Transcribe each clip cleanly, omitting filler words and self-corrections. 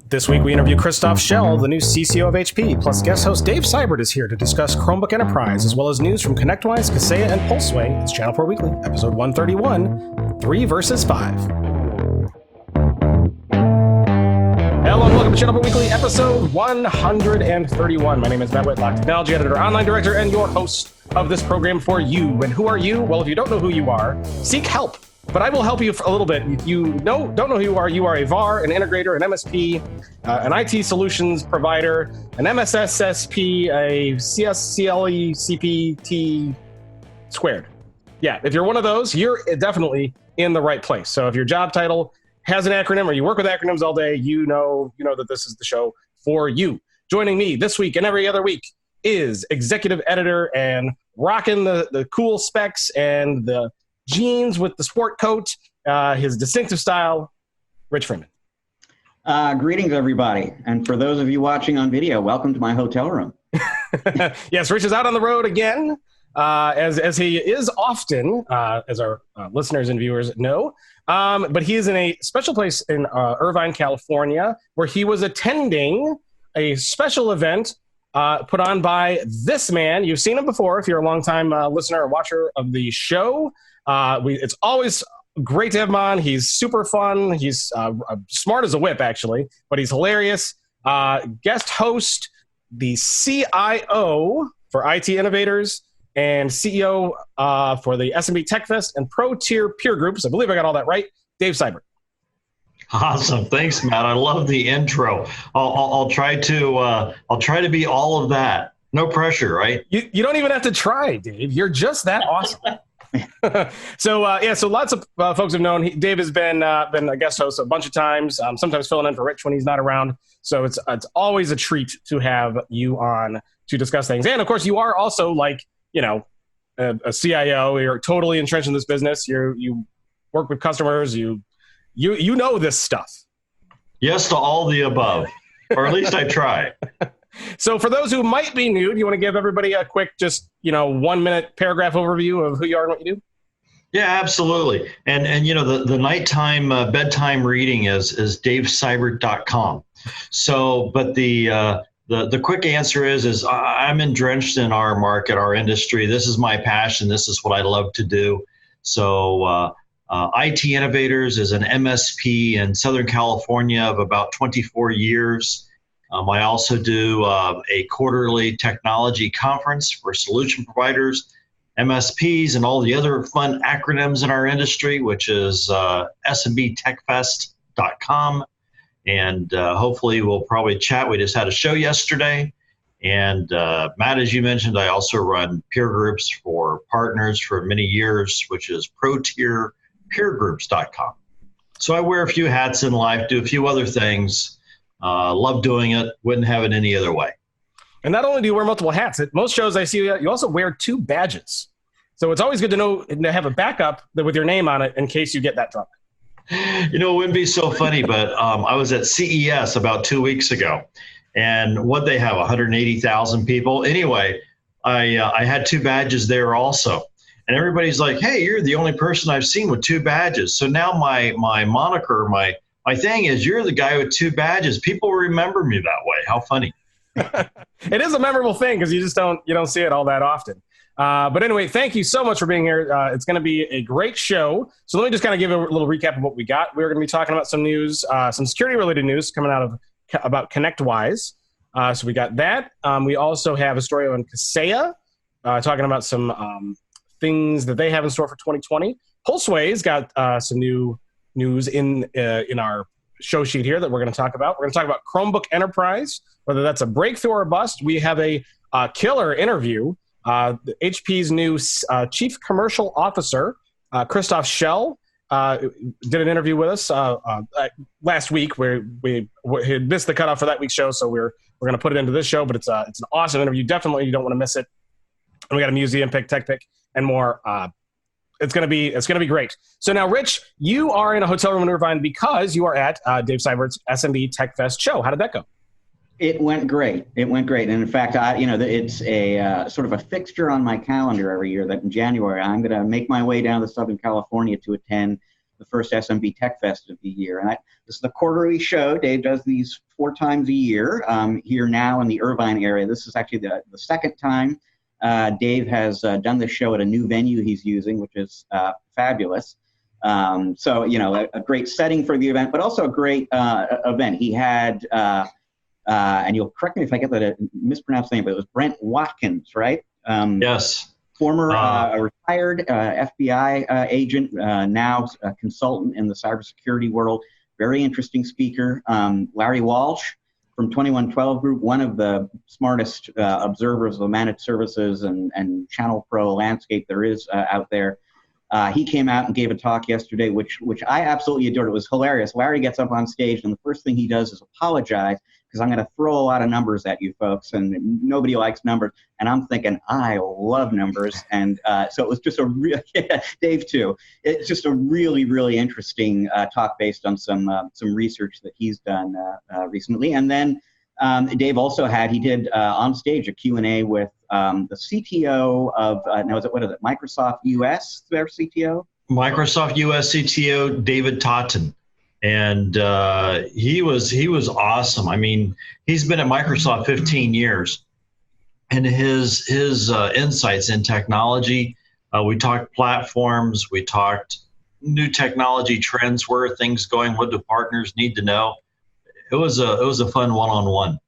This week we interview Christoph Schell, the new CCO of HP, plus guest host Dave Seibert is here to discuss Chromebook Enterprise, as well as news from ConnectWise, Kaseya, and Pulseway. It's ChannelPro Weekly, episode 131, 3 versus 5. Hello and welcome to ChannelPro Weekly, episode 131. My name is Matt Whitlock, technology editor, online director, and your host of this program for you. And who are you? Well, if you don't know who you are, seek help. But I will help you for a little bit. If you don't know who you are a VAR, an integrator, an MSP, an IT solutions provider, an MSSSP, a CSCLE, CPT squared. Yeah, if you're one of those, you're definitely in the right place. So if your job title has an acronym or you work with acronyms all day, you know that this is the show for you. Joining me this week and every other week is executive editor and rocking the cool specs and the jeans with the sport coat, his distinctive style, Rich Freeman. Greetings, everybody. And for those of you watching on video, welcome to my hotel room. Yes, Rich is out on the road again, as he is often, as our listeners and viewers know. But he is in a special place in Irvine, California, where he was attending a special event put on by this man. You've seen him before if you're a longtime listener or watcher of the show. It's always great to have him on. He's super fun. He's smart as a whip, actually, but he's hilarious. Guest host, the CIO for IT Innovators and CEO for the SMB Tech Fest and Pro Tier Peer Groups. I believe I got all that right. Dave Seibert. Awesome, thanks, Matt. I love the intro. I'll try to be all of that. No pressure, right? You don't even have to try, Dave. You're just that awesome. So lots of folks have known Dave has been a guest host a bunch of times, sometimes filling in for Rich when he's not around. So it's always a treat to have you on to discuss things. And of course, you are also like, a CIO. You're totally entrenched in this business. You work with customers. You know this stuff. Yes to all the above, or at least I try. So for those who might be new, do you want to give everybody a quick, just 1 minute paragraph overview of who you are and what you do? Yeah, absolutely. And the nighttime bedtime reading is daveseibert.com. So, but the quick answer is I'm entrenched in our market, our industry. This is my passion. This is what I love to do. So IT Innovators is an MSP in Southern California of about 24 years. I also do a quarterly technology conference for solution providers, MSPs, and all the other fun acronyms in our industry, which is smbtechfest.com. And hopefully we'll probably chat. We just had a show yesterday. And Matt, as you mentioned, I also run peer groups for partners for many years, which is protierpeergroups.com. So I wear a few hats in life, do a few other things. Love doing it. Wouldn't have it any other way. And not only do you wear multiple hats, at most shows I see you also wear 2 badges. So it's always good to know to have a backup with your name on it in case you get that drunk. It wouldn't be so funny, but I was at CES about 2 weeks ago, and what they have, 180,000 people. Anyway, I had 2 badges there also. And everybody's like, hey, you're the only person I've seen with 2 badges. So now my moniker, my thing is, you're the guy with 2 badges. People remember me that way. How funny. It is a memorable thing because you don't see it all that often. But anyway, thank you so much for being here. It's going to be a great show. So let me just kind of give a little recap of what we got. We're going to be talking about some news, some security-related news coming out about ConnectWise. So we got that. We also have a story on Kaseya, talking about some things that they have in store for 2020. Pulseway's got some new news in our show sheet here that we're going to talk about. We're going to talk about Chromebook Enterprise, whether that's a breakthrough or a bust. We have a killer interview. HP's new Chief Commercial Officer, Christoph Schell, did an interview with us last week where we had missed the cutoff for that week's show, so we're going to put it into this show, but it's an awesome interview. Definitely you don't want to miss it. And we got a museum pick, tech pick, and more. It's gonna be great. So now, Rich, you are in a hotel room in Irvine because you are at Dave Seibert's SMB Tech Fest show. How did that go? It went great. And in fact, it's a sort of a fixture on my calendar every year that in January I'm going to make my way down to Southern California to attend the first SMB Tech Fest of the year. And this is the quarterly show. Dave does these 4 times a year here now in the Irvine area. This is actually the second time Dave has done this show at a new venue he's using, which is fabulous. So, a great setting for the event, but also a great event. He had, and you'll correct me if I get that mispronounced name, but it was Brent Watkins, right? Yes. Former retired FBI agent, now a consultant in the cybersecurity world. Very interesting speaker. Larry Walsh from 2112 Group, one of the smartest observers of the managed services and ChannelPro landscape there is out there. He came out and gave a talk yesterday, which I absolutely adored. It was hilarious. Larry gets up on stage, and the first thing he does is apologize, because I'm going to throw a lot of numbers at you folks, and nobody likes numbers. And I'm thinking, I love numbers. And so it was just Dave too. It's just a really, really interesting talk based on some research that he's done recently. And then Dave also did on stage a Q&A with the CTO of, what is it, Microsoft US, their CTO? Microsoft US CTO, David Totten. And he was awesome. I mean, he's been at Microsoft 15 years, and his insights in technology. We talked platforms. We talked new technology trends. Where are things going? What do partners need to know? It was a fun one-on-one.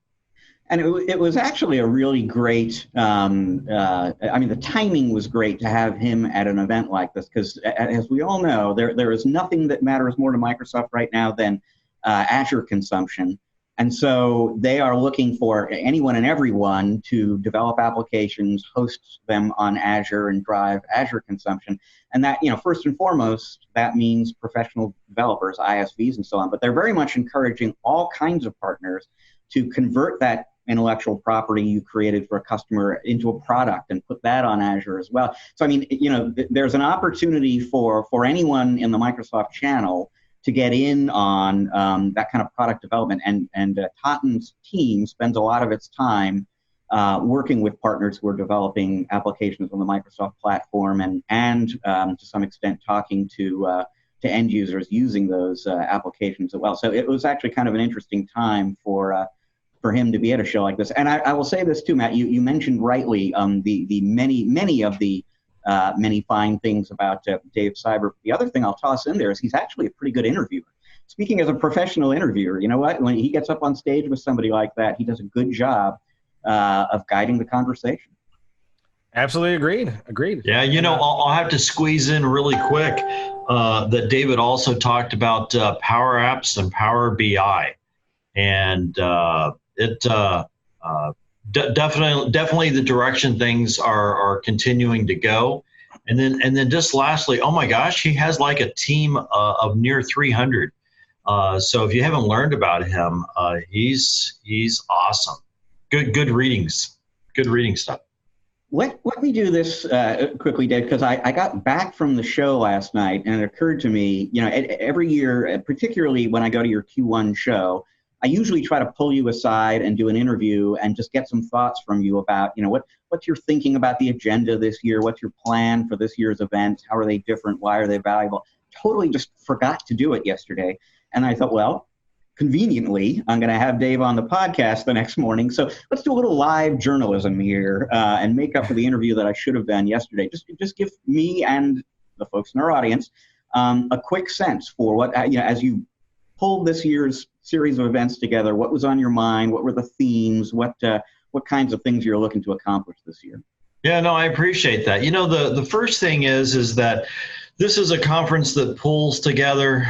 And it was actually a really great, the timing was great to have him at an event like this, because as we all know, there is nothing that matters more to Microsoft right now than Azure consumption. And so they are looking for anyone and everyone to develop applications, host them on Azure, and drive Azure consumption. And that, first and foremost, that means professional developers, ISVs, and so on. But they're very much encouraging all kinds of partners to convert that intellectual property you created for a customer into a product and put that on Azure as well. So, there's an opportunity for anyone in the Microsoft channel to get in on that kind of product development. And Totten's team spends a lot of its time working with partners who are developing applications on the Microsoft platform and to some extent talking to end users using those applications as well. So it was actually kind of an interesting time for him to be at a show like this. And I will say this too, Matt, you mentioned rightly the many of the many fine things about Dave Seibert. The other thing I'll toss in there is he's actually a pretty good interviewer. Speaking as a professional interviewer, you know what? When he gets up on stage with somebody like that, he does a good job of guiding the conversation. Absolutely agreed. Yeah, I'll have to squeeze in really quick that David also talked about Power Apps and Power BI. And definitely the direction things are continuing to go. And then just lastly, oh my gosh, he has like a team of near 300. So if you haven't learned about him, he's awesome. Good readings, good reading stuff. Let me do this quickly, Dave, because I got back from the show last night, and it occurred to me, every year, particularly when I go to your Q1 show, I usually try to pull you aside and do an interview and just get some thoughts from you about, what you're thinking about the agenda this year, what's your plan for this year's events, how are they different, why are they valuable? Totally just forgot to do it yesterday. And I thought, well, conveniently, I'm going to have Dave on the podcast the next morning. So let's do a little live journalism here and make up for the interview that I should have done yesterday. Just give me and the folks in our audience a quick sense for what, as you pulled this year's series of events together, what was on your mind? What were the themes? What kinds of things you're looking to accomplish this year? Yeah, no, I appreciate that. The first thing is that this is a conference that pulls together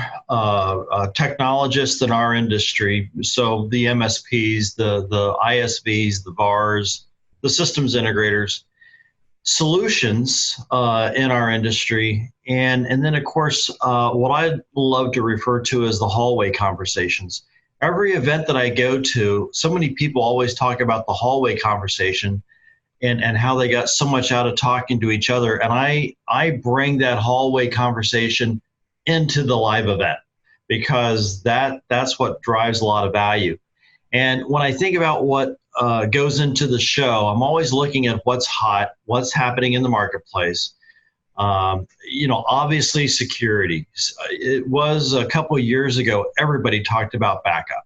technologists in our industry. So the MSPs, the ISVs, the VARs, the systems integrators, solutions in our industry. And then, of course, what I love to refer to as the hallway conversations. Every event that I go to, so many people always talk about the hallway conversation and how they got so much out of talking to each other. And I bring that hallway conversation into the live event because that's what drives a lot of value. And when I think about what goes into the show, I'm always looking at what's hot, what's happening in the marketplace, Obviously security. It was a couple of years ago, everybody talked about backup.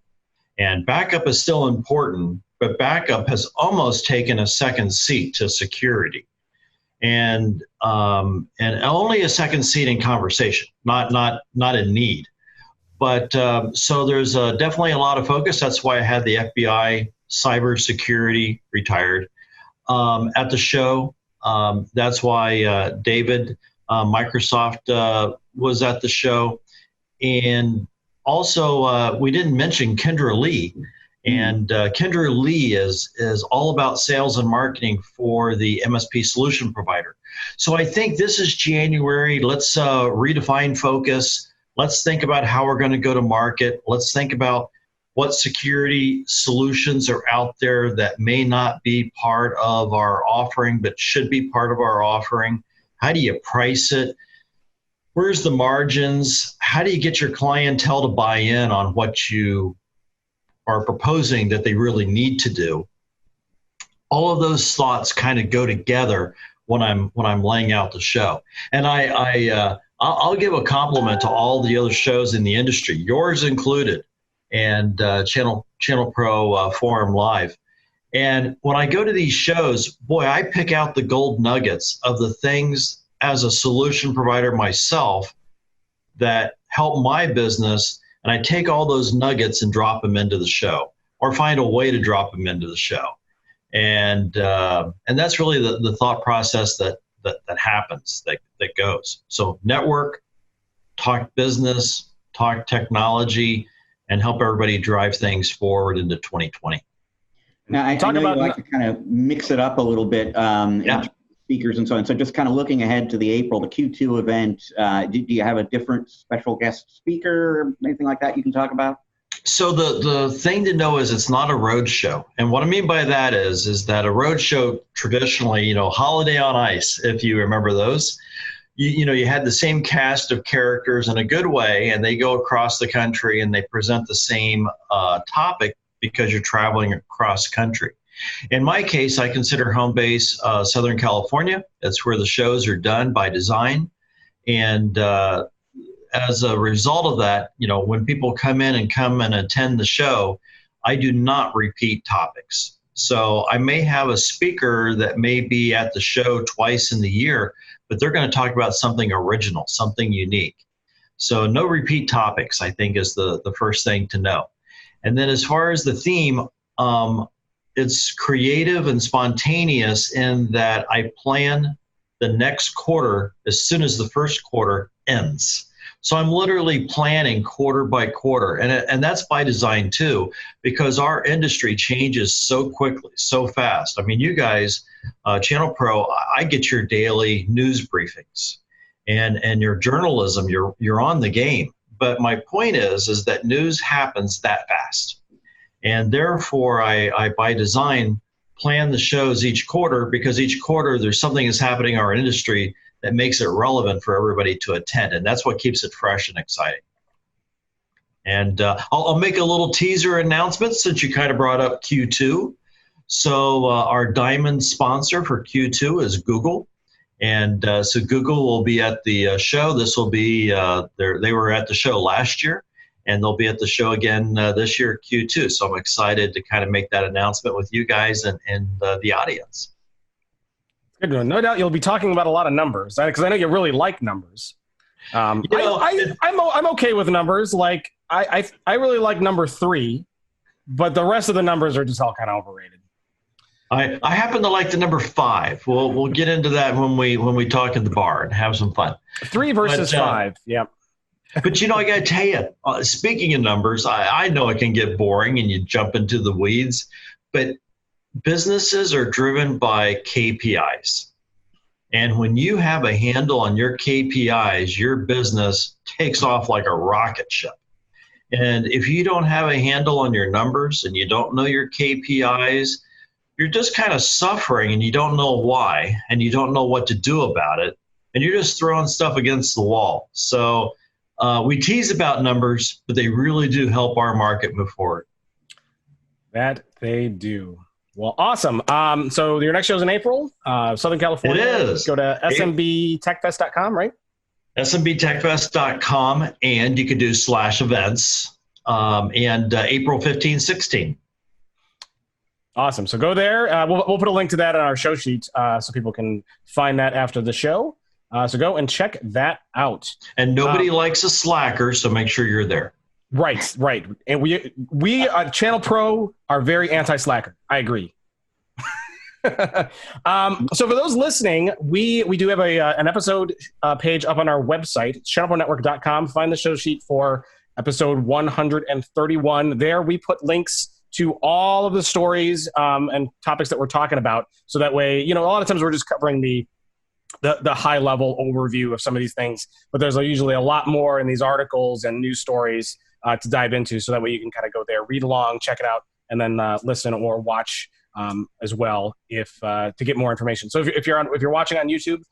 And backup is still important, but backup has almost taken a second seat to security. And only a second seat in conversation, not in need. But so there's definitely a lot of focus. That's why I had the FBI cybersecurity retired at the show. That's why David, Microsoft, was at the show. And also, we didn't mention Kendra Lee. And Kendra Lee is all about sales and marketing for the MSP solution provider. So I think this is January. Let's redefine focus. Let's think about how we're going to go to market. Let's think about what security solutions are out there that may not be part of our offering, but should be part of our offering. How do you price it? Where's the margins? How do you get your clientele to buy in on what you are proposing that they really need to do? All of those thoughts kind of go together when I'm laying out the show. And I'll give a compliment to all the other shows in the industry, yours included, and ChannelPro Forum Live. And when I go to these shows, boy, I pick out the gold nuggets of the things as a solution provider myself that help my business. And I take all those nuggets and drop them into the show, or find a way to drop them into the show. And that's really the thought process that happens, that goes. So network, talk business, talk technology, and help everybody drive things forward into 2020. Now, I know you like to kind of mix it up a little bit, speakers and so on. So just kind of looking ahead to the Q2 event, do you have a different special guest speaker or anything like that you can talk about? So the thing to know is it's not a road show. And what I mean by that is that a road show traditionally, Holiday on Ice, if you remember those, you had the same cast of characters in a good way, and they go across the country and they present the same topic because you're traveling across country. In my case, I consider home base Southern California. That's where the shows are done by design. And as a result of that, when people come in and attend the show, I do not repeat topics. So I may have a speaker that may be at the show twice in the year, but they're going to talk about something original, something unique. So no repeat topics, I think, is the first thing to know. And then as far as the theme, it's creative and spontaneous in that I plan the next quarter as soon as the first quarter ends. So I'm literally planning quarter by quarter, and that's by design too, because our industry changes so quickly, so fast. I mean, you guys, ChannelPro, I get your daily news briefings, and your journalism, you're on the game. But my point is that news happens that fast, and therefore I by design plan the shows each quarter, because each quarter there's something that's happening in our industry that makes it relevant for everybody to attend. And that's what keeps it fresh and exciting. And I'll make a little teaser announcement since you kind of brought up Q2. So our diamond sponsor for Q2 is Google. And so Google will be at the show. This will be, they were at the show last year, and they'll be at the show again this year, Q2. So I'm excited to kind of make that announcement with you guys and the audience. Good one. No doubt you'll be talking about a lot of numbers, because I know you really like numbers. I'm okay with numbers. Like I really like number 3, but the rest of the numbers are just all kind of overrated. I happen to like the number 5. We'll get into that when we talk at the bar and have some fun. 3 versus 5. Yep. But I got to tell you, speaking of numbers, I know it can get boring and you jump into the weeds, but businesses are driven by KPIs. And when you have a handle on your KPIs, your business takes off like a rocket ship. And if you don't have a handle on your numbers and you don't know your KPIs, you're just kind of suffering and you don't know why, and you don't know what to do about it. And you're just throwing stuff against the wall. So we tease about numbers, but they really do help our market move forward. That they do. Well, awesome. So your next show is in April, Southern California. It is. Go to smbtechfest.com, right? smbtechfest.com, and you can do /events, and April 15, 16. Awesome. So go there. We'll put a link to that on our show sheet so people can find that after the show. So go and check that out. And nobody likes a slacker, so make sure you're there. Right. And we at Channel Pro are very anti-slacker. I agree. So for those listening, we do have an episode page up on our website, channelpronetwork.com. Find the show sheet for episode 131. There we put links to all of the stories and topics that we're talking about. So that way, a lot of times we're just covering the high level overview of some of these things, but there's usually a lot more in these articles and news stories to dive into. So that way you can kind of go there, read along, check it out, and then listen or watch as well to get more information. So if you're watching on YouTube,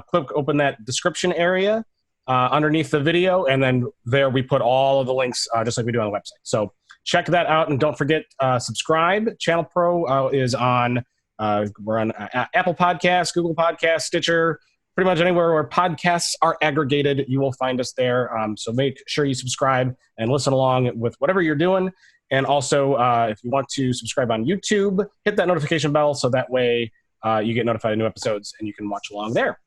click open that description area underneath the video, and then there we put all of the links just like we do on the website. So check that out, and don't forget subscribe. Channel Pro is on. We're on Apple Podcasts, Google Podcasts, Stitcher, pretty much anywhere where podcasts are aggregated. You will find us there. So make sure you subscribe and listen along with whatever you're doing. And also, if you want to subscribe on YouTube, hit that notification bell so that way you get notified of new episodes and you can watch along there.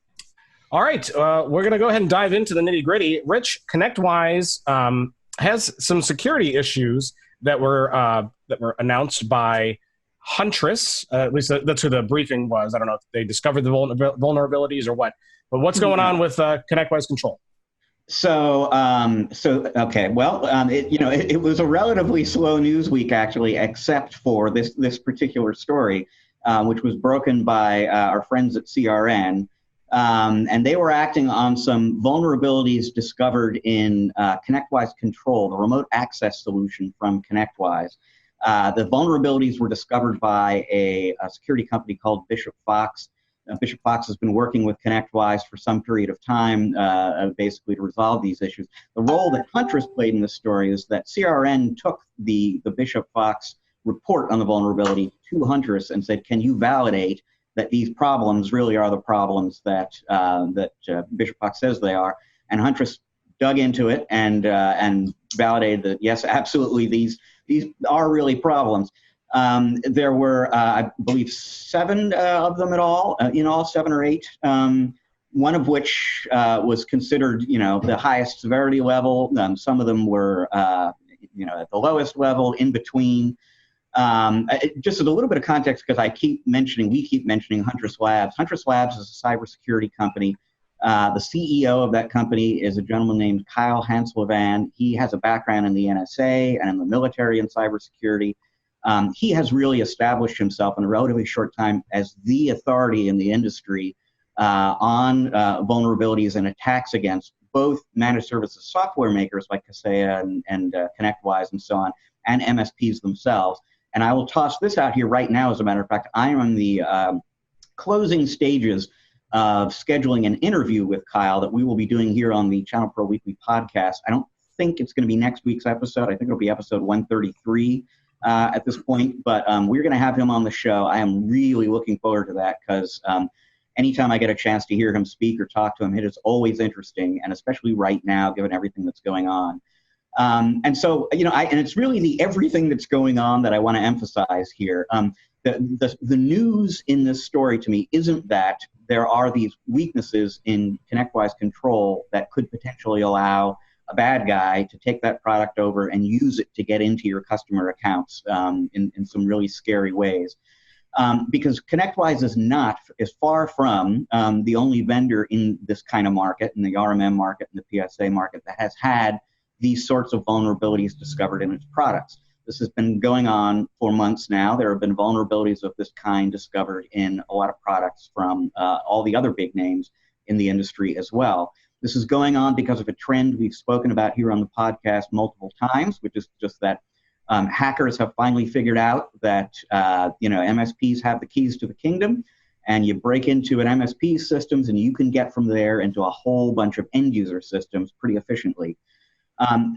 All right, we're going to go ahead and dive into the nitty-gritty. Rich, ConnectWise has some security issues that were announced by Huntress. At least that's who the briefing was. I don't know if they discovered the vulnerabilities or what. But what's going on with ConnectWise Control? So okay. Well, it was a relatively slow news week, actually, except for this particular story, which was broken by our friends at CRN, and they were acting on some vulnerabilities discovered in ConnectWise Control, the remote access solution from ConnectWise. The vulnerabilities were discovered by a security company called Bishop Fox. Bishop Fox has been working with ConnectWise for some period of time, basically to resolve these issues. The role that Huntress played in this story is that CRN took the Bishop Fox report on the vulnerability to Huntress and said, "Can you validate that these problems really are the problems that Bishop Fox says they are?" And Huntress dug into it and validated that yes, absolutely, these are really problems. There were, I believe, 7 of them in all, 7 or 8. One of which was considered, the highest severity level. Some of them were, at the lowest level, in between. Just a little bit of context, because we keep mentioning Huntress Labs. Huntress Labs is a cybersecurity company. The CEO of that company is a gentleman named Kyle Hanslevan. He has a background in the NSA and in the military and cybersecurity. He has really established himself in a relatively short time as the authority in the industry on vulnerabilities and attacks against both managed services software makers like Kaseya and ConnectWise and so on, and MSPs themselves. And I will toss this out here right now, as a matter of fact. I am in the closing stages of scheduling an interview with Kyle that we will be doing here on the ChannelPro Weekly podcast. I don't think it's going to be next week's episode. I think it'll be episode 133 at this point, but we're going to have him on the show. I am really looking forward to that because anytime I get a chance to hear him speak or talk to him, it is always interesting, and especially right now, given everything that's going on. And so, and it's really the everything that's going on that I want to emphasize here. The news in this story to me isn't that there are these weaknesses in ConnectWise Control that could potentially allow a bad guy to take that product over and use it to get into your customer accounts in some really scary ways. Because ConnectWise is far from the only vendor in this kind of market, in the RMM market and the PSA market, that has had these sorts of vulnerabilities discovered in its products. This has been going on for months now. There have been vulnerabilities of this kind discovered in a lot of products from all the other big names in the industry as well. This is going on because of a trend we've spoken about here on the podcast multiple times, which is just that hackers have finally figured out that MSPs have the keys to the kingdom, and you break into an MSP systems and you can get from there into a whole bunch of end user systems pretty efficiently.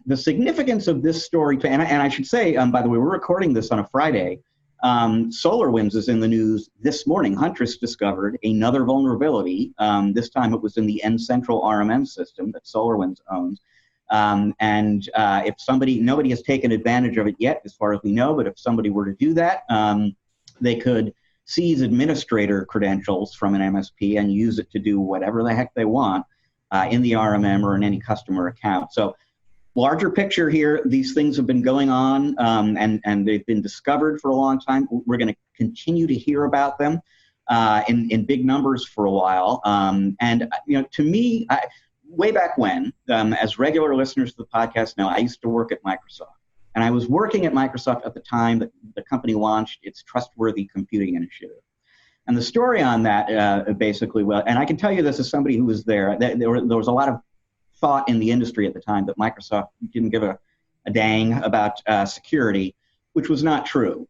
The significance of this story, and I should say, by the way, we're recording this on a Friday. SolarWinds is in the news this morning. Huntress discovered another vulnerability. This time it was in the N-Central RMM system that SolarWinds owns. If nobody has taken advantage of it yet, as far as we know, but if somebody were to do that, they could seize administrator credentials from an MSP and use it to do whatever the heck they want in the RMM or in any customer account. So larger picture here, these things have been going on and they've been discovered for a long time. We're going to continue to hear about them in big numbers for a while. To me, way back when, as regular listeners to the podcast know, I used to work at Microsoft. And I was working at Microsoft at the time that the company launched its Trustworthy Computing Initiative. And the story on that basically, and I can tell you this as somebody who was there, there was a lot of thought in the industry at the time that Microsoft didn't give a dang about security, which was not true.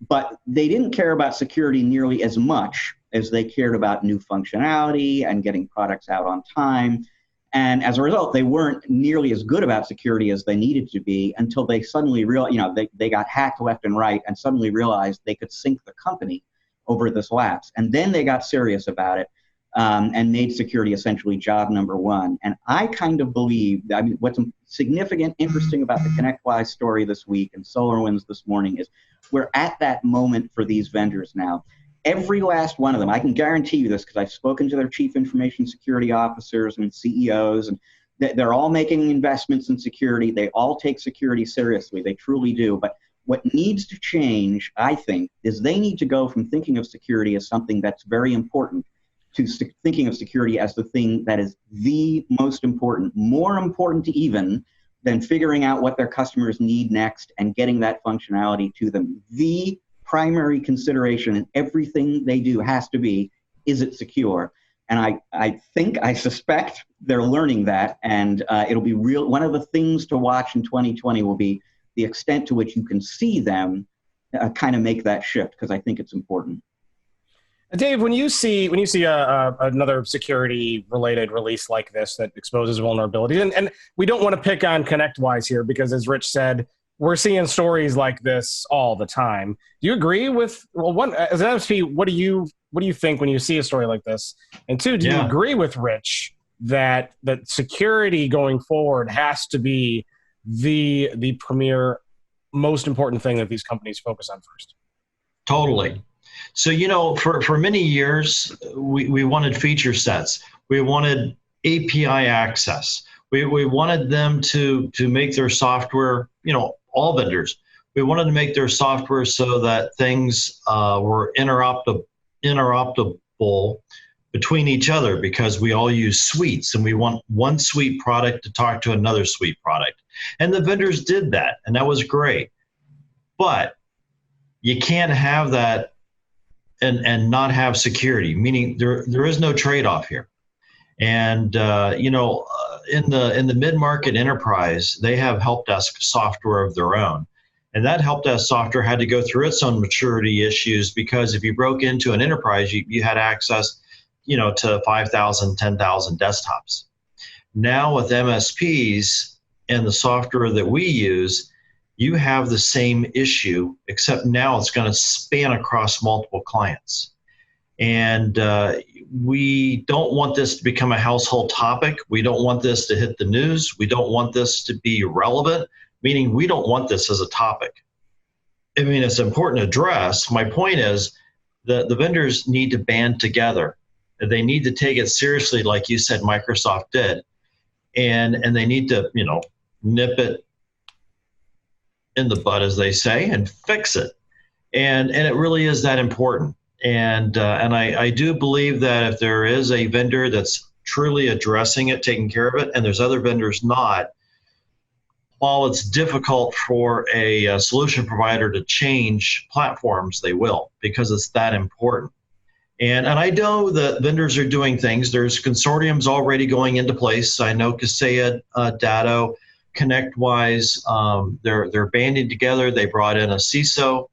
But they didn't care about security nearly as much as they cared about new functionality and getting products out on time. And as a result, they weren't nearly as good about security as they needed to be until they suddenly realized, they got hacked left and right and suddenly realized they could sink the company over this lapse. And then they got serious about it and made security essentially job number one. And I kind of believe, what's significant, interesting about the ConnectWise story this week and SolarWinds this morning is we're at that moment for these vendors now. Every last one of them, I can guarantee you this because I've spoken to their chief information security officers and CEOs, and they're all making investments in security. They all take security seriously. They truly do. But what needs to change, I think, is they need to go from thinking of security as something that's very important to thinking of security as the thing that is the most important, more important even than figuring out what their customers need next and getting that functionality to them. The primary consideration in everything they do has to be, is it secure? And I suspect they're learning that, and it'll be real. One of the things to watch in 2020 will be the extent to which you can see them kind of make that shift, because I think it's important. Dave, when you see another security-related release like this that exposes vulnerabilities, and we don't want to pick on ConnectWise here because, as Rich said, we're seeing stories like this all the time. Do you agree with, as an MSP, what do you think when you see a story like this? And two, do you agree with Rich that security going forward has to be the premier, most important thing that these companies focus on first? Totally. So, for many years, we wanted feature sets. We wanted API access. We wanted them to make their software, all vendors, we wanted to make their software so that things were interoperable between each other, because we all use suites and we want one suite product to talk to another suite product. And the vendors did that, and that was great. But you can't have that and not have security, meaning there is no trade-off here. And in the mid-market enterprise, they have help desk software of their own. And that help desk software had to go through its own maturity issues, because if you broke into an enterprise, you had access, to 5,000, 10,000 desktops. Now with MSPs and the software that we use, you have the same issue, except now it's going to span across multiple clients. And we don't want this to become a household topic. We don't want this to hit the news. We don't want this to be relevant, meaning we don't want this as a topic. I mean, it's important to address. My point is that the vendors need to band together. They need to take it seriously, like you said Microsoft did. And they need to, nip it in the bud, as they say, and fix it. And it really is that important. And I do believe that if there is a vendor that's truly addressing it, taking care of it, and there's other vendors not, while it's difficult for a solution provider to change platforms, they will, because it's that important. And I know that vendors are doing things. There's consortiums already going into place. I know Kaseya, Datto, ConnectWise, they're banding together. They brought in a CISO.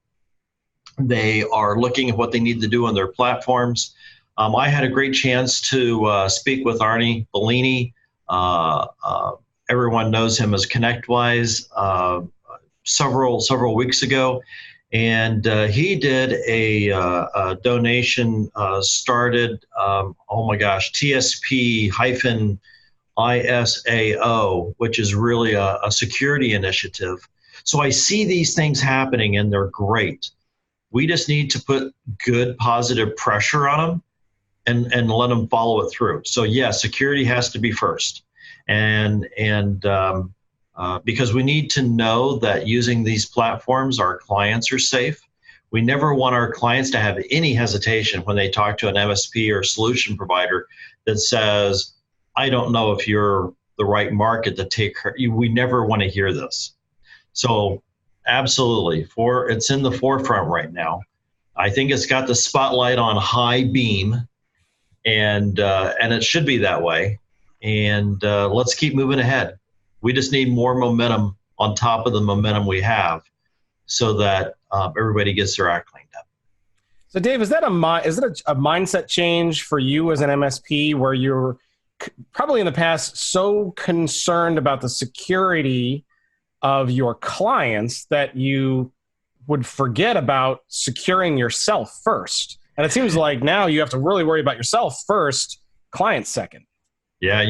They are looking at what they need to do on their platforms. I had a great chance to speak with Arnie Bellini. Everyone knows him as ConnectWise several weeks ago. And he did a donation started, oh my gosh, TSP-ISAO, which is really a security initiative. So I see these things happening and they're great. We just need to put good, positive pressure on them and let them follow it through. So yes, security has to be first. And because we need to know that using these platforms, our clients are safe. We never want our clients to have any hesitation when they talk to an MSP or solution provider that says, I don't know if you're the right market to take care. We never want to hear this. So absolutely, it's in the forefront right now. I think it's got the spotlight on high beam, and it should be that way. And let's keep moving ahead. We just need more momentum on top of the momentum we have, so that everybody gets their act cleaned up. So, Dave, is it a mindset change for you as an MSP, where you're probably in the past so concerned about the security of your clients that you would forget about securing yourself first? And it seems like now you have to really worry about yourself first, clients second. Yeah,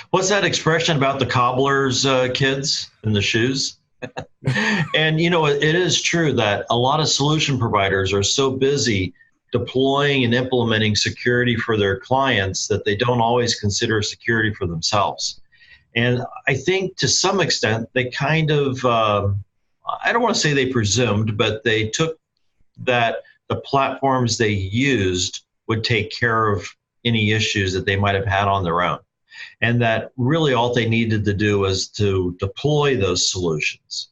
what's that expression about the cobbler's kids and the shoes? And it is true that a lot of solution providers are so busy deploying and implementing security for their clients that they don't always consider security for themselves. And I think to some extent they kind of, I don't want to say they presumed, but they took that the platforms they used would take care of any issues that they might have had on their own. And that really all they needed to do was to deploy those solutions.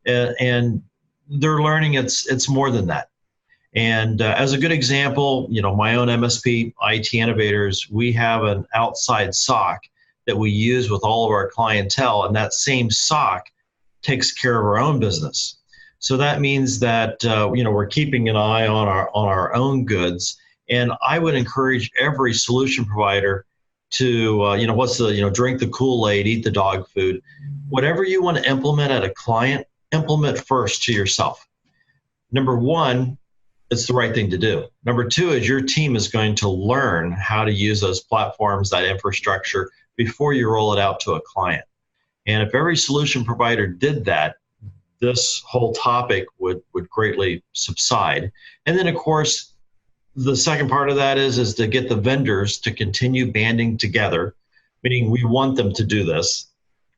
And they're learning it's more than that. And as a good example, my own MSP, IT Innovators, we have an outside SOC that we use with all of our clientele, and that same SOC takes care of our own business. So that means that we're keeping an eye on our own goods. And I would encourage every solution provider to drink the Kool-Aid, eat the dog food. Whatever you want to implement at a client, implement first to yourself. Number one, it's the right thing to do. Number two is your team is going to learn how to use those platforms, that infrastructure, before you roll it out to a client. And if every solution provider did that, this whole topic would greatly subside. And then, of course, the second part of that is to get the vendors to continue banding together, meaning we want them to do this.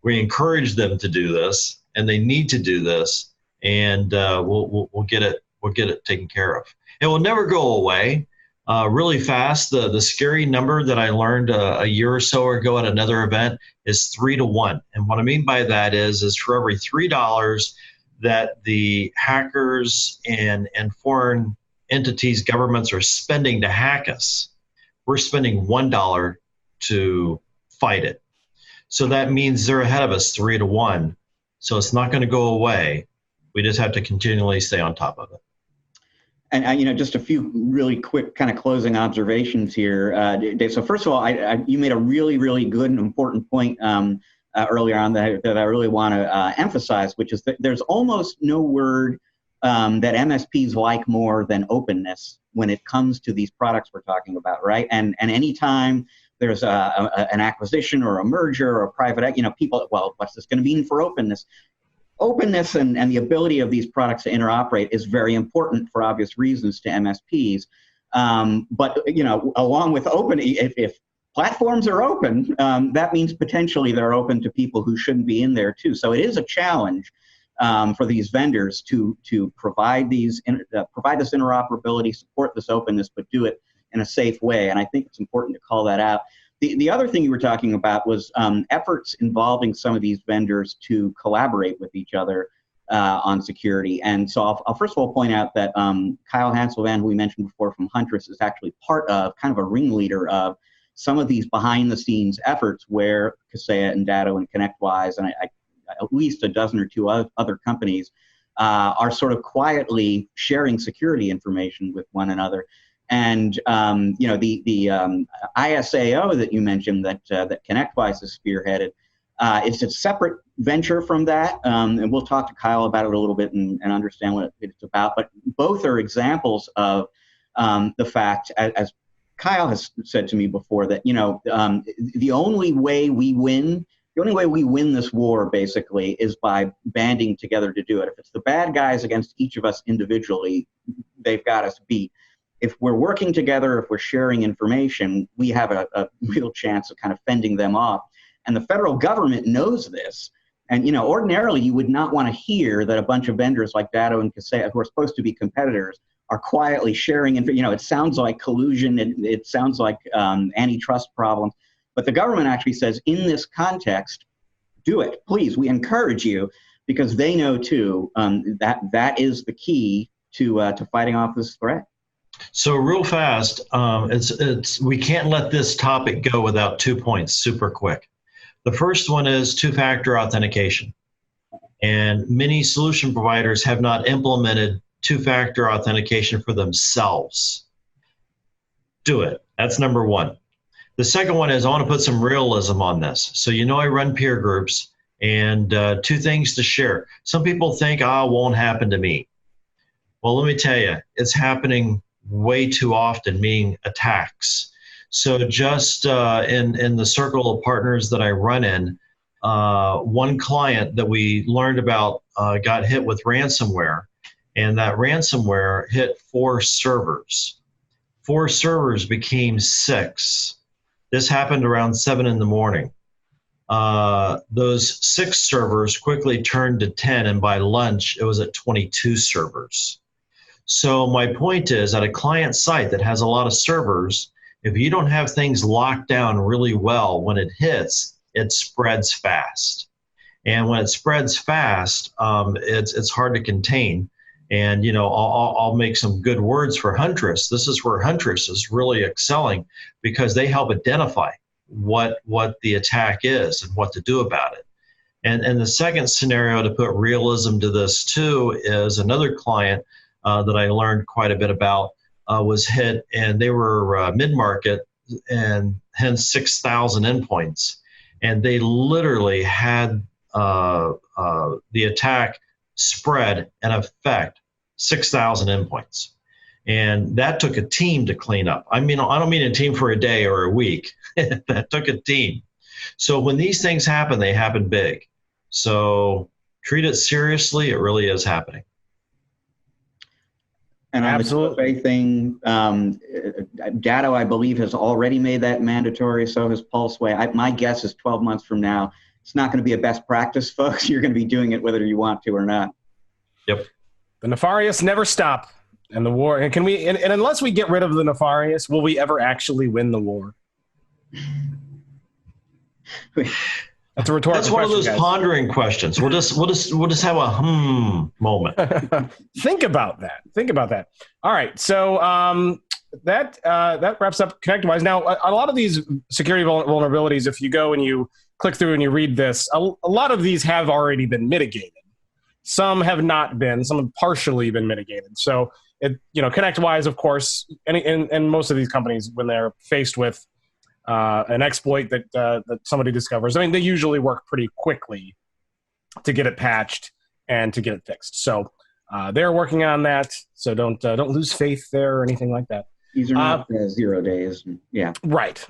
We encourage them to do this, and they need to do this, and we'll get it taken care of. It will never go away. Really fast, the scary number that I learned a year or so ago at another event is 3 to 1. And what I mean by that is for every $3 that the hackers and foreign entities, governments are spending to hack us, we're spending $1 to fight it. So that means they're ahead of us 3 to 1. So it's not going to go away. We just have to continually stay on top of it. And just a few really quick kind of closing observations here, Dave. So first of all, you made a really, really good and important point earlier on that I really want to emphasize, which is that there's almost no word that MSPs like more than openness when it comes to these products we're talking about, right? And anytime there's an acquisition or a merger or a private, people, well, what's this going to mean for openness? Openness and the ability of these products to interoperate is very important for obvious reasons to MSPs. But along with open, if platforms are open, that means potentially they're open to people who shouldn't be in there too. So it is a challenge for these vendors to provide this interoperability, support this openness, but do it in a safe way. And I think it's important to call that out. The other thing you were talking about was efforts involving some of these vendors to collaborate with each other on security. And so I'll first of all point out that Kyle Hanselvan, who we mentioned before from Huntress, is actually part of, kind of a ringleader of some of these behind-the-scenes efforts where Kaseya and Datto and ConnectWise and at least a dozen or two other companies are sort of quietly sharing security information with one another. And the ISAO that you mentioned that ConnectWise has spearheaded, It's a separate venture from that, and we'll talk to Kyle about it a little bit and understand what it's about. But both are examples of the fact, as Kyle has said to me before, that the only way we win this war basically is by banding together to do it. If it's the bad guys against each of us individually, they've got us beat. If we're working together, if we're sharing information, we have a real chance of kind of fending them off. And the federal government knows this. And, ordinarily you would not want to hear that a bunch of vendors like Datto and Kaseya, who are supposed to be competitors, are quietly sharing. It sounds like collusion. It sounds like antitrust problems. But the government actually says, in this context, do it. Please, we encourage you, because they know, too, that is the key to fighting off this threat. So real fast, we can't let this topic go without 2 points super quick. The first one is two-factor authentication. And many solution providers have not implemented two-factor authentication for themselves. Do it. That's number one. The second one is I want to put some realism on this. So I run peer groups, and 2 things to share. Some people think, it won't happen to me. Well, let me tell you, it's happening way too often, meaning attacks. So just in the circle of partners that I run in, one client that we learned about got hit with ransomware, and that ransomware hit 4 servers. 4 servers became 6. This happened around 7 in the morning. Those 6 servers quickly turned to 10, and by lunch, it was at 22 servers. So my point is, at a client site that has a lot of servers, if you don't have things locked down really well, when it hits, it spreads fast. And when it spreads fast, it's hard to contain. And I'll make some good words for Huntress. This is where Huntress is really excelling, because they help identify what the attack is and what to do about it. And the second scenario, to put realism to this too, is another client that I learned quite a bit about was hit, and they were mid-market, and hence 6,000 endpoints. And they literally had the attack spread and affect 6,000 endpoints. And that took a team to clean up. I don't mean a team for a day or a week. That took a team. So when these things happen, they happen big. So treat it seriously. It really is happening. And on Absolutely. the thing, Datto, I believe, has already made that mandatory. So has Pulseway. My guess is 12 months from now, it's not going to be a best practice, folks. You're going to be doing it whether you want to or not. Yep. The nefarious never stop. And the war, and unless we get rid of the nefarious, will we ever actually win the war? That's a rhetorical That's one question, of those guys. Pondering questions. We'll just have a moment. Think about that. All right. So that wraps up ConnectWise. Now, a lot of these security vulnerabilities, if you go and you click through and you read this, a lot of these have already been mitigated. Some have not been. Some have partially been mitigated. So, ConnectWise, of course, and most of these companies, when they're faced with an exploit that somebody discovers, they usually work pretty quickly to get it patched and to get it fixed. So they're working on that. So don't lose faith there or anything like that. These are not 0 days. Yeah. Right.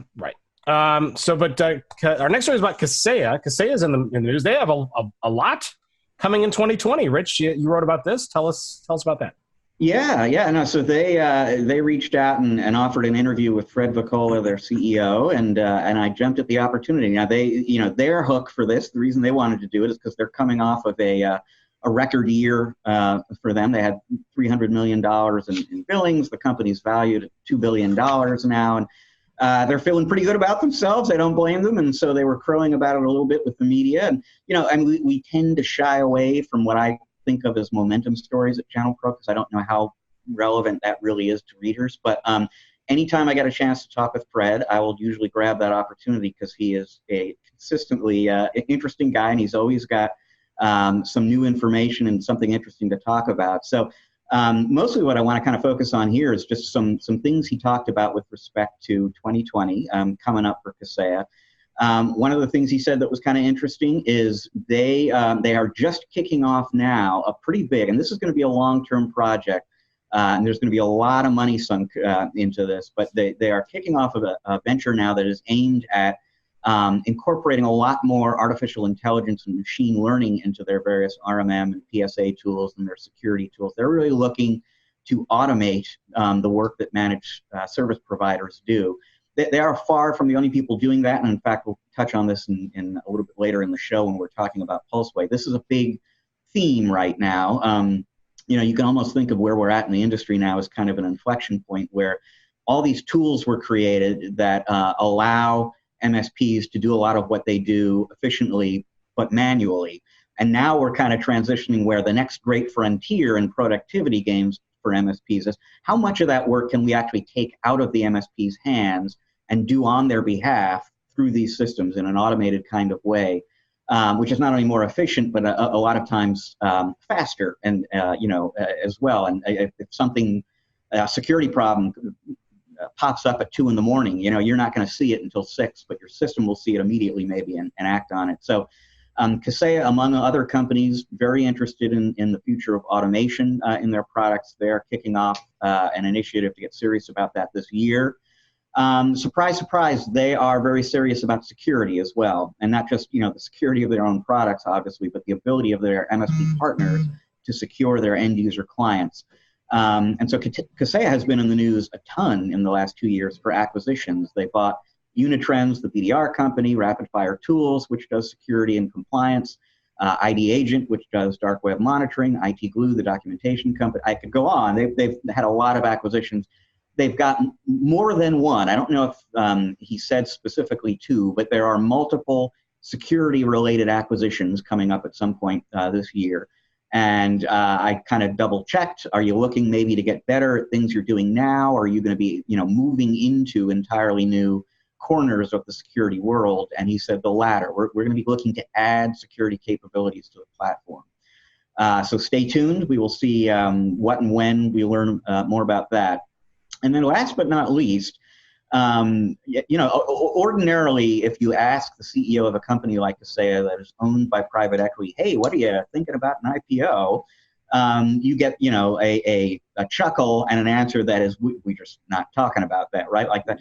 But our next story is about Kaseya. Kaseya is in the news. They have a lot coming in 2020. Rich, you wrote about this. Tell us about that. Yeah. No, so they reached out and offered an interview with Fred Vacola, their CEO, and I jumped at the opportunity. Now their hook for this, the reason they wanted to do it is because they're coming off of a record year for them. They had $300 million in billings. The company's valued at $2 billion now, and they're feeling pretty good about themselves. I don't blame them, and so they were crowing about it a little bit with the media. And we tend to shy away from what I think of as momentum stories at ChannelPro, because I don't know how relevant that really is to readers. But anytime I get a chance to talk with Fred, I will usually grab that opportunity, because he is a consistently interesting guy, and he's always got some new information and something interesting to talk about. So mostly what I want to kind of focus on here is just some things he talked about with respect to 2020 coming up for Kaseya. One of the things he said that was kind of interesting is they are just kicking off now a pretty big, and this is going to be a long-term project, and there's going to be a lot of money sunk into this, but they are kicking off of a venture now that is aimed at incorporating a lot more artificial intelligence and machine learning into their various RMM and PSA tools and their security tools. They're really looking to automate the work that managed service providers do. They are far from the only people doing that, and in fact, we'll touch on this in a little bit later in the show when we're talking about Pulseway. This is a big theme right now. You can almost think of where we're at in the industry now as kind of an inflection point where all these tools were created that allow MSPs to do a lot of what they do efficiently but manually. And now we're kind of transitioning where the next great frontier in productivity games for MSPs is how much of that work can we actually take out of the MSP's hands and do on their behalf through these systems in an automated kind of way, which is not only more efficient, but a lot of times faster and, as well. And if something, a security problem pops up at 2 a.m, you're not going to see it until 6, but your system will see it immediately maybe and act on it. So Kaseya, among other companies, very interested in the future of automation in their products. They're kicking off an initiative to get serious about that this year. Surprise, surprise, they are very serious about security as well. And not just, the security of their own products, obviously, but the ability of their MSP partners to secure their end user clients. And so Kaseya has been in the news a ton in the last 2 years for acquisitions. They bought Unitrends, the BDR company, Rapid Fire Tools, which does security and compliance, ID Agent, which does dark web monitoring, IT Glue, the documentation company. I could go on. They've had a lot of acquisitions. They've gotten more than one. I don't know if he said specifically 2, but there are multiple security-related acquisitions coming up at some point this year. And I kind of double-checked. Are you looking maybe to get better at things you're doing now? Or are you going to be, moving into entirely new corners of the security world? And he said the latter. We're going to be looking to add security capabilities to the platform. So stay tuned. We will see what and when we learn more about that. And then last but not least, ordinarily, if you ask the CEO of a company like Kaseya that is owned by private equity, hey, what are you thinking about an IPO? You get, a chuckle and an answer that is, we're just not talking about that, right? Like that.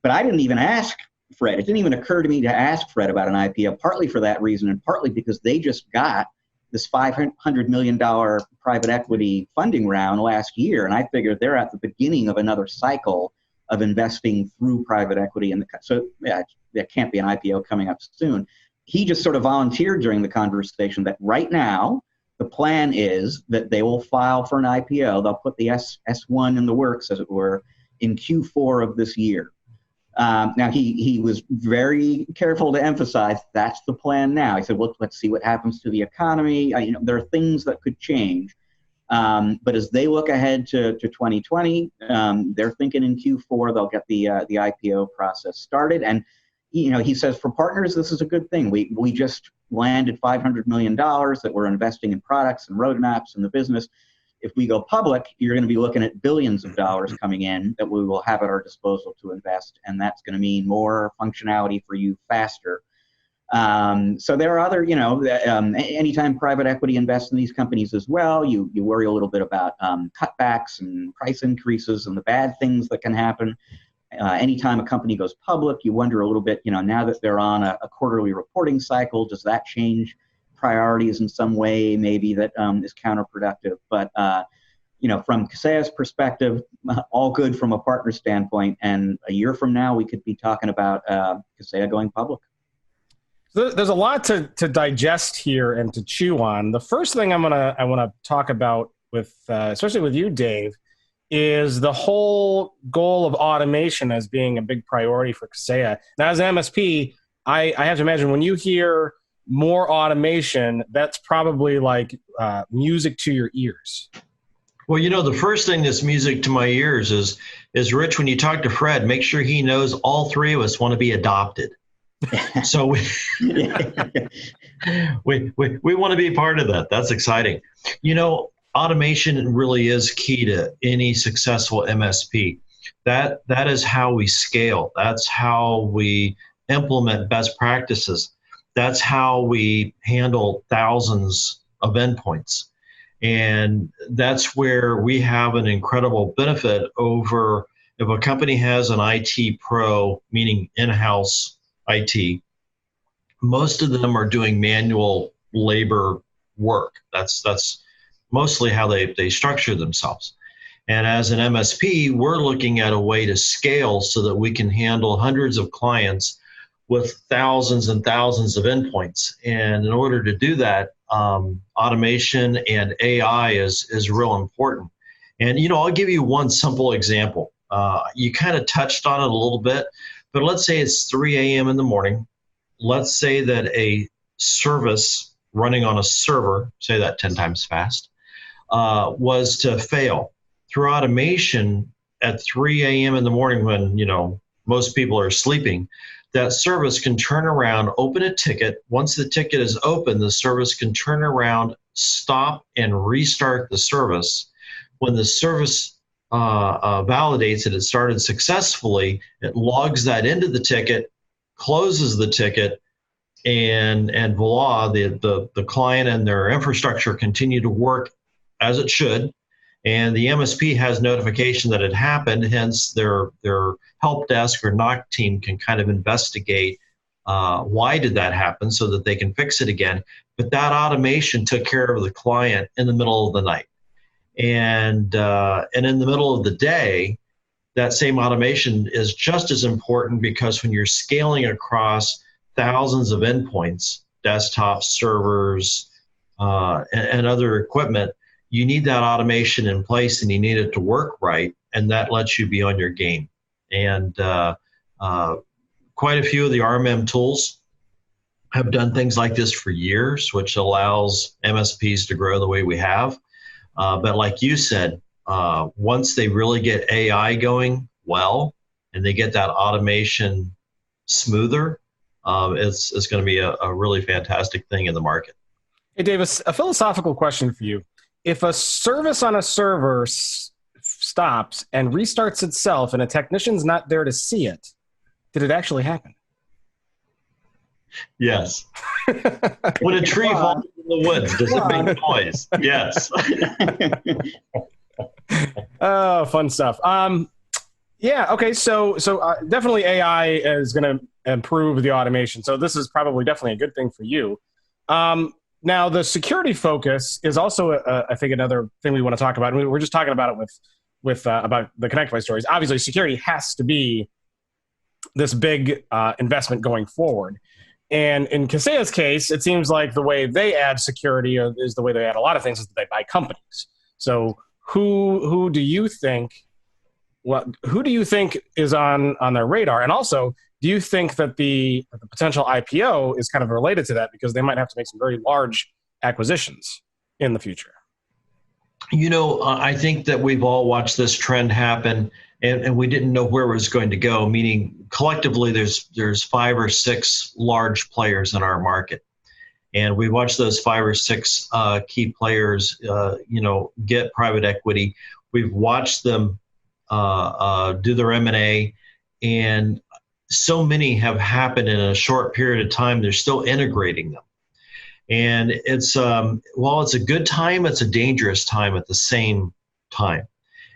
But I didn't even ask Fred. It didn't even occur to me to ask Fred about an IPO, partly for that reason and partly because they just got this $500 million private equity funding round last year. And I figured they're at the beginning of another cycle of investing through private equity. And so there can't be an IPO coming up soon. He just sort of volunteered during the conversation that right now, the plan is that they will file for an IPO. They'll put the S1 in the works, as it were, in Q4 of this year. Now, he was very careful to emphasize that's the plan now. He said, well, let's see what happens to the economy. There are things that could change. But as they look ahead to 2020, they're thinking in Q4 they'll get the IPO process started. And he says for partners, this is a good thing. We just landed $500 million that we're investing in products and roadmaps in the business. If we go public, you're going to be looking at billions of dollars coming in that we will have at our disposal to invest, and that's going to mean more functionality for you faster. So there are other, anytime private equity invests in these companies as well, you worry a little bit about cutbacks and price increases and the bad things that can happen. Anytime a company goes public, you wonder a little bit, now that they're on a quarterly reporting cycle, does that change priorities in some way maybe that is counterproductive? But, from Kaseya's perspective, all good from a partner standpoint. And a year from now, we could be talking about Kaseya going public. So there's a lot to digest here and to chew on. The first thing I want to talk about with, especially with you, Dave, is the whole goal of automation as being a big priority for Kaseya. Now, as an MSP, I have to imagine when you hear more automation, that's probably like music to your ears. Well, the first thing that's music to my ears is Rich, when you talk to Fred, make sure he knows all 3 of us want to be adopted. So we want to be part of that. That's exciting. Automation really is key to any successful MSP. That is how we scale. That's how we implement best practices. That's how we handle thousands of endpoints. And that's where we have an incredible benefit over if a company has an IT pro, meaning in-house IT, most of them are doing manual labor work. That's mostly how they structure themselves. And as an MSP, we're looking at a way to scale so that we can handle hundreds of clients with thousands and thousands of endpoints. And in order to do that, automation and AI is real important. And, I'll give you one simple example. You kind of touched on it a little bit, but let's say it's 3 a.m. in the morning. Let's say that a service running on a server, say that 10 times fast, was to fail. Through automation at 3 a.m. in the morning when, most people are sleeping, that service can turn around, open a ticket. Once the ticket is open, the service can turn around, stop, and restart the service. When the service validates that it started successfully, it logs that into the ticket, closes the ticket, and voila, the client and their infrastructure continue to work as it should. And the MSP has notification that it happened, hence their help desk or NOC team can kind of investigate why did that happen so that they can fix it again. But that automation took care of the client in the middle of the night. And in the middle of the day, that same automation is just as important because when you're scaling across thousands of endpoints, desktops, servers, and other equipment, you need that automation in place and you need it to work right, and that lets you be on your game. And quite a few of the RMM tools have done things like this for years, which allows MSPs to grow the way we have. But like you said, once they really get AI going well and they get that automation smoother, it's going to be a really fantastic thing in the market. Hey, Davis, a philosophical question for you. If a service on a server stops and restarts itself and a technician's not there to see it, did it actually happen? Yes. When a tree falls in the woods, does it make noise? Yes. Oh, fun stuff. Yeah, okay, so definitely AI is going to improve the automation. So this is probably definitely a good thing for you. Now, the security focus is also, I think, another thing we want to talk about. We're just talking about it with about the ConnectWise stories. Obviously, security has to be this big investment going forward. And in Kaseya's case, it seems like the way they add security is the way they add a lot of things is that they buy companies. So who do you think is on their radar? And also, do you think that the potential IPO is kind of related to that because they might have to make some very large acquisitions in the future? I think that we've all watched this trend happen, and we didn't know where it was going to go, meaning collectively there's 5 or 6 large players in our market. And we watched those 5 or 6 key players, get private equity. We've watched them do their M&A, and so many have happened in a short period of time. They're still integrating them. And it's, while it's a good time, it's a dangerous time at the same time.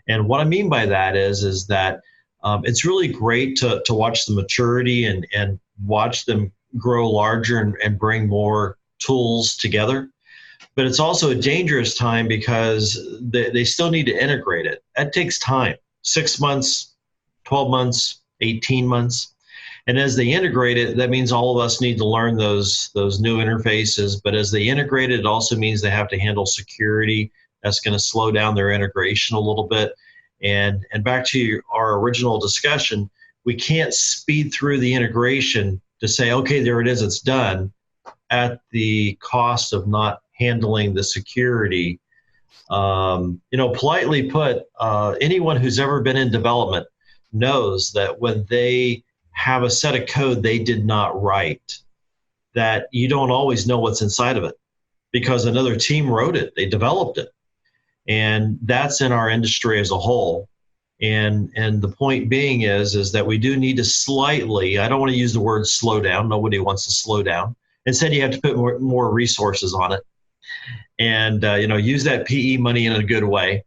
And what I mean by that is that it's really great to watch the maturity and watch them grow larger and bring more tools together. But it's also a dangerous time because they still need to integrate it. That takes time, 6 months, 12 months, 18 months. And as they integrate it, that means all of us need to learn those new interfaces. But as they integrate it, it also means they have to handle security. That's going to slow down their integration a little bit. And back to our original discussion, we can't speed through the integration to say, okay, there it is, it's done, at the cost of not handling the security. Politely put, anyone who's ever been in development knows that when they have a set of code they did not write, that you don't always know what's inside of it because another team wrote it, they developed it. And that's in our industry as a whole. And the point being is that we do need to slightly, I don't want to use the word slow down. Nobody wants to slow down. Instead, you have to put more resources on it, and use that PE money in a good way,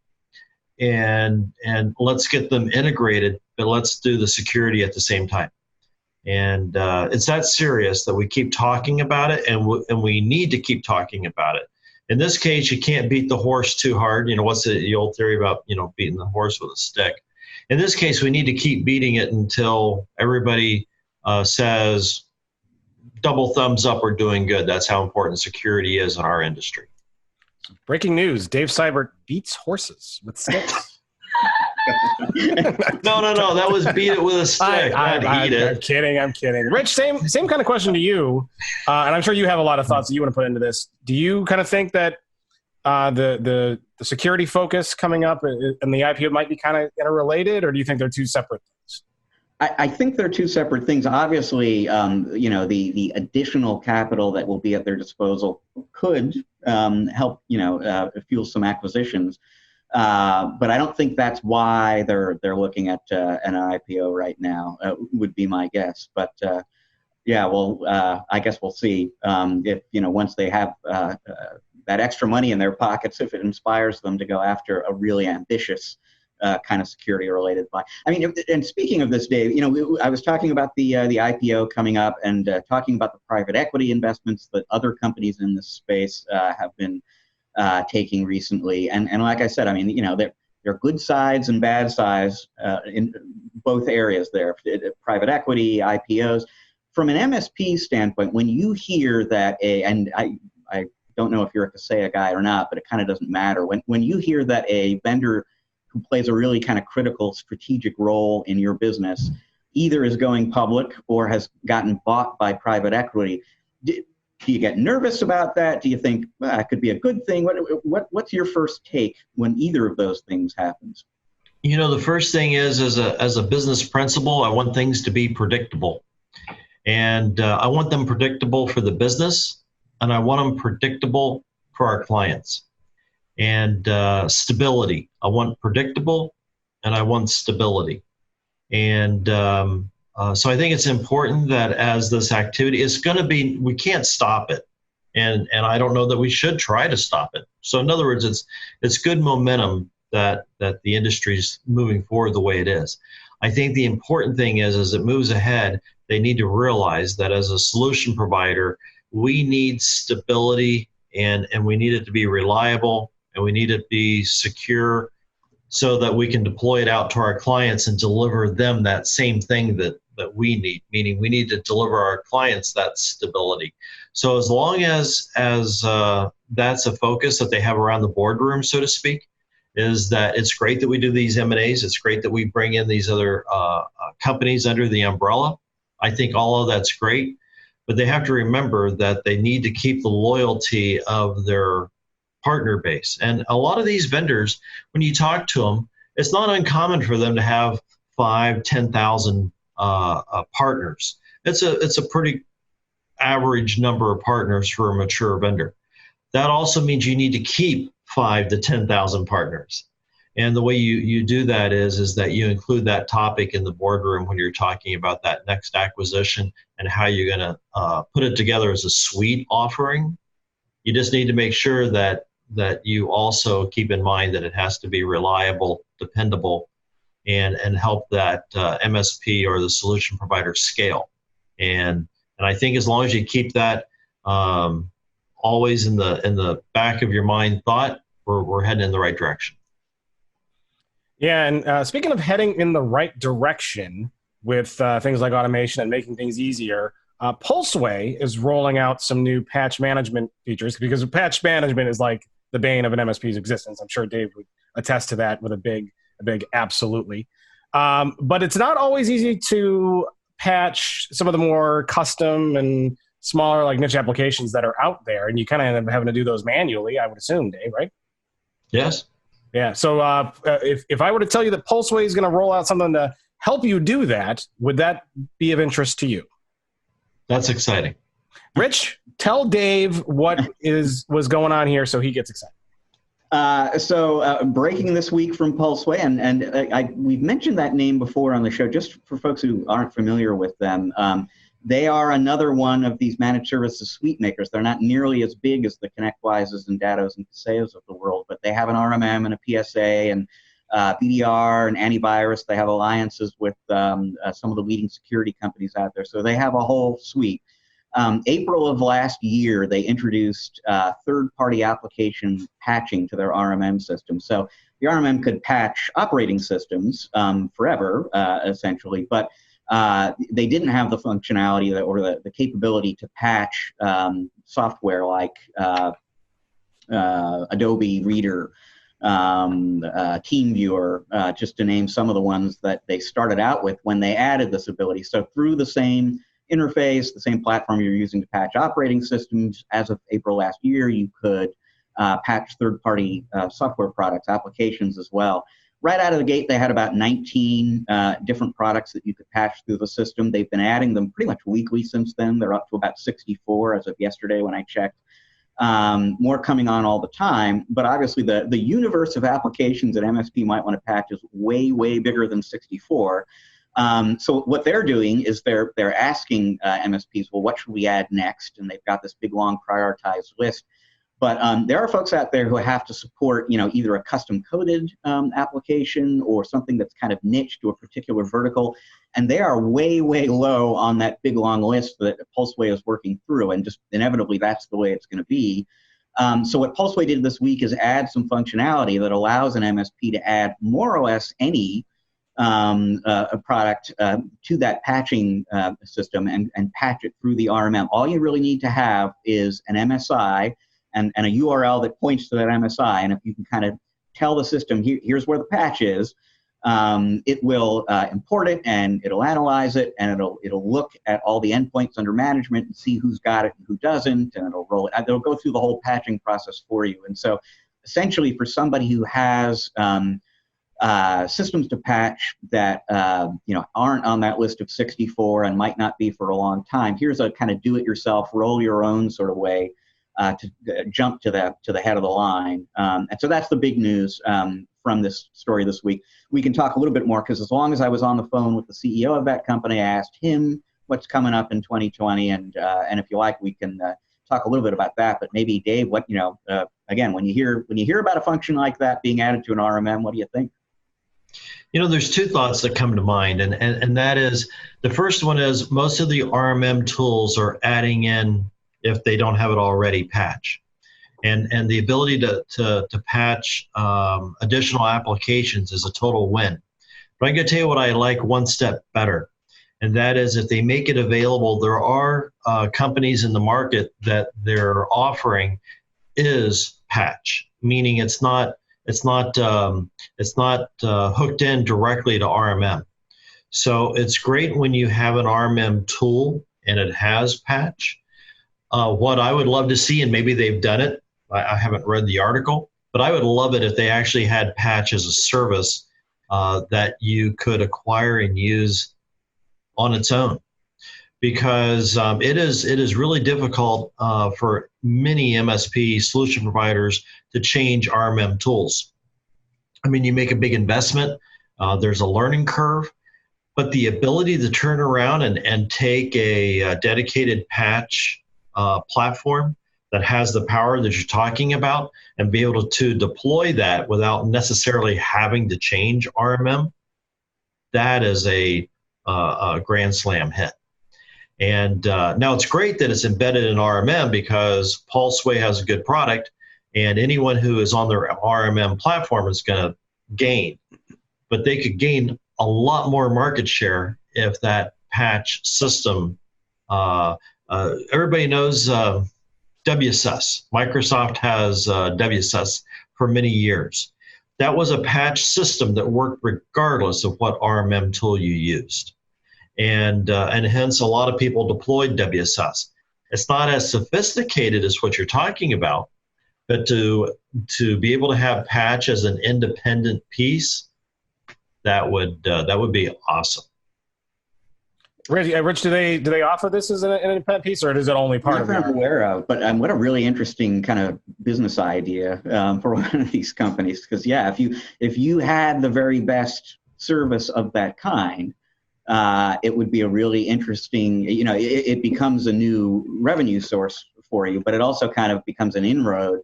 and let's get them integrated, but let's do the security at the same time. And it's that serious that we keep talking about it, and we need to keep talking about it. In this case, you can't beat the horse too hard. What's the old theory about beating the horse with a stick? In this case, we need to keep beating it until everybody says double thumbs up, we're doing good. That's how important security is in our industry. Breaking news: Dave Seibert beats horses with sticks. No. That was beat it with a stick. I'm kidding. Rich, same kind of question to you, and I'm sure you have a lot of thoughts that you want to put into this. Do you kind of think that the security focus coming up and the IPO might be kind of interrelated, or do you think they're two separate things? I think they're two separate things. Obviously, the additional capital that will be at their disposal could help, fuel some acquisitions. But I don't think that's why they're looking at an IPO right now. Would be my guess. But I guess we'll see if once they have that extra money in their pockets, if it inspires them to go after a really ambitious kind of security-related buy. I mean, and speaking of this, Dave, I was talking about the IPO coming up and talking about the private equity investments that other companies in this space have been taking recently. And like I said, I mean, there are good sides and bad sides in both areas there, private equity, IPOs. From an MSP standpoint, when you hear that and I don't know if you're a Kaseya guy or not, but it kind of doesn't matter. When you hear that a vendor who plays a really kind of critical strategic role in your business either is going public or has gotten bought by private equity, do you get nervous about that? Do you think it could be a good thing? What's your first take when either of those things happens? The first thing is, as a business principle, I want things to be predictable. And I want them predictable for the business, and I want them predictable for our clients. And stability. I want predictable, and I want stability. And so I think it's important that as this activity is going to be, we can't stop it. And I don't know that we should try to stop it. So in other words, it's good momentum that the industry is moving forward the way it is. I think the important thing is, as it moves ahead, they need to realize that as a solution provider, we need stability and we need it to be reliable and we need it to be secure so that we can deploy it out to our clients and deliver them that same thing that we need, meaning we need to deliver our clients that stability. So as long as that's a focus that they have around the boardroom, so to speak, is that it's great that we do these M&As. It's great that we bring in these other companies under the umbrella. I think all of that's great, but they have to remember that they need to keep the loyalty of their partner base. And a lot of these vendors, when you talk to them, it's not uncommon for them to have 5,000, 10,000 partners. It's a pretty average number of partners for a mature vendor. That also means you need to keep 5,000 to 10,000 partners. And the way you do that is that you include that topic in the boardroom when you're talking about that next acquisition and how you're going to put it together as a suite offering. You just need to make sure that you also keep in mind that it has to be reliable, dependable, and help that MSP or the solution provider scale. And I think as long as you keep that always in the back of your mind thought, we're heading in the right direction. Yeah, and speaking of heading in the right direction with things like automation and making things easier, Pulseway is rolling out some new patch management features, because patch management is like the bane of an MSP's existence. I'm sure Dave would attest to that with a big absolutely. But it's not always easy to patch some of the more custom and smaller, like niche applications that are out there, and you kind of end up having to do those manually, I would assume, Dave, right? Yes. Yeah. So if I were to tell you that Pulseway is going to roll out something to help you do that, would that be of interest to you? That's exciting. Rich, tell Dave what was going on here so he gets excited. Breaking this week from Pulseway, and we've mentioned that name before on the show, just for folks who aren't familiar with them. They are another one of these managed services suite makers. They're not nearly as big as the ConnectWises and Dattos and Kaseyas of the world, but they have an RMM and a PSA and BDR and antivirus. They have alliances with some of the leading security companies out there. So they have a whole suite. April of last year, they introduced third-party application patching to their RMM system. So the RMM could patch operating systems forever, essentially, but they didn't have the functionality or the capability to patch software like Adobe Reader, TeamViewer, just to name some of the ones that they started out with when they added this ability. So through the same interface, the same platform you're using to patch operating systems, as of April last year, you could patch third-party software products, applications as well. Right out of the gate, they had about 19 different products that you could patch through the system. They've been adding them pretty much weekly since then. They're up to about 64 as of yesterday when I checked. More coming on all the time, but obviously the universe of applications that MSP might want to patch is way, way bigger than 64. So what they're doing is they're asking MSPs, well, what should we add next? And they've got this big, long prioritized list. But there are folks out there who have to support, either a custom-coded application or something that's kind of niche to a particular vertical, and they are way, way low on that big, long list that Pulseway is working through, and just inevitably that's the way it's going to be. So what Pulseway did this week is add some functionality that allows an MSP to add more or less any a product to that patching system and patch it through the RMM. All you really need to have is an MSI and a URL that points to that MSI. And if you can kind of tell the system, here's where the patch is, it will import it and it'll analyze it and it'll look at all the endpoints under management and see who's got it and who doesn't, and it'll roll it. It'll go through the whole patching process for you. And so essentially for somebody who has systems to patch that aren't on that list of 64 and might not be for a long time, here's a kind of do-it-yourself, roll your own sort of way to jump to the head of the line. And so that's the big news from this story this week. We can talk a little bit more because as long as I was on the phone with the CEO of that company, I asked him what's coming up in 2020, and if you like, we can talk a little bit about that. But maybe Dave, again, when you hear about a function like that being added to an RMM, what do you think? There's two thoughts that come to mind, and that is, the first one is most of the RMM tools are adding in, if they don't have it already, patch. And the ability to patch additional applications is a total win. But I'm going to tell you what I like one step better, and that is if they make it available, there are companies in the market that they're offering is patch, meaning it's not hooked in directly to RMM. So it's great when you have an RMM tool and it has patch. What I would love to see, and maybe they've done it, I haven't read the article, but I would love it if they actually had patch as a service that you could acquire and use on its own. Because it is really difficult for many MSP solution providers to change RMM tools. I mean, you make a big investment, there's a learning curve, but the ability to turn around and take a dedicated patch platform that has the power that you're talking about and be able to deploy that without necessarily having to change RMM, that is a grand slam hit. And now it's great that it's embedded in RMM because Pulseway has a good product, and anyone who is on their RMM platform is going to gain. But they could gain a lot more market share if that patch system, everybody knows WSS. Microsoft has WSS for many years. That was a patch system that worked regardless of what RMM tool you used. And hence a lot of people deployed WSS. It's not as sophisticated as what you're talking about, but to be able to have patch as an independent piece, that would be awesome. Rich, do they offer this as an independent piece, or is it only part of it? I'm aware of, but what a really interesting kind of business idea for one of these companies. Because yeah, if you had the very best service of that kind, it would be a really interesting. It becomes a new revenue source for you, but it also kind of becomes an inroad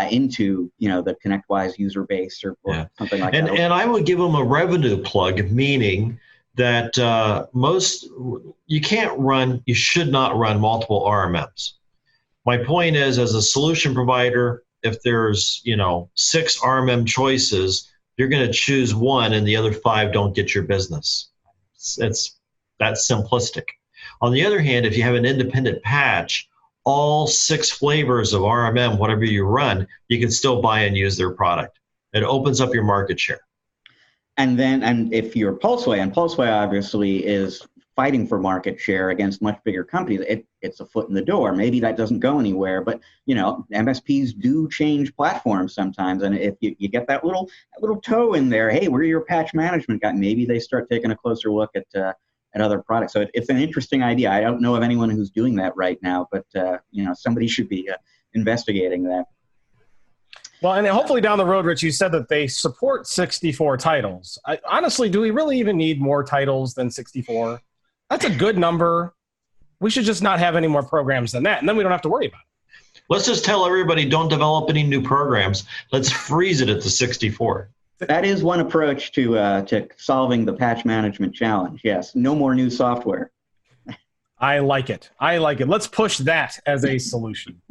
into the ConnectWise user base or something like that. And I would give them a revenue plug, meaning that you should not run multiple RMMs. My point is, as a solution provider, if there's 6 RMM choices, you're going to choose one and the other 5 don't get your business. That's simplistic. On the other hand, if you have an independent patch, all 6 flavors of RMM, whatever you run, you can still buy and use their product. It opens up your market share. And if you're Pulseway, and Pulseway obviously is fighting for market share against much bigger companies, it's a foot in the door. Maybe that doesn't go anywhere, but MSPs do change platforms sometimes. And if you get that little toe in there, hey, we're your patch management guy, maybe they start taking a closer look at other products. So it's an interesting idea. I don't know of anyone who's doing that right now, but somebody should be investigating that. Well, and hopefully down the road, Rich, you said that they support 64 titles. Honestly, do we really even need more titles than 64? That's a good number. We should just not have any more programs than that, and then we don't have to worry about it. Let's just tell everybody, don't develop any new programs. Let's freeze it at the 64. That is one approach to solving the patch management challenge. Yes, no more new software. I like it. Let's push that as a solution.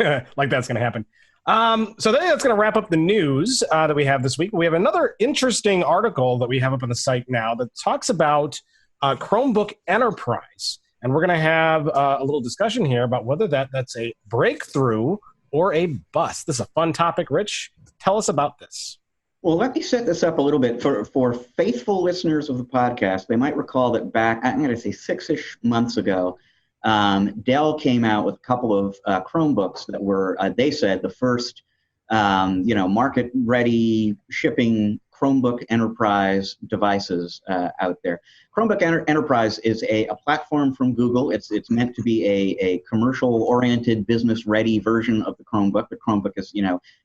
Like that's going to happen. So that's going to wrap up the news that we have this week. We have another interesting article that we have up on the site now that talks about Chromebook Enterprise. And we're going to have a little discussion here about whether that's a breakthrough or a bust. This is a fun topic. Rich, tell us about this. Well, let me set this up a little bit. For faithful listeners of the podcast, they might recall that back, I'm going to say 6-ish months ago, Dell came out with a couple of Chromebooks that were, they said, the first, market-ready shipping Chromebook Enterprise devices out there. Chromebook Enterprise is a platform from Google. It's meant to be a commercial-oriented, business-ready version of the Chromebook. The Chromebook is,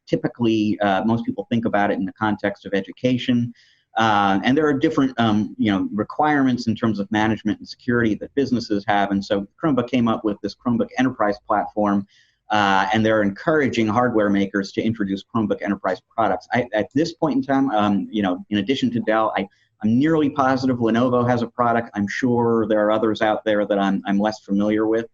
typically most people think about it in the context of education. And there are different, requirements in terms of management and security that businesses have. And so Chromebook came up with this Chromebook Enterprise platform, and they're encouraging hardware makers to introduce Chromebook Enterprise products. At this point in time, in addition to Dell, I'm nearly positive Lenovo has a product. I'm sure there are others out there that I'm less familiar with.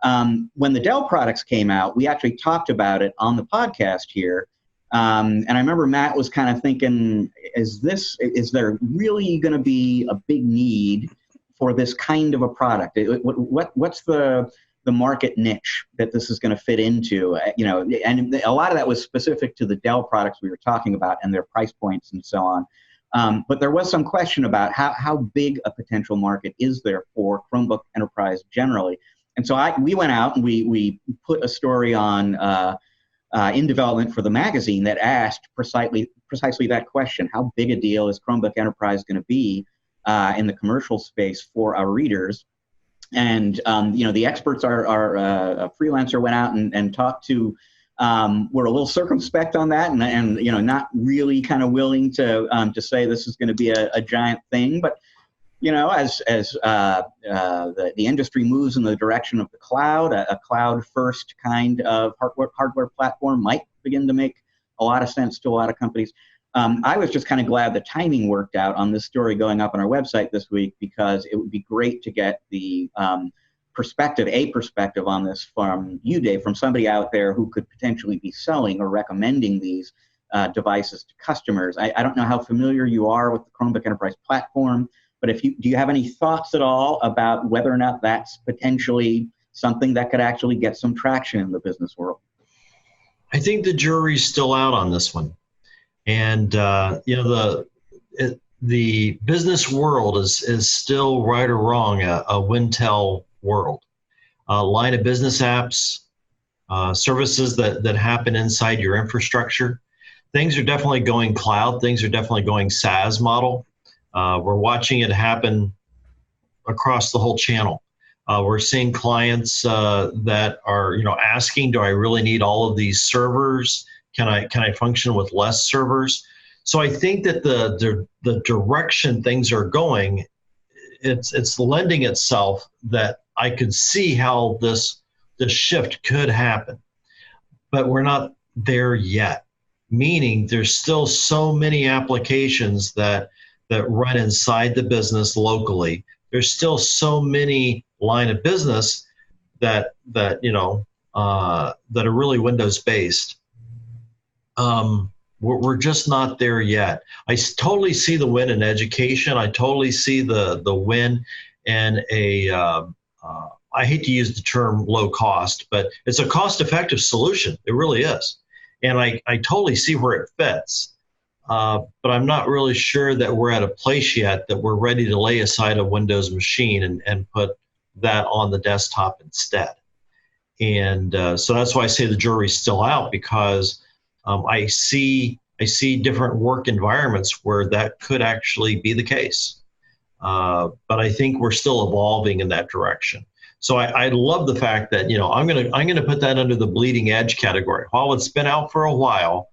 When the Dell products came out, we actually talked about it on the podcast here. And I remember Matt was kind of thinking, is there really going to be a big need for this kind of a product? What's the market niche that this is going to fit into? And a lot of that was specific to the Dell products we were talking about and their price points and so on. But there was some question about how big a potential market is there for Chromebook Enterprise generally. And so we went out and we put a story on in development for the magazine that asked precisely that question: how big a deal is Chromebook Enterprise going to be in the commercial space for our readers? And the experts are a freelancer went out and talked to. We're a little circumspect on that, and not really kind of willing to say this is going to be a giant thing, but. As the industry moves in the direction of the cloud, a cloud-first kind of hardware platform might begin to make a lot of sense to a lot of companies. I was just kind of glad the timing worked out on this story going up on our website this week, because it would be great to get the perspective on this from you, Dave, from somebody out there who could potentially be selling or recommending these devices to customers. I don't know how familiar you are with the Chromebook Enterprise platform. But do you have any thoughts at all about whether or not that's potentially something that could actually get some traction in the business world? I think the jury's still out on this one. And, the business world is still, right or wrong, a Wintel world. Line of business apps, services that happen inside your infrastructure. Things are definitely going cloud. Things are definitely going SaaS model. We're watching it happen across the whole channel. We're seeing clients that are, asking, do I really need all of these servers? Can I function with less servers? So I think that the direction things are going, it's lending itself that I could see how this shift could happen, but we're not there yet. Meaning there's still so many applications that run inside the business locally. There's still so many line of business that are really Windows based. We're just not there yet. I totally see the win in education. I totally see the win in I hate to use the term low cost, but it's a cost-effective solution. It really is. And I totally see where it fits. But I'm not really sure that we're at a place yet that we're ready to lay aside a Windows machine and put that on the desktop instead. And so that's why I say the jury's still out, because I see different work environments where that could actually be the case. But I think we're still evolving in that direction. So I love the fact that, I'm gonna put that under the bleeding edge category. While it's been out for a while,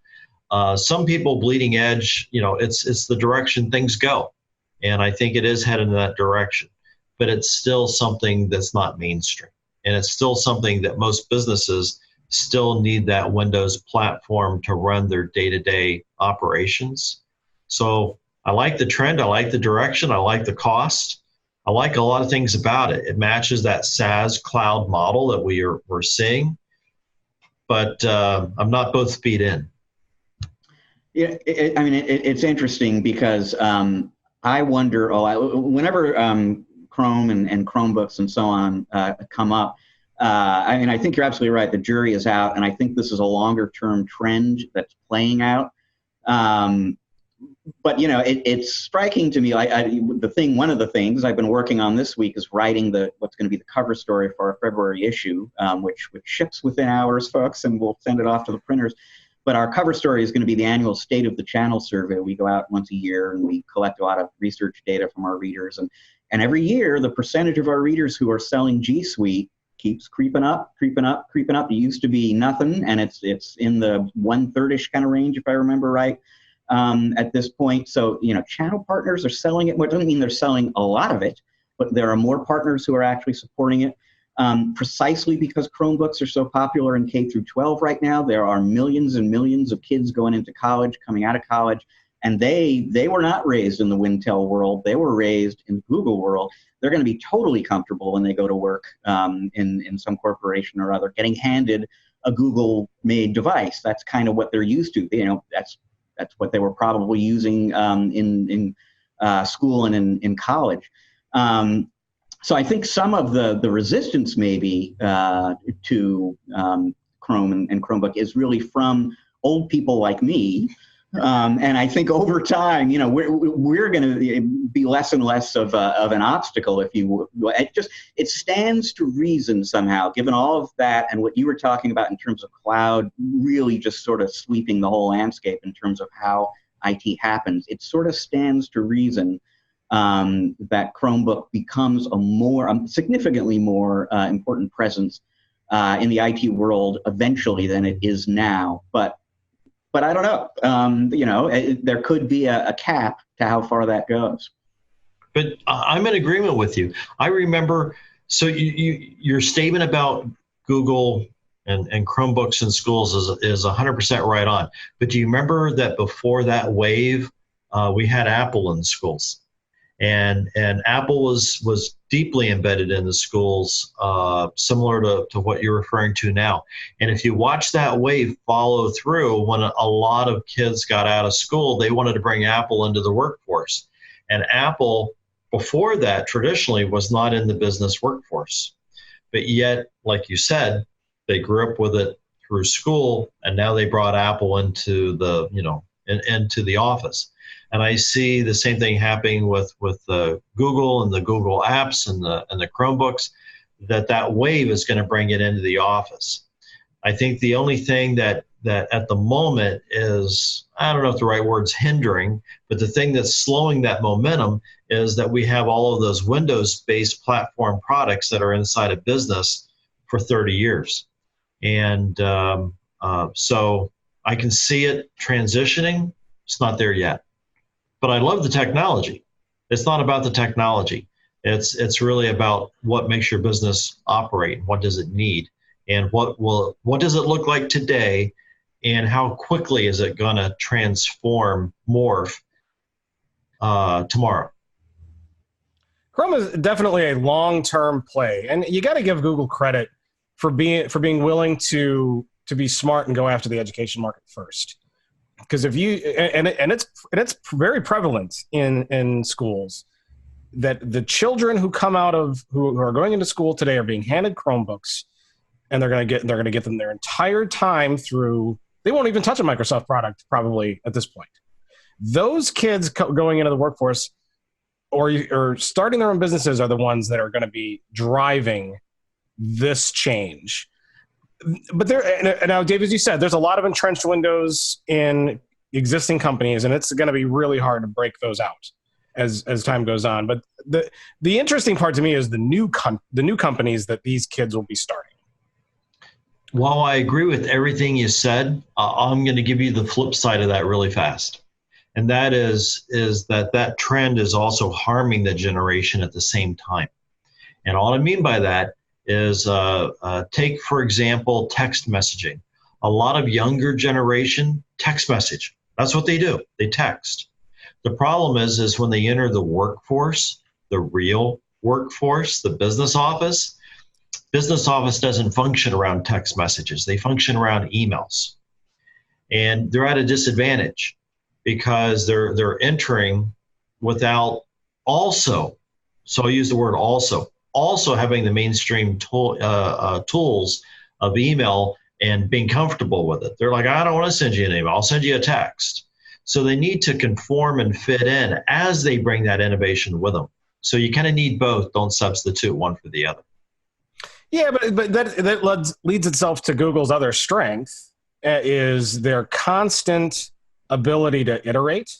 some people bleeding edge, it's the direction things go. And I think it is headed in that direction. But it's still something that's not mainstream. And it's still something that most businesses still need that Windows platform to run their day-to-day operations. So I like the trend, I like the direction, I like the cost. I like a lot of things about it. It matches that SaaS cloud model that we're seeing, but I'm not both feet in. Yeah, it's interesting because I wonder, whenever Chrome and Chromebooks and so on come up, I think you're absolutely right. The jury is out, and I think this is a longer-term trend that's playing out. But it's striking to me. One of the things I've been working on this week is writing what's going to be the cover story for our February issue, which ships within hours, folks, and we'll send it off to the printers. But our cover story is going to be the annual State of the Channel survey. We go out once a year and we collect a lot of research data from our readers, and every year the percentage of our readers who are selling G Suite keeps creeping up. It used to be nothing, and it's in the 1/3-ish kind of range, if I remember right. At this point. So, channel partners are selling it. Well, it doesn't mean they're selling a lot of it, but there are more partners who are actually supporting it. Precisely because Chromebooks are so popular in K through 12 right now, there are millions and millions of kids going into college, coming out of college, and they were not raised in the Wintel world. They were raised in the Google world. They're going to be totally comfortable when they go to work in some corporation or other, getting handed a Google-made device. That's kind of what they're used to. That's what they were probably using in school and in college. So I think some of the resistance maybe to Chrome and Chromebook is really from old people like me. And I think over time, we're going to be less and less of an obstacle, if you will. It stands to reason somehow, given all of that and what you were talking about in terms of cloud, really just sort of sweeping the whole landscape in terms of how IT happens. It sort of stands to reason that Chromebook becomes a significantly more important presence in the IT world eventually than it is now. But I don't know. There could be a cap to how far that goes. But I'm in agreement with you. I remember, so your statement about Google and Chromebooks in schools is 100% right on. But do you remember that before that wave, we had Apple in schools? And Apple was deeply embedded in the schools, similar to what you're referring to now. And if you watch that wave follow through, when a lot of kids got out of school, they wanted to bring Apple into the workforce. And Apple, before that, traditionally was not in the business workforce. But yet, like you said, they grew up with it through school, and now they brought Apple into the, into the office. And I see the same thing happening with Google and the Google apps and the Chromebooks, that wave is going to bring it into the office. I think the only thing that that at the moment is, I don't know if the right word's hindering, but the thing that's slowing that momentum is that we have all of those Windows-based platform products that are inside a business for 30 years. And so I can see it transitioning. It's not there yet. But I love the technology. It's not about the technology. It's really about what makes your business operate. What does it need? And what does it look like today? And how quickly is it going to transform, morph tomorrow? Chrome is definitely a long-term play, and you got to give Google credit for being willing to be smart and go after the education market first. Because if you and it's very prevalent in schools that the children who come out of who are going into school today are being handed Chromebooks, and they're going to get them their entire time through. They won't even touch a Microsoft product probably at this point. Those kids going into the workforce or starting their own businesses are the ones that are going to be driving this change. But now, Dave, as you said, there's a lot of entrenched Windows in existing companies, and it's going to be really hard to break those out as time goes on. But the interesting part to me is the new companies that these kids will be starting. While I agree with everything you said, I'm going to give you the flip side of that really fast. And that is that trend is also harming the generation at the same time. And all I mean by that is take, for example, text messaging. A lot of younger generation text message. That's what they do. They text. The problem is when they enter the workforce, the real workforce, the business office doesn't function around text messages. They function around emails. And they're at a disadvantage because they're entering without also, so I'll use the word also having the mainstream tools of email and being comfortable with it. They're like, I don't want to send you an email. I'll send you a text. So they need to conform and fit in as they bring that innovation with them. So you kind of need both. Don't substitute one for the other. Yeah, but that leads itself to Google's other strength is their constant ability to iterate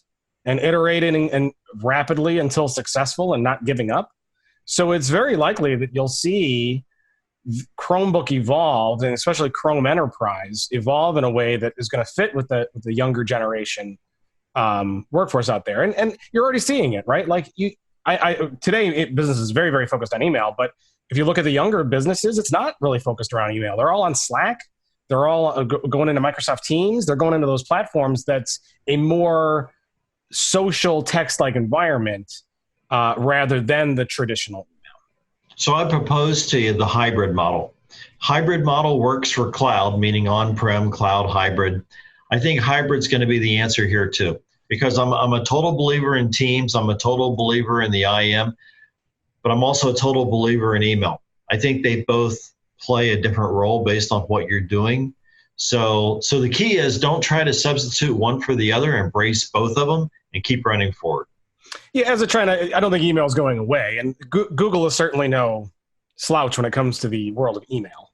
and rapidly until successful and not giving up. So it's very likely that you'll see Chromebook evolve, and especially Chrome Enterprise evolve in a way that is going to fit with the younger generation workforce out there. And you're already seeing it, right? Like today, business is very, very focused on email, but if you look at the younger businesses, it's not really focused around email. They're all on Slack. They're all going into Microsoft Teams. They're going into those platforms that's a more social text-like environment rather than the traditional email. So I propose to you the hybrid model. Hybrid model works for cloud, meaning on-prem, cloud, hybrid. I think hybrid's going to be the answer here too, because I'm a total believer in Teams. I'm a total believer in the IM, but I'm also a total believer in email. I think they both play a different role based on what you're doing. So the key is don't try to substitute one for the other, embrace both of them and keep running forward. Yeah, I don't think email is going away, and Google is certainly no slouch when it comes to the world of email.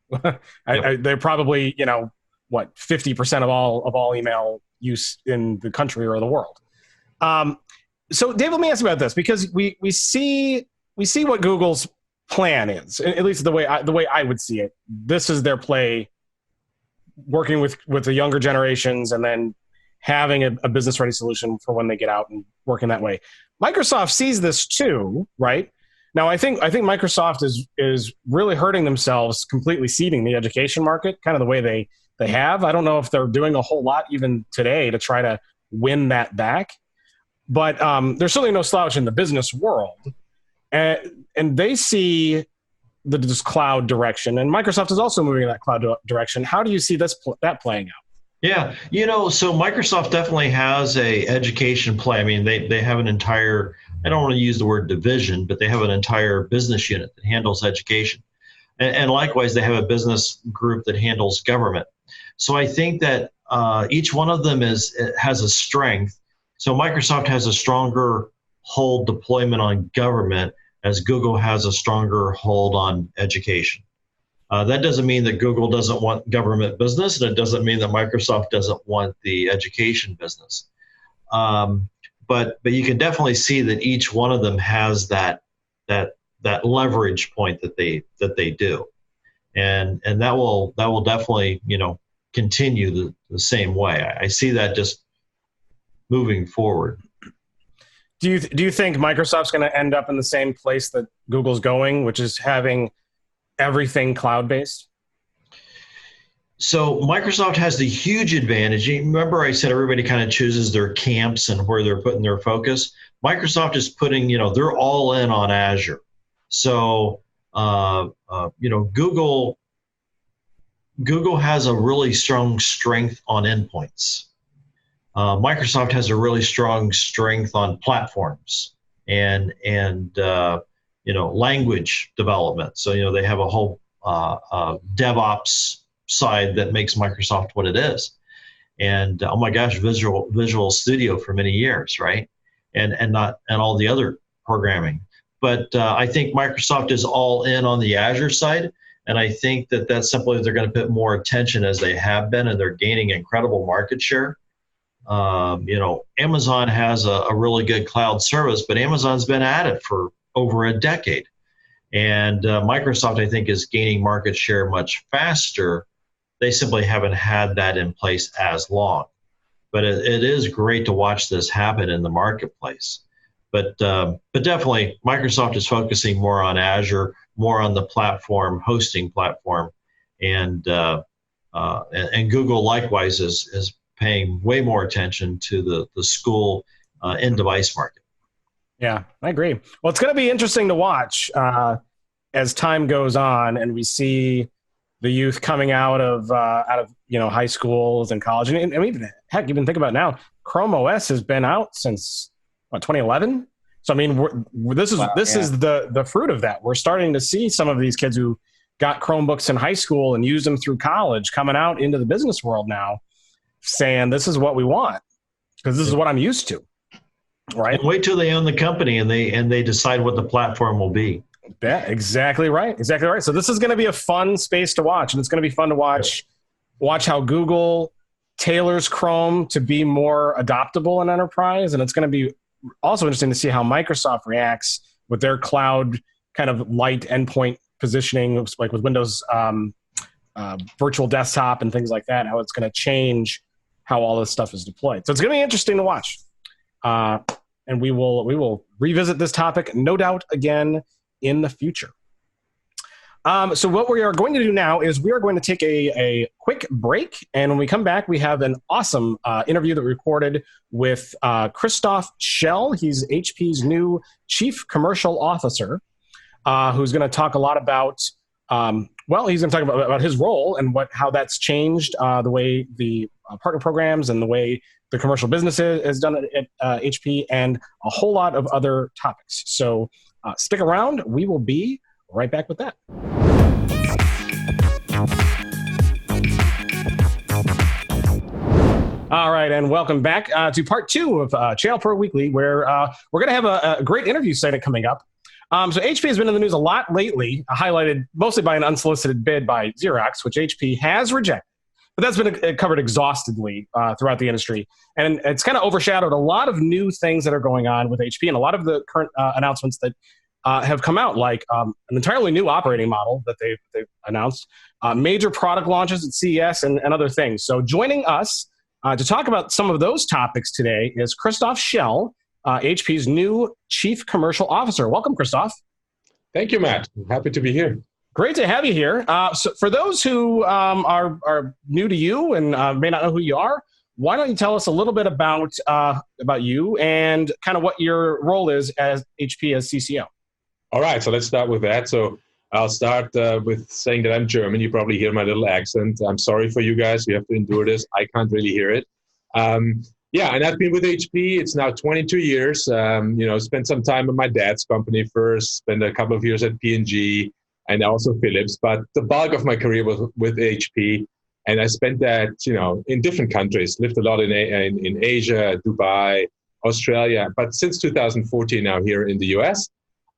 They're probably 50% of all email use in the country or the world. So Dave, let me ask you about this, because we see what Google's plan is, at least the way I would see it. This is their play, working with the younger generations and then having a business ready solution for when they get out and working that way. Microsoft sees this too, right? Now, I think Microsoft is really hurting themselves completely seeding the education market, kind of the way they have. I don't know if they're doing a whole lot even today to try to win that back, but there's certainly no slouch in the business world. And they see this cloud direction, and Microsoft is also moving in that cloud direction. How do you see that playing out? Yeah, so Microsoft definitely has a education play. I mean, they have an entire, I don't want to use the word division, but they have an entire business unit that handles education. And likewise, they have a business group that handles government. So I think that each one of them has a strength. So Microsoft has a stronger hold deployment on government as Google has a stronger hold on education. That doesn't mean that Google doesn't want government business, and it doesn't mean that Microsoft doesn't want the education business. But you can definitely see that each one of them has that leverage point that they do, and that will definitely continue the same way. I see that just moving forward. Do you think Microsoft's going to end up in the same place that Google's going, which is having everything cloud-based? So Microsoft has the huge advantage. Remember I said everybody kind of chooses their camps and where they're putting their focus? Microsoft is putting, they're all in on Azure. So, Google has a really strong strength on endpoints. Microsoft has a really strong strength on platforms and language development. So, they have a whole DevOps side that makes Microsoft what it is. And oh my gosh, Visual Studio for many years, right? And all the other programming. But I think Microsoft is all in on the Azure side. And I think that's simply they're going to put more attention as they have been, and they're gaining incredible market share. Amazon has a really good cloud service, but Amazon's been at it for over a decade. And Microsoft, I think, is gaining market share much faster. They simply haven't had that in place as long. But it is great to watch this happen in the marketplace. But definitely, Microsoft is focusing more on Azure, more on the platform, hosting platform, and Google likewise is paying way more attention to the school end device market. Yeah, I agree. Well, it's going to be interesting to watch as time goes on, and we see the youth coming out of high schools and college, and even heck, even think about it now. Chrome OS has been out since 2011. So I mean, this is the fruit of that. We're starting to see some of these kids who got Chromebooks in high school and used them through college coming out into the business world now, saying this is what we want because this is what I'm used to. Right. And wait till they own the company and they decide what the platform will be. Yeah, exactly right. Exactly right. So this is going to be a fun space to watch, and it's going to be fun to watch how Google tailors Chrome to be more adoptable in enterprise, and it's going to be also interesting to see how Microsoft reacts with their cloud kind of light endpoint positioning, like with Windows virtual desktop and things like that, how it's going to change how all this stuff is deployed. So it's going to be interesting to watch. And we will revisit this topic, no doubt, again in the future. So what we are going to do now is we are going to take a quick break. And when we come back, we have an awesome interview that we recorded with Christoph Schell. He's HP's new Chief Commercial Officer, who's going to talk a lot about, he's going to talk about his role and how that's changed the way the partner programs and the way the commercial business is done at HP, and a whole lot of other topics. So stick around. We will be right back with that. All right, and welcome back to part 2 of ChannelPro Weekly, where we're going to have a great interview segment coming up. So HP has been in the news a lot lately, highlighted mostly by an unsolicited bid by Xerox, which HP has rejected. But that's been covered exhaustively throughout the industry. And it's kind of overshadowed a lot of new things that are going on with HP and a lot of the current announcements that have come out, like an entirely new operating model that they've announced, major product launches at CES, and other things. So joining us to talk about some of those topics today is Christoph Schell, HP's new Chief Commercial Officer. Welcome, Christoph. Thank you, Matt. I'm happy to be here. Great to have you here. So for those who are new to you and may not know who you are, why don't you tell us a little bit about you and kind of what your role is as HP as CCO? All right, so let's start with that. So I'll start with saying that I'm German. You probably hear my little accent. I'm sorry for you guys. You have to endure this. I can't really hear it. And I've been with HP. It's now 22 years. Spent some time at my dad's company first, spent a couple of years at P&G, and also Philips, but the bulk of my career was with HP, and I spent that, in different countries. Lived a lot in Asia, Dubai, Australia, but since 2014 now here in the US.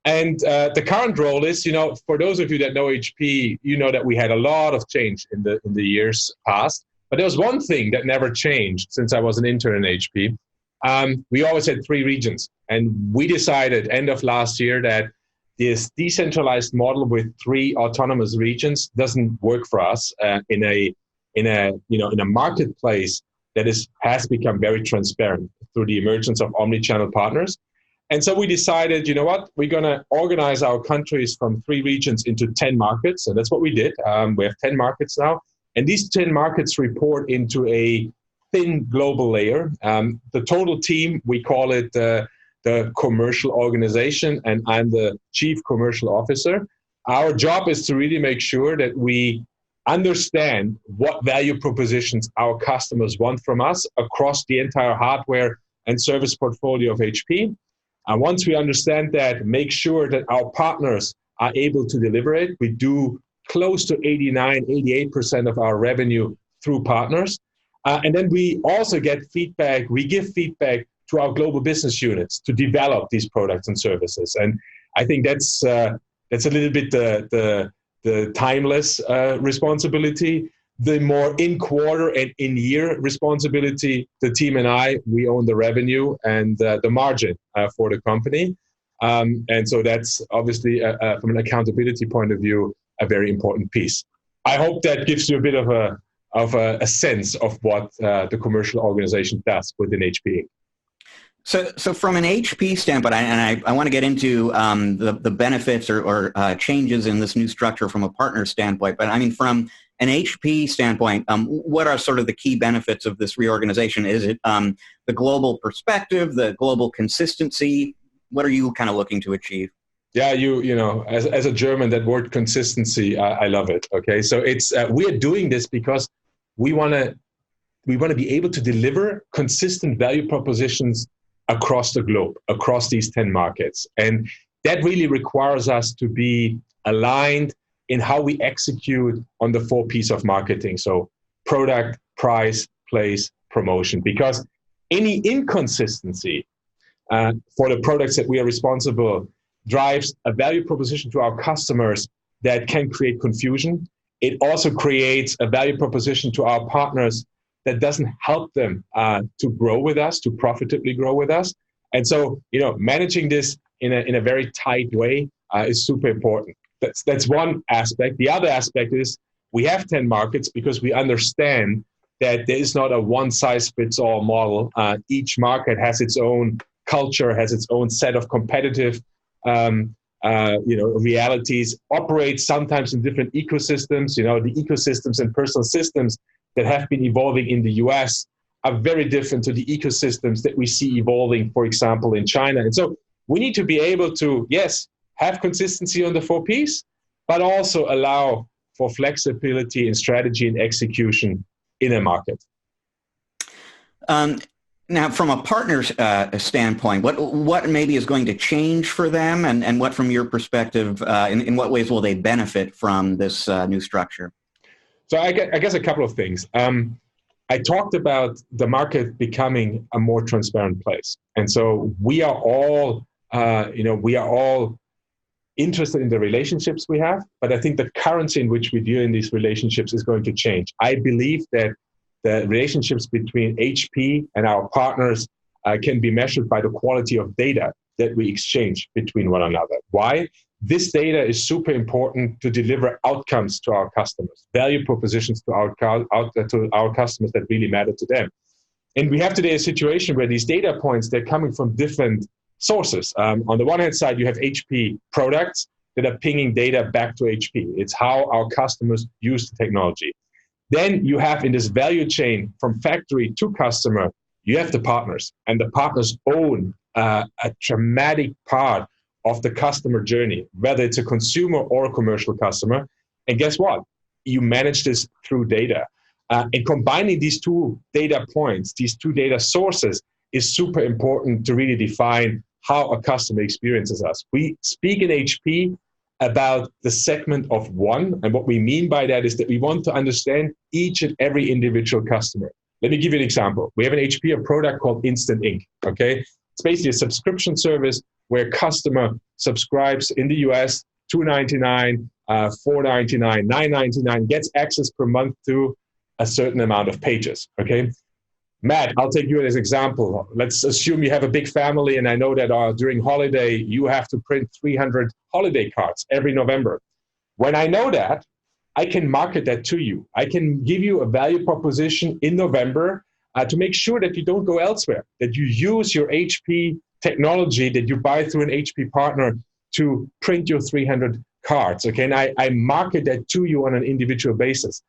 And the current role is, for those of you that know HP, you know that we had a lot of change in the years past. But there was one thing that never changed since I was an intern in HP. We always had 3 regions. And we decided end of last year that this decentralized model with 3 autonomous regions doesn't work for us in a marketplace that has become very transparent through the emergence of omni-channel partners. And so we decided, you know what, we're going to organize our countries from 3 regions into 10 markets. And that's what we did. We have 10 markets now. And these 10 markets report into a thin global layer. The total team, we call it the commercial organization, and I'm the chief commercial officer. Our job is to really make sure that we understand what value propositions our customers want from us across the entire hardware and service portfolio of HP. And once we understand that, make sure that our partners are able to deliver it. We do close to 88% of our revenue through partners. And then we also get feedback. We give feedback to our global business units to develop these products and services. And I think that's a little bit the timeless responsibility. The more in-quarter and in-year responsibility, the team and we own the revenue and the margin for the company. And so that's obviously, from an accountability point of view, a very important piece. I hope that gives you a bit of a sense of what the commercial organization does within HP. So from an HP standpoint, and I want to get into the benefits or changes in this new structure from a partner standpoint, but I mean, from an HP standpoint, what are sort of the key benefits of this reorganization? Is it the global perspective, the global consistency? What are you kind of looking to achieve? Yeah, as a German, that word consistency, I love it. Okay, so it's we are doing this because we want to be able to deliver consistent value propositions across the globe, across these 10 markets. And that really requires us to be aligned in how we execute on the 4 P's of marketing. So product, price, place, promotion. Because any inconsistency for the products that we are responsible drives a value proposition to our customers that can create confusion. It also creates a value proposition to our partners that doesn't help them to grow with us, to profitably grow with us. And so, managing this in a very tight way is super important. That's one aspect. The other aspect is we have 10 markets because we understand that there is not a one-size-fits-all model. Each market has its own culture, has its own set of competitive realities, operates sometimes in different ecosystems. The ecosystems and personal systems that have been evolving in the US are very different to the ecosystems that we see evolving, for example, in China. And so we need to be able to, yes, have consistency on the 4 Ps, but also allow for flexibility in strategy and execution in a market. Now, from a partner's standpoint, what maybe is going to change for them, and what, from your perspective, in what ways will they benefit from this new structure? So I guess a couple of things. I talked about the market becoming a more transparent place, and so we are all interested in the relationships we have. But I think the currency in which we deal in these relationships is going to change. I believe that the relationships between HP and our partners can be measured by the quality of data that we exchange between one another. Why? This data is super important to deliver outcomes to our customers, value propositions to our customers that really matter to them. And we have today a situation where these data points, they're coming from different sources. On the one hand side, you have HP products that are pinging data back to HP. It's how our customers use the technology. Then you have, in this value chain from factory to customer, you have the partners, and the partners own a dramatic part of the customer journey, whether it's a consumer or a commercial customer. And guess what? You manage this through data. And combining these 2 data points, these 2 data sources, is super important to really define how a customer experiences us. We speak in HP about the segment of one, and what we mean by that is that we want to understand each and every individual customer. Let me give you an example. We have an HP product called Instant Ink, okay? It's basically a subscription service where a customer subscribes in the US, $2.99, $4.99, $9.99, gets access per month to a certain amount of pages, okay? Matt, I'll take you as an example. Let's assume you have a big family, and I know that during holiday, you have to print 300 holiday cards every November. When I know that, I can market that to you. I can give you a value proposition in November to make sure that you don't go elsewhere, that you use your HP technology that you buy through an HP partner to print your 300 cards, okay? And I market that to you on an individual basis.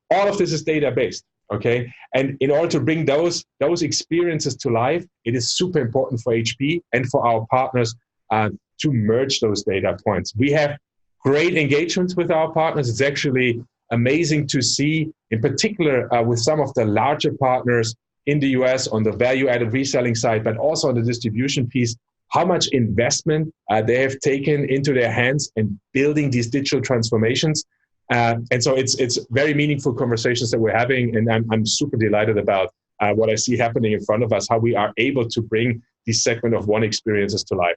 All of this is data-based, okay? And in order to bring those experiences to life, it is super important for HP and for our partners to merge those data points. We have great engagements with our partners. It's actually amazing to see, in particular with some of the larger partners in the US on the value-added reselling side, but also on the distribution piece, how much investment they have taken into their hands in building these digital transformations. And so it's very meaningful conversations that we're having, and I'm super delighted about what I see happening in front of us, how we are able to bring these segment of one experiences to life.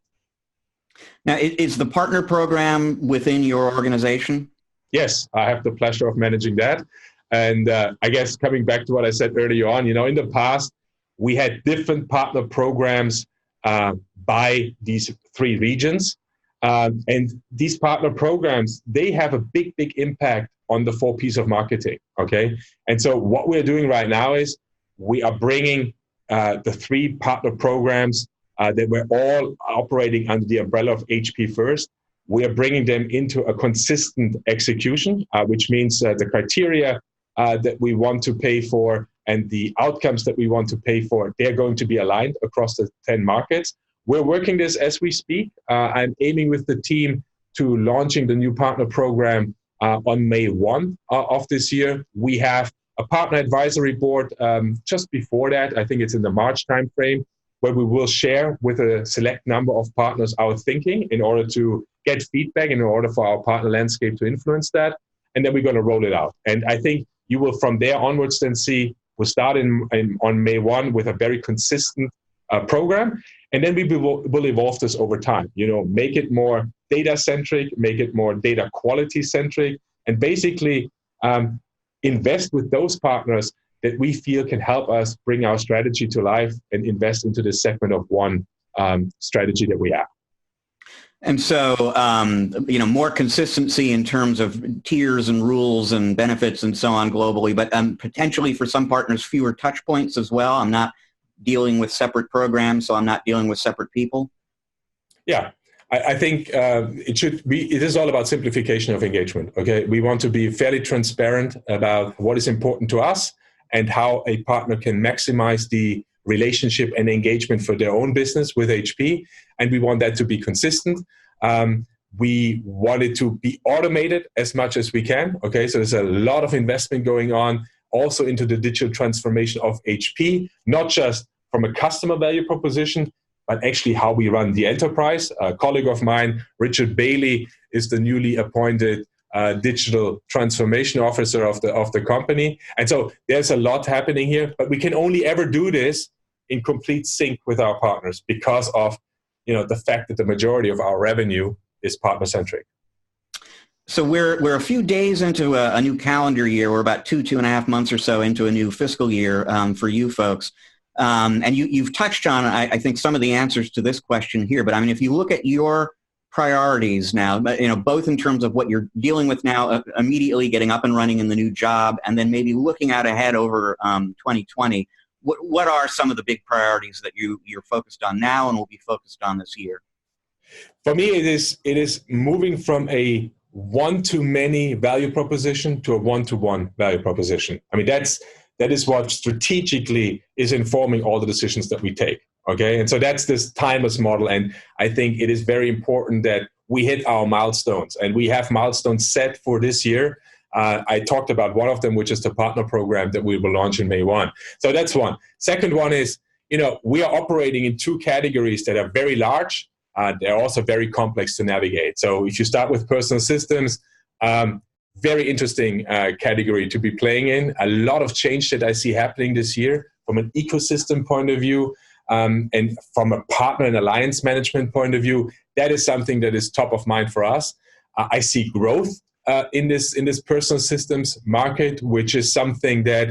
Now, is the partner program within your organization? Yes, I have the pleasure of managing that. And I guess coming back to what I said earlier on, in the past, we had different partner programs by these three regions. And these partner programs, they have a big, big impact on the 4 P's of marketing, okay? And so what we're doing right now is we are bringing the 3 partner programs that we're all operating under the umbrella of HP First. We are bringing them into a consistent execution, which means the criteria that we want to pay for and the outcomes that we want to pay for, they're going to be aligned across the 10 markets. We're working this as we speak. I'm aiming with the team to launching the new partner program on May 1 of this year. We have a partner advisory board just before that. I think it's in the March timeframe, where we will share with a select number of partners our thinking in order to get feedback, in order for our partner landscape to influence that. And then we're going to roll it out. And I think you will from there onwards then see, we'll start on May 1 with a very consistent program. And then we will evolve this over time, make it more data-centric, make it more data quality-centric, and basically invest with those partners that we feel can help us bring our strategy to life and invest into this segment of one strategy that we have. And so, more consistency in terms of tiers and rules and benefits and so on globally, but potentially for some partners, fewer touch points as well. I'm not dealing with separate programs, so I'm not dealing with separate people. Yeah, I think it is all about simplification of engagement, okay? We want to be fairly transparent about what is important to us and how a partner can maximize the relationship and engagement for their own business with HP. And we want that to be consistent. We want it to be automated as much as we can. Okay, so there's a lot of investment going on also into the digital transformation of HP, not just from a customer value proposition, but actually how we run the enterprise. A colleague of mine, Richard Bailey, is the newly appointed digital transformation officer of the company. And so there's a lot happening here, but we can only ever do this in complete sync with our partners because of the fact that the majority of our revenue is partner-centric. So we're a few days into a new calendar year. We're about 2.5 months or so into a new fiscal year for you folks. And you've touched on, I think, some of the answers to this question here. But I mean, if you look at your priorities now, both in terms of what you're dealing with now, immediately getting up and running in the new job, and then maybe looking out ahead over 2020, what are some of the big priorities that you're focused on now and will be focused on this year? For me, it is moving from a one-to-many value proposition to a one-to-one value proposition. I mean, that is what strategically is informing all the decisions that we take. Okay, and so that's this timeless model, and I think it is very important that we hit our milestones, and we have milestones set for this year. I talked about one of them, which is the partner program that we will launch in May 1. So that's one. Second one is, we are operating in 2 categories that are very large. They're also very complex to navigate. So if you start with personal systems, very interesting category to be playing in. A lot of change that I see happening this year from an ecosystem point of view. And from a partner and alliance management point of view, that is something that is top of mind for us. I see growth in this personal systems market, which is something that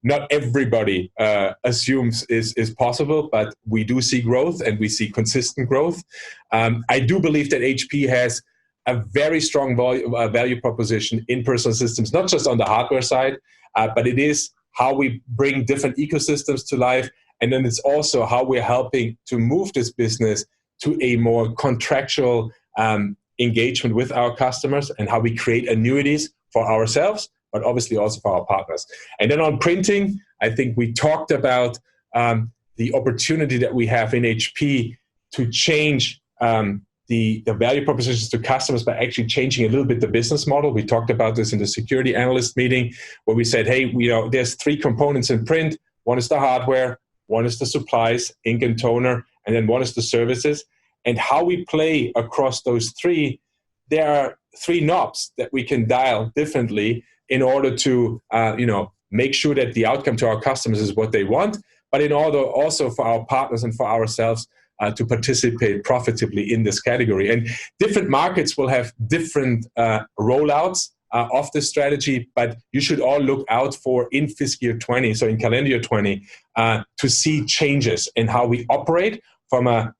not everybody assumes is possible, but we do see growth and we see consistent growth. I do believe that HP has a very strong value proposition in personal systems, not just on the hardware side, but it is how we bring different ecosystems to life. And then it's also how we're helping to move this business to a more contractual engagement with our customers, and how we create annuities for ourselves, but obviously also for our partners. And then on printing, I think we talked about the opportunity that we have in HP to change the value propositions to customers by actually changing a little bit the business model. We talked about this in the security analyst meeting, where we said, hey, there's 3 components in print. One is the hardware, one is the supplies, ink and toner, and then one is the services. And how we play across those 3, there are 3 knobs that we can dial differently in order to make sure that the outcome to our customers is what they want, but in order also for our partners and for ourselves to participate profitably in this category. And different markets will have different rollouts of this strategy, but you should all look out for in fiscal year 20, so in calendar year 20, to see changes in how we operate from a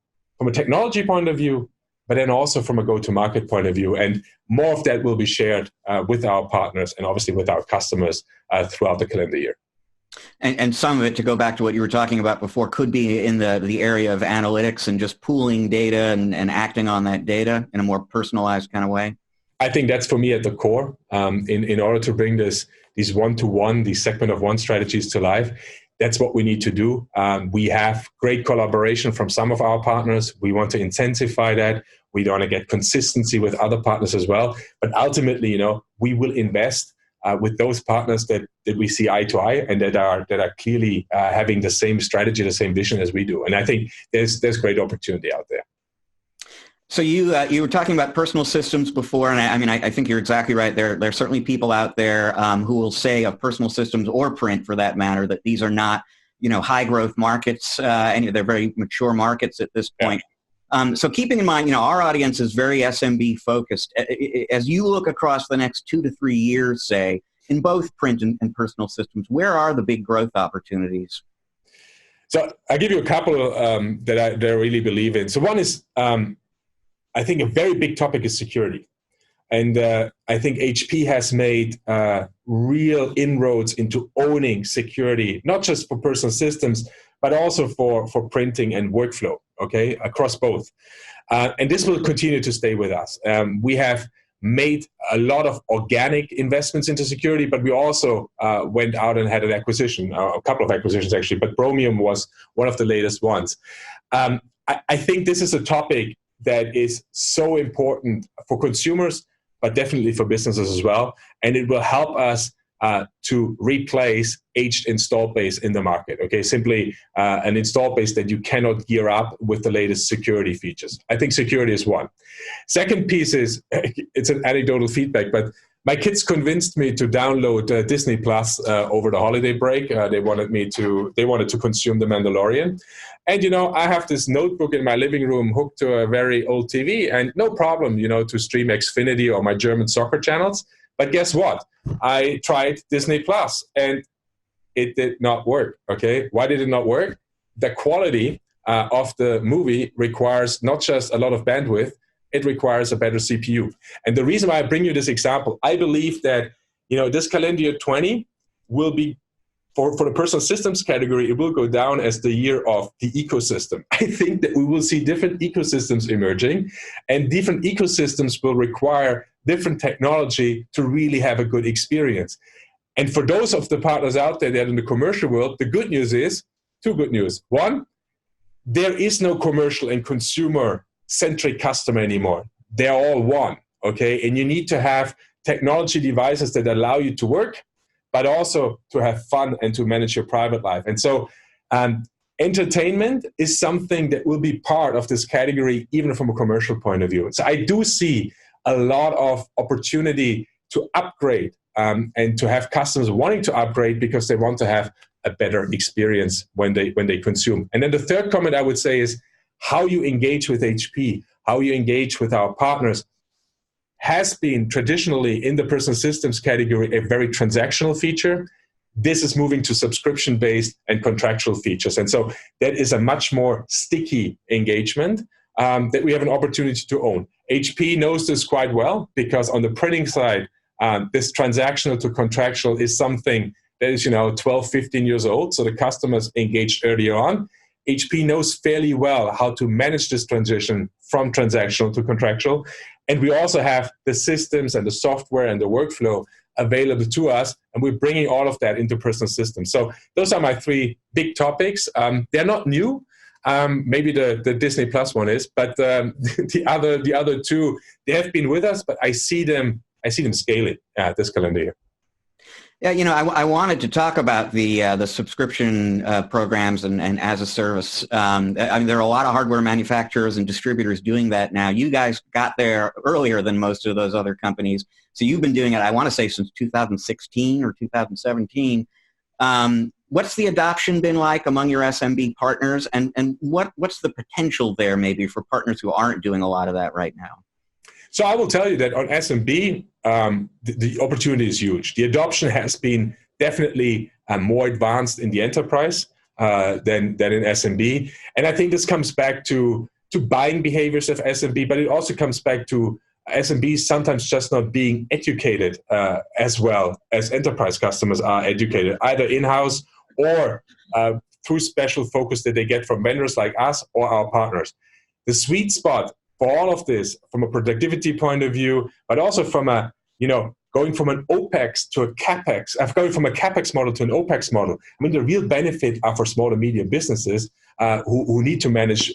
technology point of view, but then also from a go-to-market point of view. And more of that will be shared with our partners and obviously with our customers throughout the calendar year. And some of it, to go back to what you were talking about before, could be in the area of analytics and just pooling data and acting on that data in a more personalized kind of way. I think that's for me at the core. In order to bring these one-to-one, these segment of one strategies to life, that's what we need to do. We have great collaboration from some of our partners. We want to intensify that. We want to get consistency with other partners as well. But ultimately, we will invest with those partners that we see eye to eye and that are clearly having the same strategy, the same vision as we do. And I think there's great opportunity out there. So you were talking about personal systems before, and I think you're exactly right. There are certainly people out there who will say of personal systems or print, for that matter, that these are not high growth markets, and they're very mature markets at this point. Yeah. So keeping in mind, our audience is very SMB focused. As you look across the next 2 to 3 years, say, in both print and personal systems, where are the big growth opportunities? So I'll give you a couple that I really believe in. So one is, I think a very big topic is security. And I think HP has made real inroads into owning security, not just for personal systems, but also for printing and workflow, okay, across both. And this will continue to stay with us. We have made a lot of organic investments into security, but we also went out and had an acquisition, a couple of acquisitions actually, but Bromium was one of the latest ones. I think this is a topic that is so important for consumers, but definitely for businesses as well. And it will help us to replace aged install base in the market. Okay, simply an install base that you cannot gear up with the latest security features. I think security is one. Second piece is, it's an anecdotal feedback, but my kids convinced me to download Disney Plus over the holiday break. They wanted to consume The Mandalorian. And, I have this notebook in my living room hooked to a very old TV, and no problem, to stream Xfinity or my German soccer channels. But guess what? I tried Disney Plus and it did not work. Okay. Why did it not work? The quality of the movie requires not just a lot of bandwidth, it requires a better CPU. And the reason why I bring you this example, I believe that, this calendar year 20 will be, for the personal systems category, it will go down as the year of the ecosystem. I think that we will see different ecosystems emerging, and different ecosystems will require different technology to really have a good experience. And for those of the partners out there that are in the commercial world, the good news is, 2 good news. One, there is no commercial and consumer-centric customer anymore. They're all one, okay? And you need to have technology devices that allow you to work, but also to have fun and to manage your private life. And so entertainment is something that will be part of this category, even from a commercial point of view. So I do see a lot of opportunity to upgrade and to have customers wanting to upgrade because they want to have a better experience when they consume. And then the third comment I would say is how you engage with HP, how you engage with our partners has been traditionally in the personal systems category a very transactional feature. This is moving to subscription-based and contractual features. And so that is a much more sticky engagement that we have an opportunity to own. HP knows this quite well because on the printing side, this transactional to contractual is something that is 12, 15 years old. So the customers engaged earlier on. HP knows fairly well how to manage this transition from transactional to contractual. And we also have the systems and the software and the workflow available to us, and we're bringing all of that into personal systems. So those are my three big topics. They're not new. Maybe the Disney Plus one is, but the other two, they have been with us, but I see them scaling this calendar year. Yeah, I wanted to talk about the subscription programs and as a service. I mean, there are a lot of hardware manufacturers and distributors doing that now. You guys got there earlier than most of those other companies, so you've been doing it, I want to say, since 2016 or 2017. What's the adoption been like among your SMB partners, and what's the potential there maybe for partners who aren't doing a lot of that right now? So I will tell you that on SMB, the opportunity is huge. The adoption has been definitely more advanced in the enterprise than in SMB. And I think this comes back to buying behaviors of SMB, but it also comes back to SMBs sometimes just not being educated as well as enterprise customers are educated, either in-house or through special focus that they get from vendors like us or our partners. The sweet spot for all of this, from a productivity point of view, but also from going from an OPEX to a CAPEX, going from a CAPEX model to an OPEX model. I mean, the real benefit are for small and medium businesses who need to manage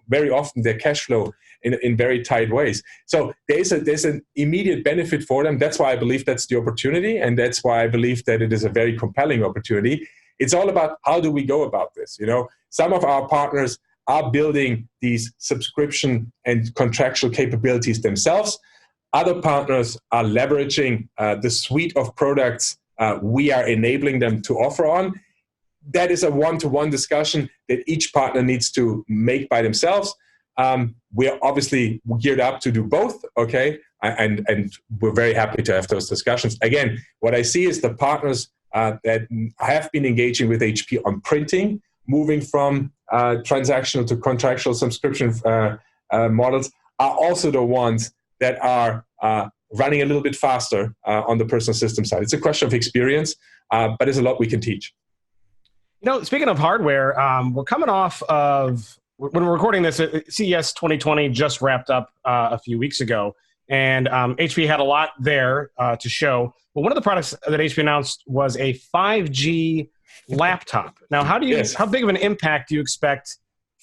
very often their cash flow in very tight ways. So there's an immediate benefit for them. That's why I believe that's the opportunity, and that's why I believe that it is a very compelling opportunity. It's all about how do we go about this. Some of our partners are building these subscription and contractual capabilities themselves. Other partners are leveraging the suite of products we are enabling them to offer on. That is a one-to-one discussion that each partner needs to make by themselves. We're obviously geared up to do both, okay? And we're very happy to have those discussions. Again, what I see is the partners that have been engaging with HP on printing, moving from transactional to contractual subscription models, are also the ones that are running a little bit faster on the personal system side. It's a question of experience, but there's a lot we can teach. Speaking of hardware, we're coming off of, when we're recording this, CES 2020 just wrapped up a few weeks ago, and HP had a lot there to show. But one of the products that HP announced was a 5G laptop. Now, how big of an impact do you expect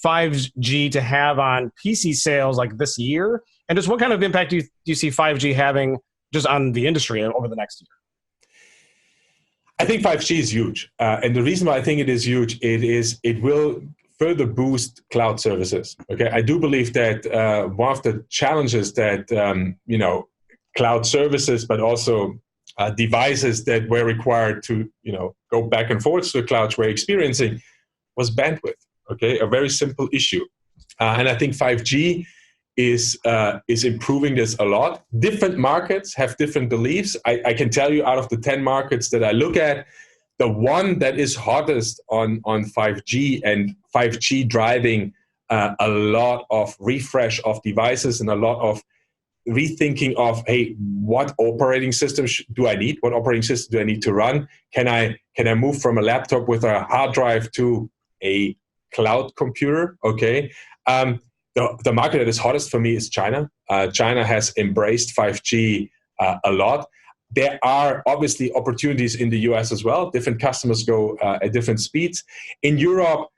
5G to have on PC sales like this year? And just what kind of impact do you see 5G having just on the industry over the next year? I think 5G is huge. And the reason why I think it is huge, it will further boost cloud services. Okay, I do believe that one of the challenges that, cloud services, but also devices that were required to, go back and forth to the clouds were experiencing was bandwidth. Okay, a very simple issue. And I think 5G is improving this a lot. Different markets have different beliefs. I can tell you out of the 10 markets that I look at, the one that is hottest on 5G and 5G driving a lot of refresh of devices and a lot of rethinking of, hey, what operating system do I need? What operating system do I need to run? Can I move from a laptop with a hard drive to a cloud computer? Okay. The market that is hottest for me is China. China has embraced 5G a lot. There are obviously opportunities in the US as well. Different customers go at different speeds. In Europe,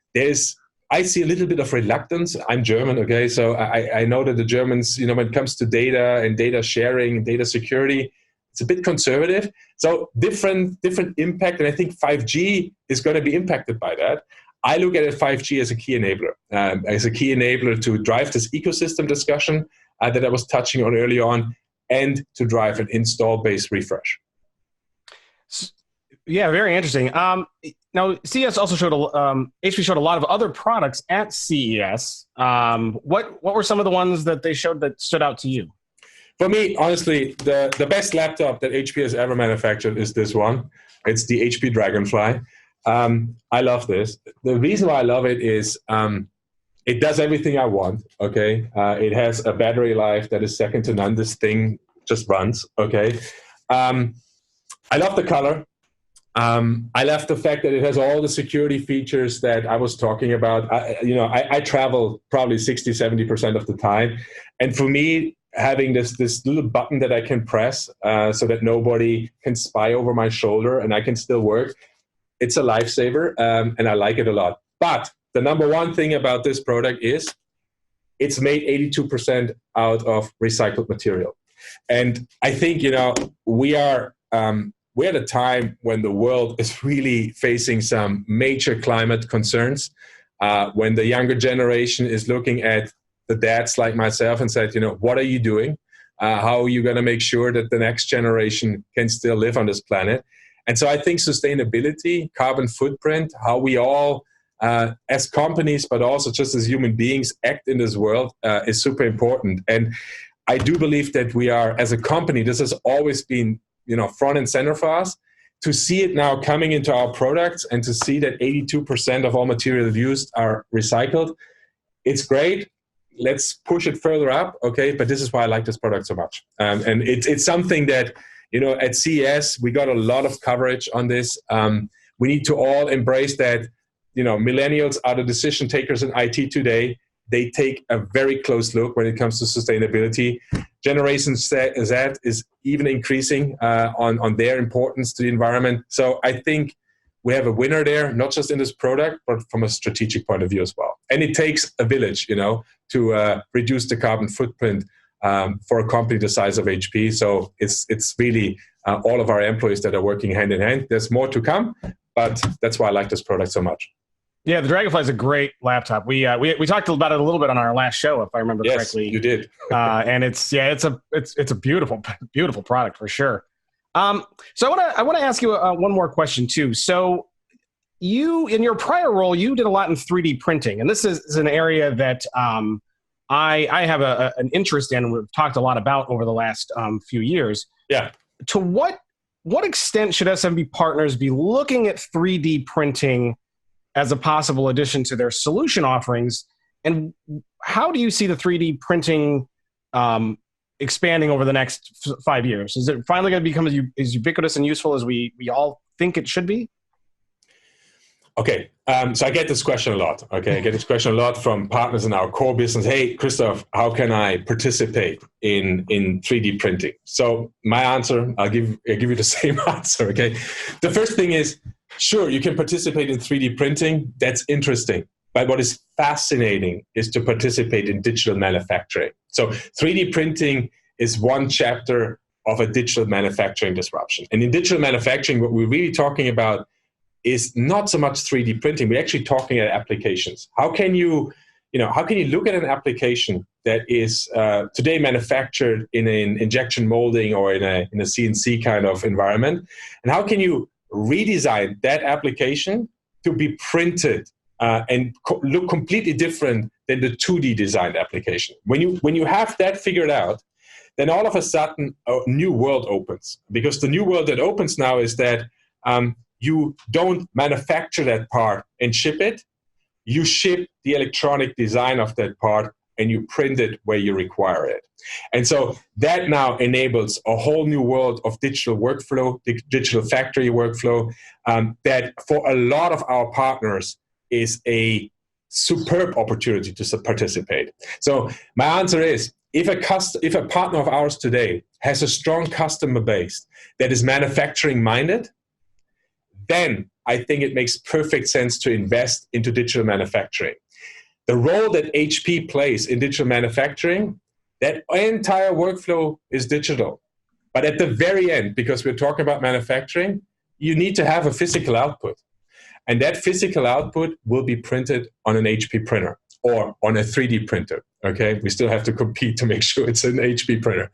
I see a little bit of reluctance. I'm German, okay? So I know that the Germans, when it comes to data and data sharing and data security, it's a bit conservative. So different impact, and I think 5G is going to be impacted by that. I look at 5G as a key enabler, to drive this ecosystem discussion that I was touching on earlier on, and to drive an install-based refresh. Yeah, very interesting. Now, CES also showed HP showed a lot of other products at CES. What were some of the ones that they showed that stood out to you? For me, honestly, the best laptop that HP has ever manufactured is this one. It's the HP Dragonfly. I love this. The reason why I love it is it does everything I want, okay? It has a battery life that is second to none. This thing just runs, okay? I love the color. I love the fact that it has all the security features that I was talking about. I travel probably 60, 70% of the time. And for me, having this little button that I can press so that nobody can spy over my shoulder and I can still work, it's a lifesaver, and I like it a lot. But the number one thing about this product is it's made 82% out of recycled material. And I think, we're at a time when the world is really facing some major climate concerns, when the younger generation is looking at the dads like myself and said, what are you doing? How are you going to make sure that the next generation can still live on this planet? And so I think sustainability, carbon footprint, how we all, as companies, but also just as human beings, act in this world is super important. And I do believe that we are, as a company, this has always been, front and center for us. To see it now coming into our products and to see that 82% of all material used are recycled, it's great. Let's push it further up, okay? But this is why I like this product so much. And it's something that, at CES, we got a lot of coverage on this. We need to all embrace that, millennials are the decision takers in IT today. They take a very close look when it comes to sustainability. Generation Z is even increasing on their importance to the environment. So I think we have a winner there, not just in this product, but from a strategic point of view as well. And it takes a village, to reduce the carbon footprint for a company the size of HP. So it's really all of our employees that are working hand in hand. There's more to come, but that's why I like this product so much. Yeah, the Dragonfly is a great laptop. We talked about it a little bit on our last show, if I remember correctly. Yes, you did. And it's a beautiful product for sure. So I want to ask you one more question too. So you, in your prior role, you did a lot in 3D printing, and this is an area that I have an interest in. And we've talked a lot about over the last few years. Yeah. To what extent should SMB partners be looking at 3D printing as a possible addition to their solution offerings? And how do you see the 3D printing expanding over the next 5 years? Is it finally going to become as ubiquitous and useful as we all think it should be? Okay, so I get this question a lot. Okay, I get this question a lot from partners in our core business. Hey, Christoph, how can I participate in 3D printing? So my answer, I'll give you the same answer. Okay, the first thing is, sure, you can participate in 3D printing. That's interesting. But what is fascinating is to participate in digital manufacturing. So 3D printing is one chapter of a digital manufacturing disruption. And in digital manufacturing, what we're really talking about is not so much 3D printing. We're actually talking about applications. How can you look at an application that is today manufactured in an injection molding or in a CNC kind of environment, and how can you redesign that application to be printed and look completely different than the 2D designed application? When you have that figured out, then all of a sudden a new world opens. Because the new world that opens now is that you don't manufacture that part and ship it. You ship the electronic design of that part and you print it where you require it. And so that now enables a whole new world of digital workflow, digital factory workflow, that for a lot of our partners is a superb opportunity to participate. So my answer is, if a partner of ours today has a strong customer base that is manufacturing minded, then I think it makes perfect sense to invest into digital manufacturing. The role that HP plays in digital manufacturing, that entire workflow is digital. But at the very end, because we're talking about manufacturing, you need to have a physical output. And that physical output will be printed on an HP printer or on a 3D printer, okay? We still have to compete to make sure it's an HP printer.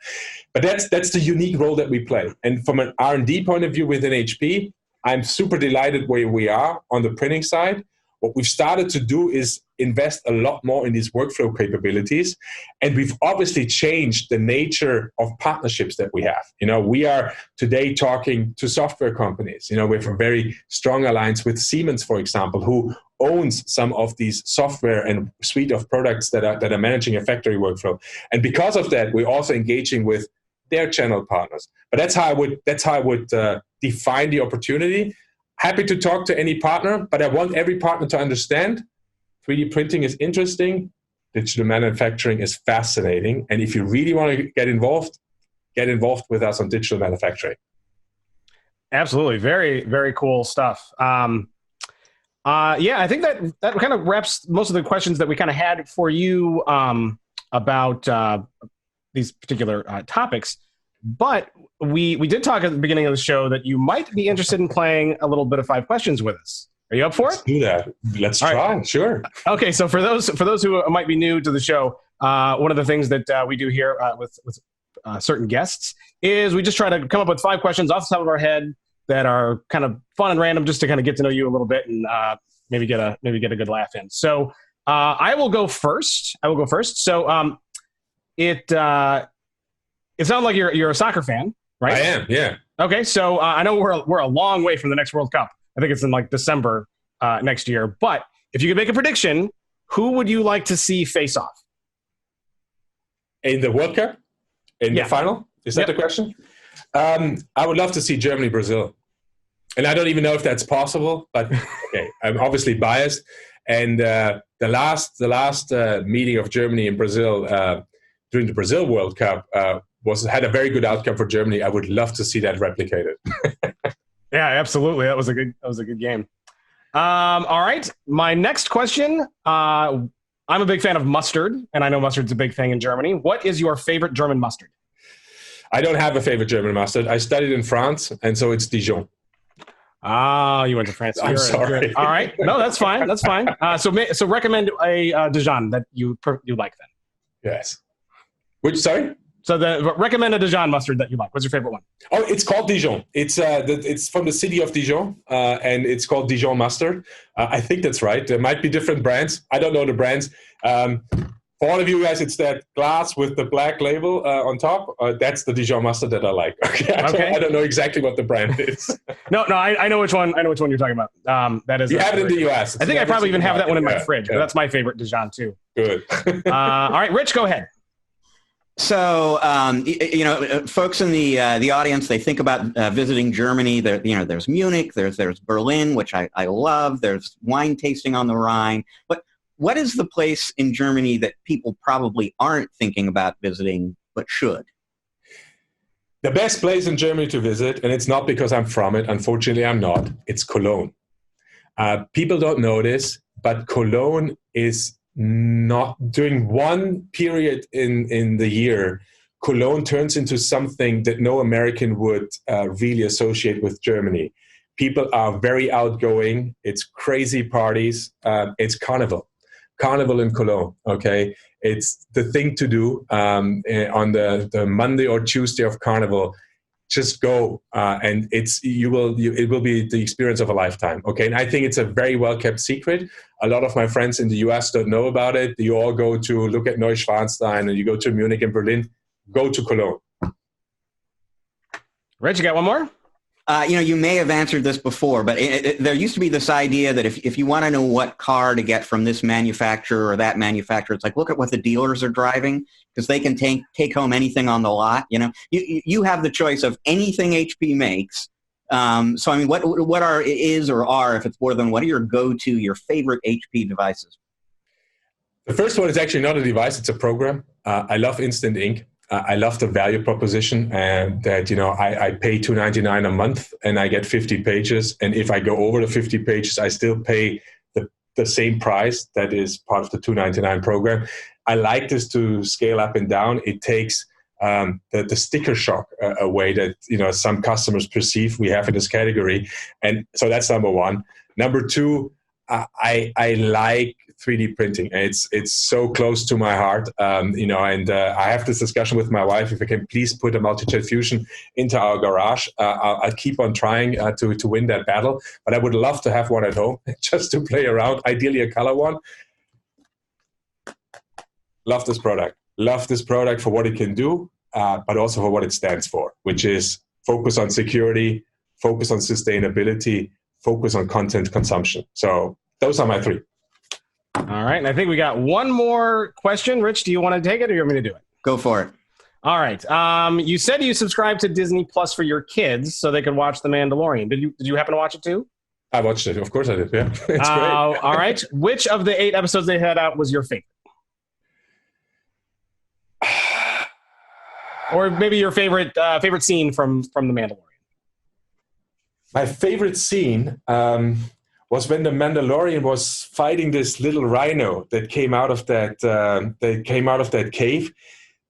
But that's the unique role that we play. And from an R&D point of view within HP, I'm super delighted where we are on the printing side. What we've started to do is invest a lot more in these workflow capabilities. And we've obviously changed the nature of partnerships that we have. We are today talking to software companies. We have a very strong alliance with Siemens, for example, who owns some of these software and suite of products that are managing a factory workflow. And because of that, we're also engaging with their channel partners. But that's how I would define the opportunity. Happy to talk to any partner, but I want every partner to understand 3D printing is interesting, digital manufacturing is fascinating, and if you really want to get involved with us on digital manufacturing. Absolutely. Very, very cool stuff. I think that kind of wraps most of the questions that we kind of had for you about these particular topics. But we did talk at the beginning of the show that you might be interested in playing a little bit of 5 questions with us. Are you up for it? Let's do that. Let's try. Right. Sure. Okay. So for those who might be new to the show, one of the things that we do here with certain guests is we just try to come up with 5 questions off the top of our head that are kind of fun and random, just to kind of get to know you a little bit and maybe get a good laugh in. So I will go first. So it sounds like you're a soccer fan, right? I am, yeah. Okay, so I know we're a long way from the next World Cup. I think it's in like December next year. But if you could make a prediction, who would you like to see face off? In the World Cup? In the final? Is that the question? I would love to see Germany-Brazil. And I don't even know if that's possible, but okay, I'm obviously biased. And the last meeting of Germany and Brazil during the Brazil World Cup had a very good outcome for Germany. I would love to see that replicated. Yeah, absolutely. That was a good game. All right, my next question. I'm a big fan of mustard, and I know mustard's a big thing in Germany. What is your favorite German mustard? I don't have a favorite German mustard. I studied in France, and so it's Dijon. Ah, you went to France. I'm sorry. All right, no, that's fine. That's fine. So recommend a Dijon that you like then. Yes. Which, sorry? So recommend a Dijon mustard that you like. What's your favorite one? Oh, it's called Dijon. It's from the city of Dijon, and it's called Dijon mustard. I think that's right. There might be different brands. I don't know the brands. For all of you guys, it's that glass with the black label on top. That's the Dijon mustard that I like. Okay. I don't know exactly what the brand is. No, I know which one. I know which one you're talking about. That is. You have it in the U.S. I think I probably even have that one in my fridge. But that's my favorite Dijon too. Good. All right, Rich, go ahead. So, folks in the audience, they think about visiting Germany. There's Munich, there's Berlin, which I love. There's wine tasting on the Rhine. But what is the place in Germany that people probably aren't thinking about visiting but should? The best place in Germany to visit, and it's not because I'm from it. Unfortunately, I'm not. It's Cologne. People don't know this, but Cologne is not during one period in the year, Cologne turns into something that no American would really associate with Germany. People are very outgoing. It's crazy parties. It's carnival in Cologne. Okay, it's the thing to do on the Monday or Tuesday of carnival. Just go, and it will be the experience of a lifetime. Okay, and I think it's a very well kept secret. A lot of my friends in the U.S. don't know about it. You all go to look at Neuschwanstein, and you go to Munich and Berlin. Go to Cologne. Rich, you got one more? You may have answered this before, but there used to be this idea that if you want to know what car to get from this manufacturer or that manufacturer, it's like, look at what the dealers are driving, because they can take home anything on the lot. You have the choice of anything HP makes. So, I mean, what are, if it's more than, what are your favorite HP devices? The first one is actually not a device, it's a program. I love Instant Ink. I love the value proposition, and that, I pay $2.99 a month and I get 50 pages. And if I go over the 50 pages, I still pay the same price that is part of the $2.99 program. I like this to scale up and down. It takes the sticker shock away that, some customers perceive we have in this category. And so that's number one. Number two, I like 3D printing. It's so close to my heart, and I have this discussion with my wife. If I can please put a multi-jet fusion into our garage, I'll keep on trying to win that battle. But I would love to have one at home just to play around. Ideally, a color one. Love this product. Love this product for what it can do, but also for what it stands for, which is focus on security, focus on sustainability, focus on content consumption. So those are my 3. All right. And I think we got one more question. Rich, do you want to take it or you want me to do it? Go for it. All right. You said you subscribed to Disney Plus for your kids so they could watch The Mandalorian. Did you happen to watch it too? I watched it. Of course I did. Yeah. It's great. All right. Which of the 8 episodes they had out was your favorite? Or maybe your favorite scene from The Mandalorian? My favorite scene was when the Mandalorian was fighting this little rhino that came out of that cave,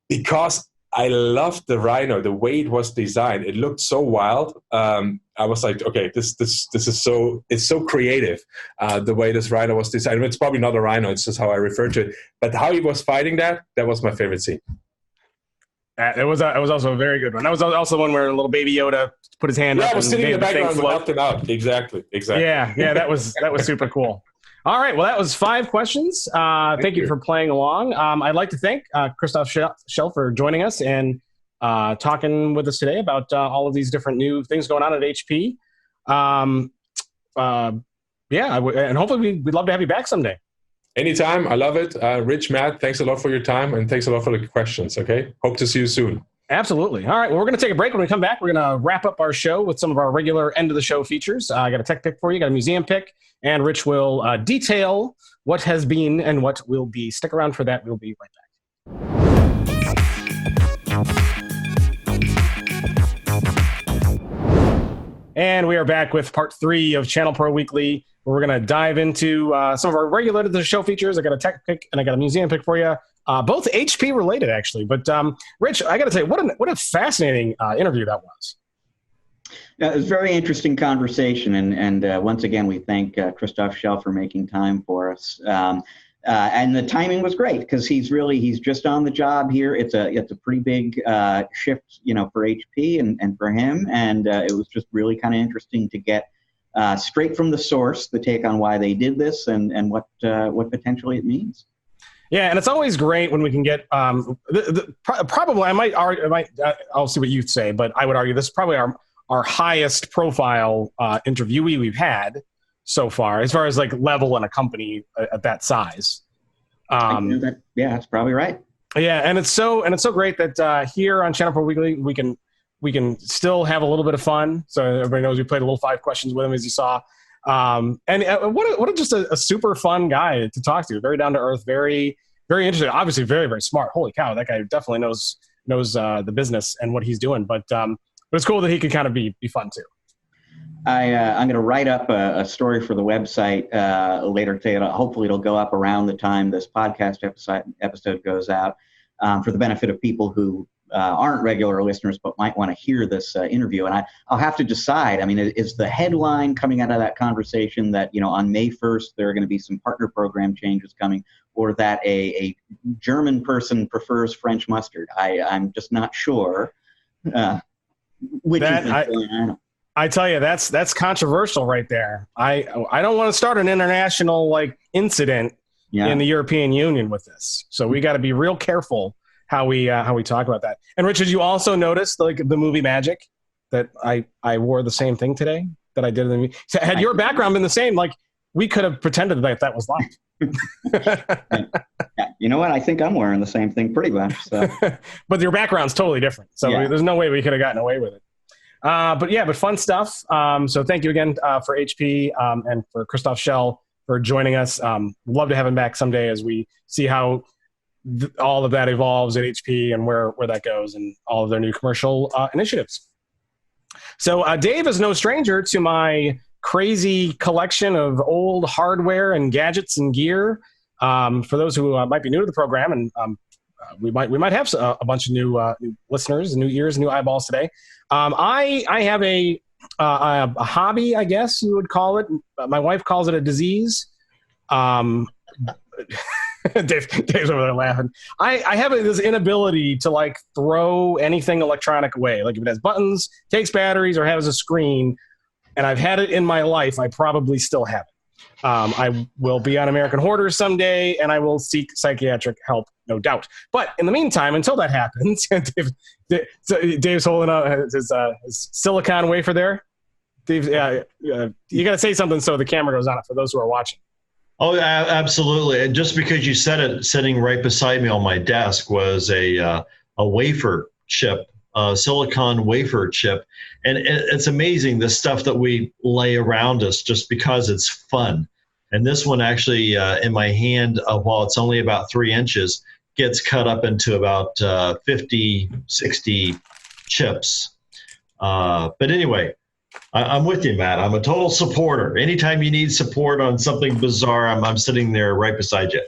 because I loved the rhino, the way it was designed. It looked so wild. I was like, okay, this is so creative, the way this rhino was designed. It's probably not a rhino, it's just how I refer to it. But how he was fighting that was my favorite scene. It was also a very good one. That was also one where little baby Yoda put his hand up. Yeah, I was sitting in the background and helped him out. Exactly. Yeah, that was super cool. All right, well, that was 5 questions. Thank you for playing along. I'd like to thank Christoph Schell for joining us and talking with us today about all of these different new things going on at HP. And hopefully we'd love to have you back someday. Anytime. I love it. Rich, Matt, thanks a lot for your time, and thanks a lot for the questions, okay? Hope to see you soon. Absolutely. All right, well, we're going to take a break. When we come back, we're going to wrap up our show with some of our regular end-of-the-show features. I got a tech pick for you, got a museum pick, and Rich will detail what has been and what will be. Stick around for that. We'll be right back. And we are back with part 3 of ChannelPro Weekly, where we're going to dive into some of our regular show features. I got a tech pick and I got a museum pick for you. Both HP related, actually. But Rich, I got to say, what a fascinating interview that was. It was a very interesting conversation, and once again, we thank Christoph Schell for making time for us. And the timing was great because he's just on the job here. It's a pretty big shift, for HP and for him, and it was just really kind of interesting to get straight from the source the take on why they did this and what potentially it means. Yeah, and it's always great when we can get probably I'll see what you say, but I would argue this is probably our highest profile interviewee we've had so far as like level in a company at that size. Yeah, that's probably right. Yeah, and it's so great that here on ChannelPro Weekly we can still have a little bit of fun. So everybody knows we played a little 5 questions with him, as you saw. And what just a super fun guy to talk to. Very down to earth, very, very interesting. Obviously, very, very smart. Holy cow, that guy definitely knows the business and what he's doing. But it's cool that he could kind of be fun too. I'm going to write up a story for the website later today. Hopefully, it'll go up around the time this podcast episode goes out for the benefit of people who aren't regular listeners but might want to hear this interview. And I'll have to decide. I mean, is the headline coming out of that conversation that, on May 1st, there are going to be some partner program changes coming, or that a German person prefers French mustard? I'm just not sure which is going on. I tell you, that's controversial right there. I don't want to start an international incident in the European Union with this. So we got to be real careful how we talk about that. And Richard, you also noticed the movie Magic that I wore the same thing today that I did in the movie. So had your background been the same, we could have pretended that was live. You know what? I think I'm wearing the same thing pretty much. So. But your background's totally different. So there's no way we could have gotten away with it. But fun stuff. So thank you again for HP and for Christoph Schell for joining us. Love to have him back someday as we see how all of that evolves at HP and where that goes and all of their new commercial initiatives. So Dave is no stranger to my crazy collection of old hardware and gadgets and gear. For those who might be new to the program, and we might have a bunch of new listeners, new ears, new eyeballs today. I have a hobby, I guess you would call it. My wife calls it a disease. Dave's over there laughing. I have this inability to like throw anything electronic away. Like if it has buttons, takes batteries, or has a screen, and I've had it in my life, I probably still have it. I will be on American Hoarders someday, and I will seek psychiatric help, no doubt. But in the meantime, until that happens, Dave's holding up his silicon wafer there. Dave, you got to say something so the camera goes on it for those who are watching. Oh, absolutely. And just because you said it, sitting right beside me on my desk was a wafer chip, silicon wafer chip. And it's amazing, the stuff that we lay around us just because it's fun. And this one actually, in my hand, while it's only about 3 inches, gets cut up into about 50, 60 chips. But anyway, I'm with you, Matt. I'm a total supporter. Anytime you need support on something bizarre, I'm sitting there right beside you.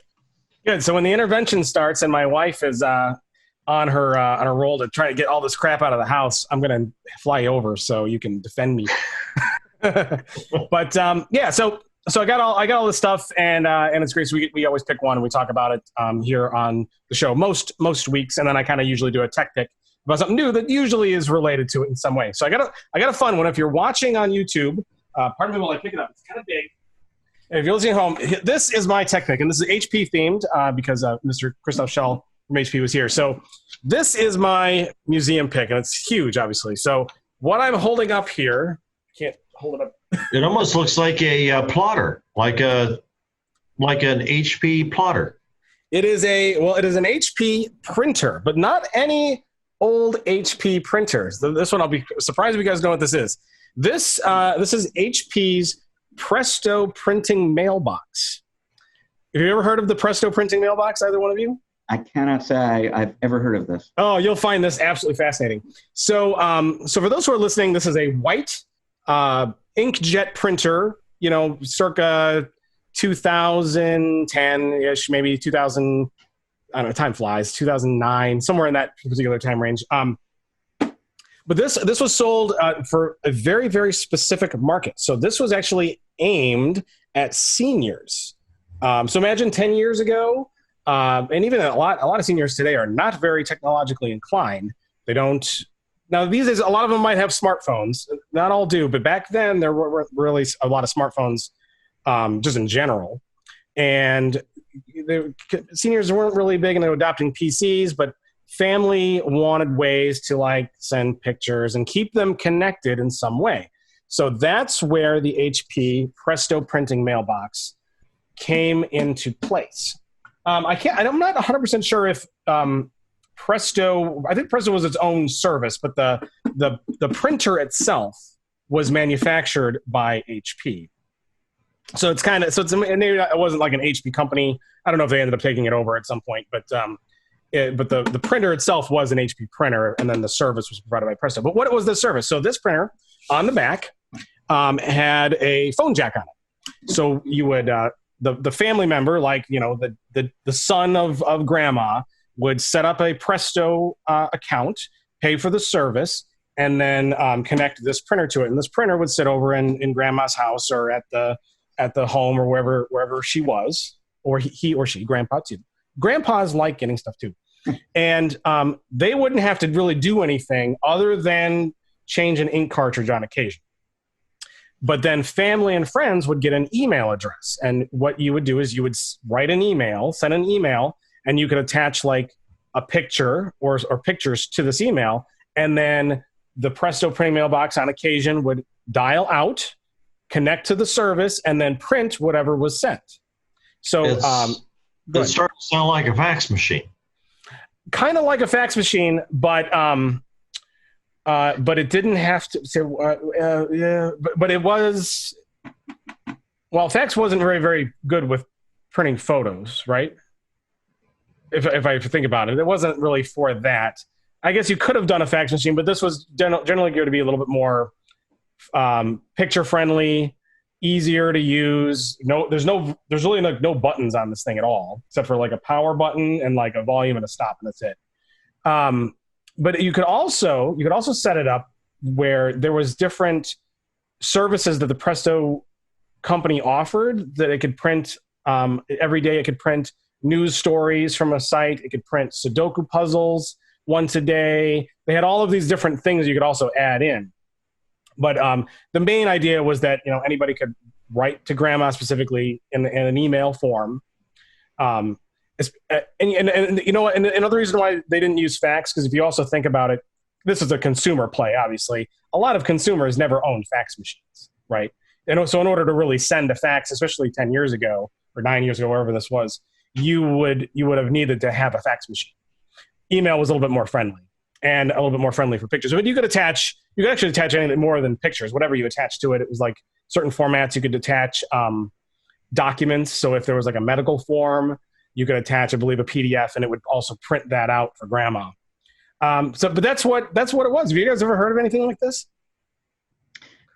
Good. So when the intervention starts and my wife is on her roll to try to get all this crap out of the house, I'm going to fly over so you can defend me. But yeah, so I got all this stuff, and it's great. So we always pick one and we talk about it here on the show most weeks, and then I kind of usually do a tech pick about something new that usually is related to it in some way. So I got a fun one. If you're watching on YouTube, pardon me while I pick it up. It's kind of big. And if you're listening at home, this is my tech pick, and this is HP themed because Mr. Christoph Schell from HP was here. So this is my museum pick, and it's huge, obviously. So what I'm holding up here, can't hold it up. It almost looks like a plotter, like an HP plotter. It is an HP printer, but not any old HP printers. This one, I'll be surprised if you guys know what this is. This is HP's Presto printing mailbox. Have you ever heard of the Presto printing mailbox, either one of you? I cannot say I've ever heard of this. Oh, you'll find this absolutely fascinating. So, so for those who are listening, this is a white inkjet printer, circa 2010-ish, maybe 2000. I don't know, time flies, 2009, somewhere in that particular time range. But this was sold for a very, very specific market. So this was actually aimed at seniors. So imagine 10 years ago, and even a lot of seniors today are not very technologically inclined. They don't. Now, these days, a lot of them might have smartphones. Not all do, but back then, there were really a lot of smartphones just in general. And seniors weren't really big into adopting PCs, but family wanted ways to send pictures and keep them connected in some way. So that's where the HP Presto printing mailbox came into place. I'm not 100% sure if Presto, I think Presto was its own service, but the printer itself was manufactured by HP. So it wasn't like an HP company. I don't know if they ended up taking it over at some point, but the printer itself was an HP printer, and then the service was provided by Presto. But what was the service? So this printer on the back had a phone jack on it. So you would the family member, the son of grandma, would set up a Presto account, pay for the service, and then connect this printer to it. And this printer would sit over in grandma's house or at the home or wherever she was, or he or she, grandpa too. Grandpas like getting stuff too. And they wouldn't have to really do anything other than change an ink cartridge on occasion. But then family and friends would get an email address. And what you would do is you would write an email, send an email, and you could attach a picture or pictures to this email. And then the Presto printing mailbox on occasion would dial out, connect to the service, and then print whatever was sent. So it starts to sound like a fax machine. Kind of like a fax machine, but it didn't have to. But it was. Well, fax wasn't very, very good with printing photos, right? If I think about it, it wasn't really for that. I guess you could have done a fax machine, but this was generally going to be a little bit more picture friendly, easier to use. There's really no buttons on this thing at all, except for a power button and a volume and a stop, and that's it. But you could also set it up where there was different services that the Presto company offered that it could print Every day it could print news stories from a site. It could print Sudoku puzzles once a day. They had all of these different things you could also add in. But the main idea was that anybody could write to grandma specifically in an email form. And another reason why they didn't use fax, because if you also think about it, this is a consumer play, obviously. A lot of consumers never owned fax machines, right? And so in order to really send a fax, especially 10 years ago or 9 years ago, wherever this was, you would have needed to have a fax machine. Email was a little bit more friendly and a little bit more friendly for pictures. But you could actually attach anything more than pictures. Whatever you attach to it, it was like certain formats. You could attach documents. So if there was like a medical form, you could attach, I believe, a PDF, and it would also print that out for grandma. But that's what it was. Have you guys ever heard of anything like this?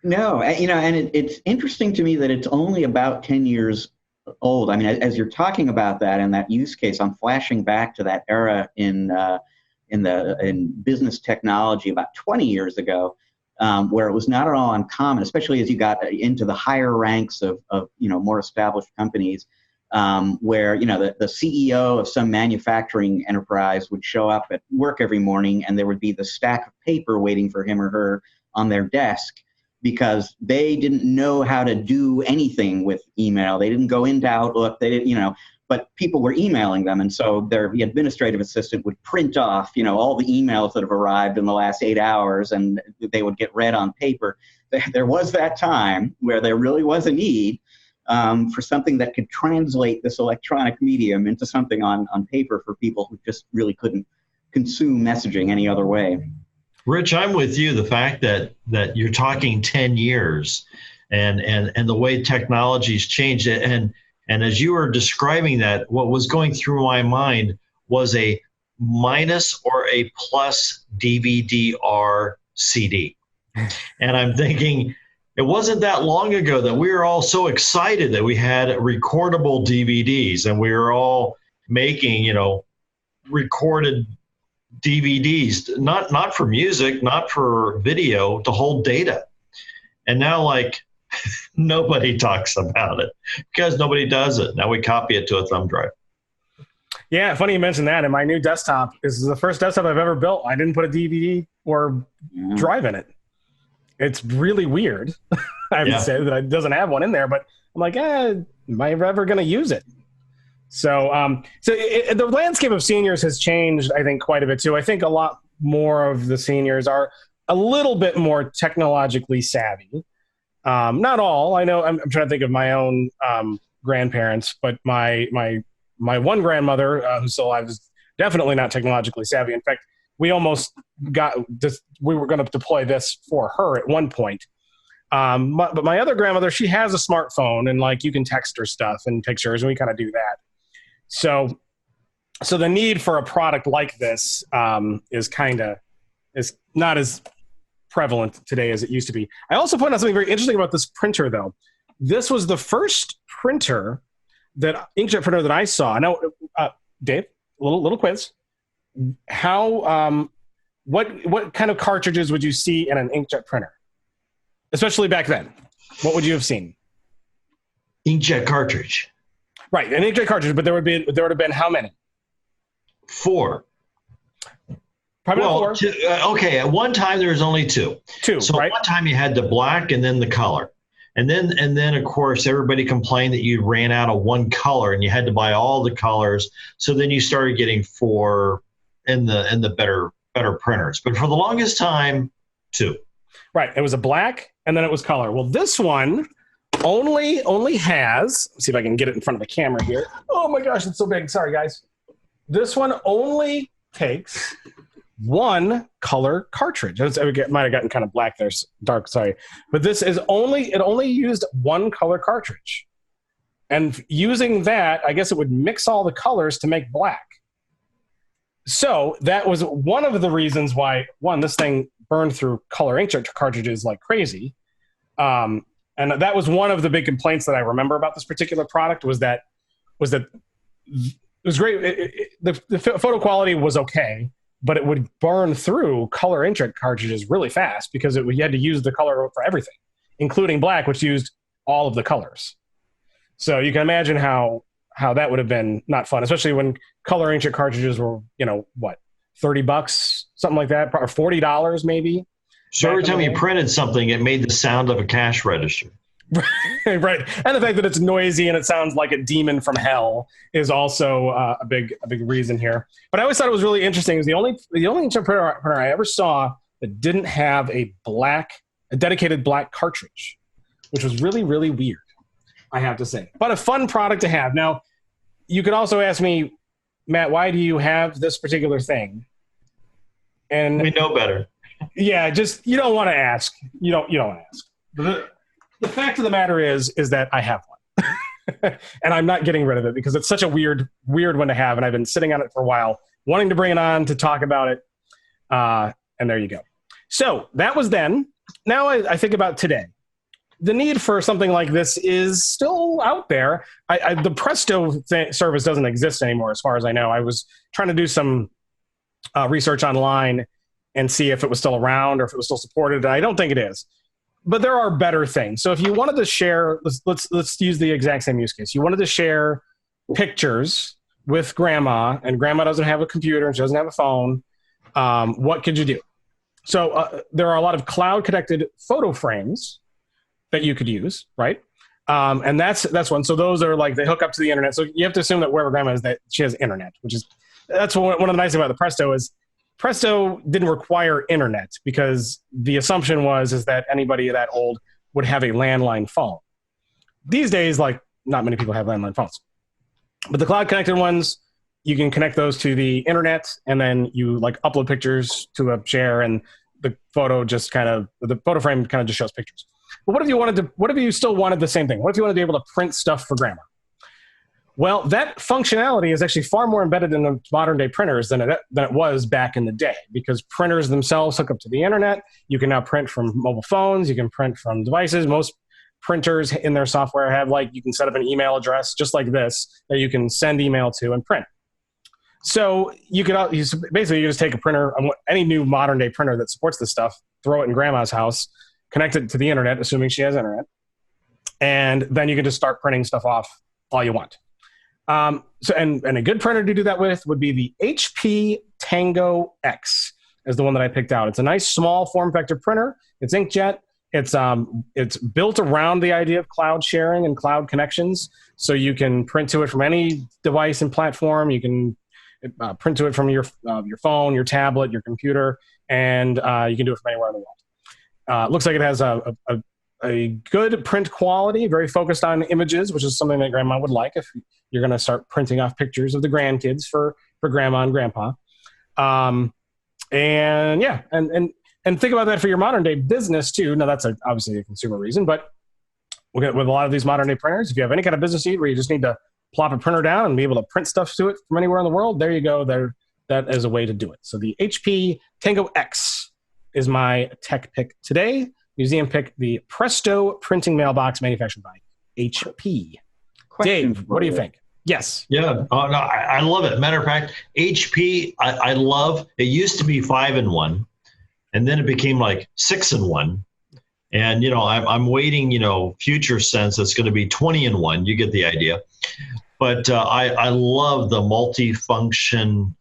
No, and it's interesting to me that it's only about 10 years old. I mean, as you're talking about that and that use case, I'm flashing back to that era in business technology about 20 years ago, where it was not at all uncommon, especially as you got into the higher ranks of more established companies, where the CEO of some manufacturing enterprise would show up at work every morning, and there would be the stack of paper waiting for him or her on their desk, because they didn't know how to do anything with email. They didn't go into Outlook. They didn't, but people were emailing them. And so the administrative assistant would print off, all the emails that have arrived in the last 8 hours, and they would get read on paper. There was that time where there really was a need for something that could translate this electronic medium into something on paper for people who just really couldn't consume messaging any other way. Rich, I'm with you. The fact that you're talking 10 years and the way technology's changed it. And as you were describing that, what was going through my mind was a minus or a plus DVD-R CD. And I'm thinking, it wasn't that long ago that we were all so excited that we had recordable DVDs, and we were all making, recorded DVDs, not for music, not for video, to hold data. And now, nobody talks about it because nobody does it. Now we copy it to a thumb drive. Yeah, funny you mentioned that. And my new desktop, this is the first desktop I've ever built. I didn't put a DVD or drive in it. It's really weird. I would say that it doesn't have one in there, but I'm like, am I ever going to use it? So, the landscape of seniors has changed, I think, quite a bit too. I think a lot more of the seniors are a little bit more technologically savvy. Not all. I know. I'm trying to think of my own grandparents, but my one grandmother who's still alive is definitely not technologically savvy. In fact, we almost we were going to deploy this for her at one point. But my other grandmother, she has a smartphone, and you can text her stuff and pictures, and we kind of do that. So the need for a product like this is not as prevalent today as it used to be. I also found out something very interesting about this printer, though. This was the first inkjet printer that I saw. Now, Dave, little quiz. How what kind of cartridges would you see in an inkjet printer, especially back then? What would you have seen? Inkjet cartridge. Right, an inkjet cartridge, but there would have been how many? 4. Probably well, 4. Okay, at one time there was only 2. 2, so right? One time you had the black and then the color. And then of course everybody complained that you ran out of one color and you had to buy all the colors. So then you started getting 4 in the better printers. But for the longest time, 2. Right, it was a black and then it was color. Well, this one only has, let's see if I can get it in front of the camera here. Oh my gosh, it's so big. Sorry, guys. This one only takes 1 color cartridge. It might have gotten kind of black there, dark, sorry. But it only used 1 color cartridge. And using that, I guess it would mix all the colors to make black. So that was one of the reasons why, this thing burned through color inkjet cartridges like crazy. And that was one of the big complaints that I remember about this particular product was that it was great. The photo quality was okay, but it would burn through color inkjet cartridges really fast because you had to use the color for everything, including black, which used all of the colors. So you can imagine how that would have been not fun, especially when color inkjet cartridges were, what, $30, something like that, or $40 maybe. So every time you printed something, it made the sound of a cash register. Right, and the fact that it's noisy and it sounds like a demon from hell is also a big reason here. But I always thought it was really interesting. Is the only inkjet printer I ever saw that didn't have a dedicated black cartridge, which was really, really weird, I have to say. But a fun product to have. Now, you could also ask me, Matt, why do you have this particular thing? And we know better. Yeah, just you don't want to ask. You don't want to ask. The fact of the matter is that I have one, and I'm not getting rid of it because it's such a weird one to have, and I've been sitting on it for a while, wanting to bring it on to talk about it. And there you go. So that was then. Now I think about today. The need for something like this is still out there. The Presto service doesn't exist anymore, as far as I know. I was trying to do some research online and see if it was still around or if it was still supported. I don't think it is. But there are better things. So if you wanted to share, let's use the exact same use case. You wanted to share pictures with grandma, and grandma doesn't have a computer and she doesn't have a phone. What could you do? So there are a lot of cloud-connected photo frames that you could use, right? And that's one. So those are like, they hook up to the internet. So you have to assume that wherever grandma is, that she has internet, that's one of the nice things about the Presto is Presto didn't require internet because the assumption is that anybody that old would have a landline phone. These days, like, not many people have landline phones. But the cloud-connected ones, you can connect those to the internet, and then you like upload pictures to a share, and the photo frame kind of just shows pictures. But what if you still wanted the same thing? What if you wanted to be able to print stuff for grandma? Well, that functionality is actually far more embedded in the modern day printers than it was back in the day, because printers themselves hook up to the internet. You can now print from mobile phones. You can print from devices. Most printers in their software have, like, you can set up an email address just like this that you can send email to and print. So you just take a printer, any new modern day printer that supports this stuff, throw it in grandma's house, connect it to the internet, assuming she has internet, and then you can just start printing stuff off all you want. And a good printer to do that with would be the HP Tango X, is the one that I picked out. It's a nice small form factor printer. It's inkjet. It's built around the idea of cloud sharing and cloud connections, so you can print to it from any device and platform. You can print to it from your phone, your tablet, your computer, and you can do it from anywhere in the world. Looks like it has a good print quality, very focused on images, which is something that grandma would like if you're going to start printing off pictures of the grandkids for grandma and grandpa. And think about that for your modern day business too. Now that's obviously a consumer reason, but with a lot of these modern day printers, if you have any kind of business need where you just need to plop a printer down and be able to print stuff to it from anywhere in the world, there you go. That is a way to do it. So the HP Tango X is my tech pick today. Museum pick, the Presto printing mailbox manufactured by HP. Dave, what do you think? Yes. Yeah. Oh, no, I love it. Matter of fact, HP, I love, it used to be 5-in-1, and then it became like 6-in-1. And, I'm waiting, future sense, it's going to be 20-in-1. You get the idea. But I love the multi-function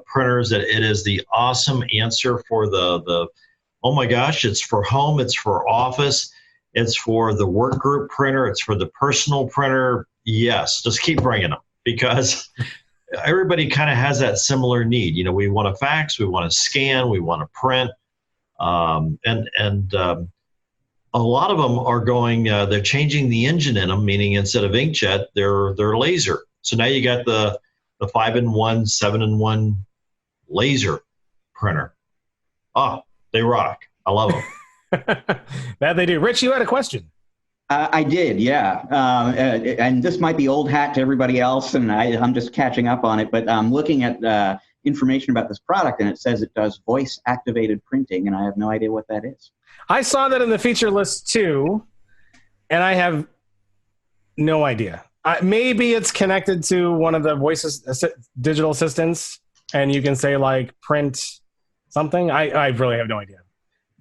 printers. That it is the awesome answer for the oh my gosh, it's for home, it's for office, it's for the work group printer, it's for the personal printer. Yes, just keep bringing them, because everybody kind of has that similar need. We want to fax, we want to scan, we want to print. And a lot of them are going, they're changing the engine in them, meaning instead of inkjet, they're laser. So now you got the 5-in-1, 7-in-1 laser printer. Oh, they rock. I love them. That they do. Rich, you had a question. I did, yeah. And this might be old hat to everybody else, and I'm just catching up on it. But I'm looking at information about this product, and it says it does voice-activated printing, and I have no idea what that is. I saw that in the feature list too, and I have no idea. Maybe it's connected to one of the digital assistants, and you can say, like, print something. I really have no idea.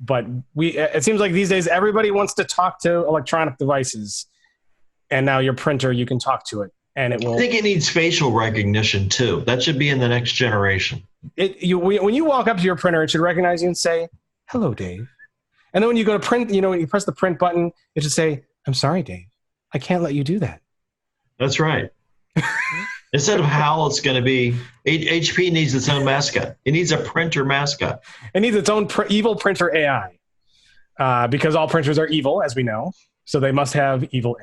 But it seems like these days everybody wants to talk to electronic devices, and now your printer, you can talk to it, and it will. I think it needs facial recognition too. That should be in the next generation. When you walk up to your printer, it should recognize you and say, "Hello, Dave." And then when you go to print, when you press the print button, it should say, "I'm sorry, Dave. I can't let you do that." That's right. Instead of Hal, it's going to be HP needs its own mascot. It needs a printer mascot. It needs its own evil printer AI, because all printers are evil, as we know. So they must have evil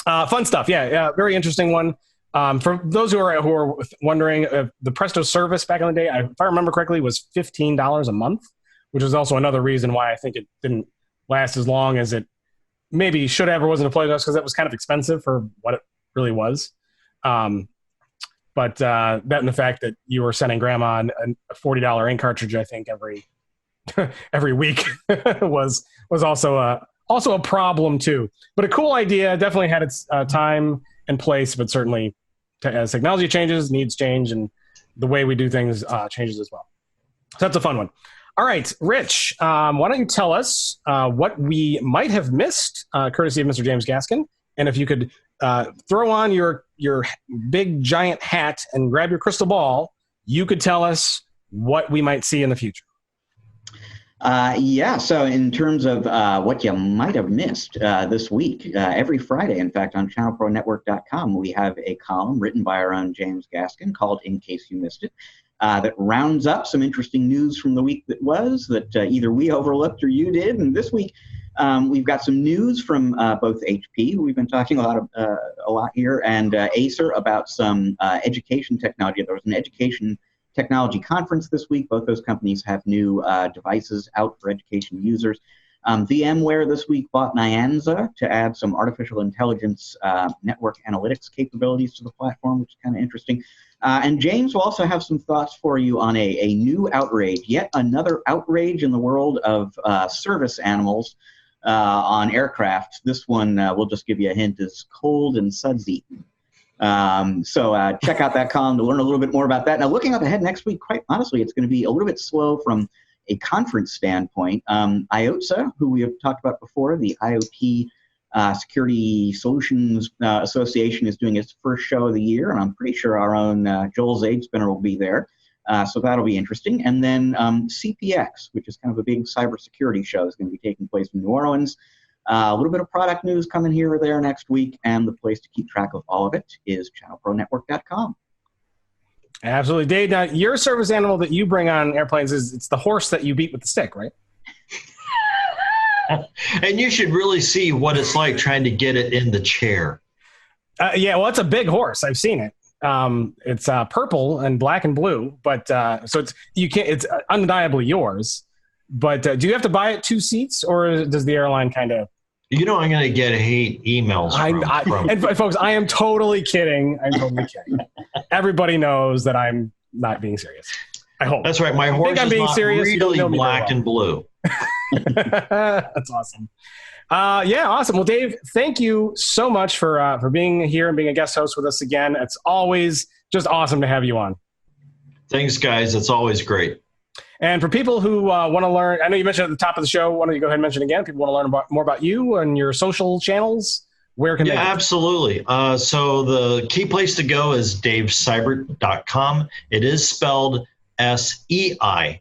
AI. Fun stuff, yeah, very interesting one. For those who are wondering, the Presto service back in the day, if I remember correctly, was $15 a month, which is also another reason why I think it didn't last as long as it maybe should have or wasn't deployed to us, because it was kind of expensive for what it really was. But that and the fact that you were sending grandma a $40 ink cartridge, I think every week was also a problem too. But a cool idea, definitely had its time and place, but certainly as technology changes, needs change, and the way we do things changes as well. So that's a fun one. All right, Rich, why don't you tell us what we might have missed, courtesy of Mr. James Gaskin, and if you could throw on your big giant hat and grab your crystal ball, you could tell us what we might see in the future. So in terms of what you might have missed this week, every Friday, in fact, on ChannelProNetwork.com, we have a column written by our own James Gaskin called In Case You Missed It, that rounds up some interesting news from the week that was that either we overlooked or you did. And this week, we've got some news from both HP, who we've been talking a lot here, and Acer about some education technology. There was an education technology conference this week. Both those companies have new devices out for education users. VMware this week bought Nyanza to add some artificial intelligence network analytics capabilities to the platform, which is kind of interesting. And James will also have some thoughts for you on a new outrage, yet another outrage in the world of service animals on aircraft. This one, we'll just give you a hint, is cold and sudsy. So check out that column to learn a little bit more about that. Now, looking up ahead next week, quite honestly, it's going to be a little bit slow from a conference standpoint. IOTSA, who we have talked about before, the IoT Security Solutions Association, is doing its first show of the year, and I'm pretty sure our own Joel Zaidspinner will be there. So that'll be interesting. And then CPX, which is kind of a big cybersecurity show, is going to be taking place in New Orleans. A little bit of product news coming here or there next week, and the place to keep track of all of it is ChannelProNetwork.com. Absolutely. Dave, now your service animal that you bring on airplanes it's the horse that you beat with the stick, right? And you should really see what it's like trying to get it in the chair. Yeah, well, it's a big horse. I've seen it. It's purple and black and blue, but so it's undeniably yours. But do you have to buy it 2 seats, or does the airline kind of? I'm going to get hate emails from. And folks, I am totally kidding. Everybody knows that I'm not being serious. I hope. That's right. My horse is not really black and blue. That's awesome. Yeah, awesome. Well, Dave, thank you so much for being here and being a guest host with us again. It's always just awesome to have you on. Thanks, guys. It's always great. And for people who want to learn, I know you mentioned at the top of the show, why don't you go ahead and mention again, people want to learn more about you and your social channels, where can they go? Absolutely. So the key place to go is daveseibert.com. It is spelled SEIBERT.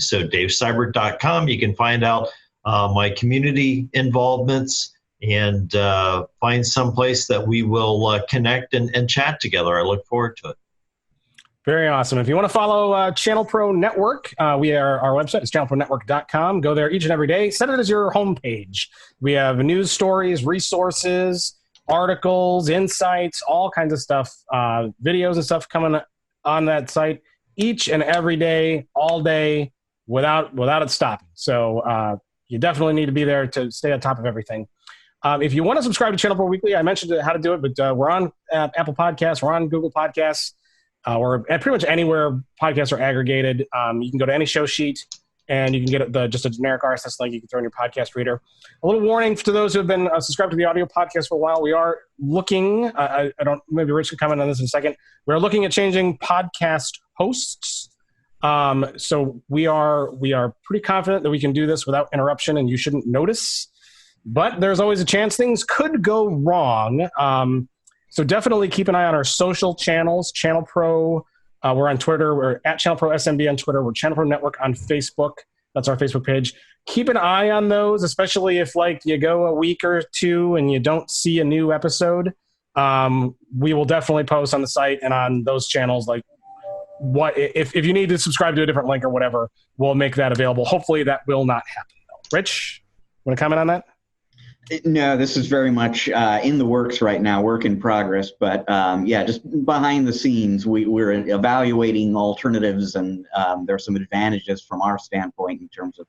So daveseibert.com. You can find out my community involvements and find some place that we will connect and chat together. I look forward to it. Very awesome. If you want to follow Channel Pro Network, our website is channelpronetwork.com. Go there each and every day. Set it as your homepage. We have news stories, resources, articles, insights, all kinds of stuff, videos and stuff coming on that site each and every day, all day, without it stopping. So you definitely need to be there to stay on top of everything. If you want to subscribe to Channel Pro Weekly, I mentioned how to do it, but we're on Apple Podcasts, we're on Google Podcasts. We're at pretty much anywhere podcasts are aggregated. You can go to any show sheet, and you can get just a generic RSS link you can throw in your podcast reader. A little warning to those who have been subscribed to the audio podcast for a while. We are looking, maybe Rich can comment on this in a second. We're looking at changing podcast hosts. So we are pretty confident that we can do this without interruption, and you shouldn't notice. but there's always a chance things could go wrong. So definitely keep an eye on our social channels. ChannelPro, we're on Twitter. We're at ChannelPro SMB on Twitter. We're ChannelPro Network on Facebook. That's our Facebook page. Keep an eye on those, especially if you go a week or two and you don't see a new episode. We will definitely post on the site and on those channels. What if you need to subscribe to a different link or whatever, we'll make that available. Hopefully that will not happen, though. Rich, want to comment on that? No, this is very much in the works right now, work in progress. But just behind the scenes, we're evaluating alternatives, and there are some advantages from our standpoint in terms of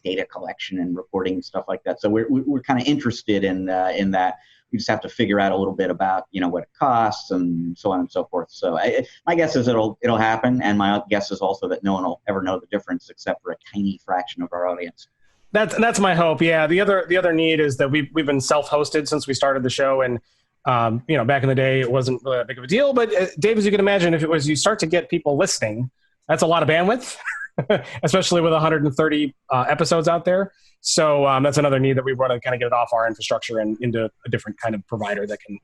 data collection and reporting and stuff like that. So we're kind of interested in that. We just have to figure out a little bit about what it costs and so on and so forth. So my guess is it'll happen, and my guess is also that no one will ever know the difference except for a tiny fraction of our audience. That's my hope. Yeah. The other need is that we've been self-hosted since we started the show, and back in the day it wasn't really that big of a deal. But Dave, as you can imagine, if it was you start to get people listening, that's a lot of bandwidth, especially with 130 episodes out there. So that's another need that we want to kind of get it off our infrastructure and into a different kind of provider that can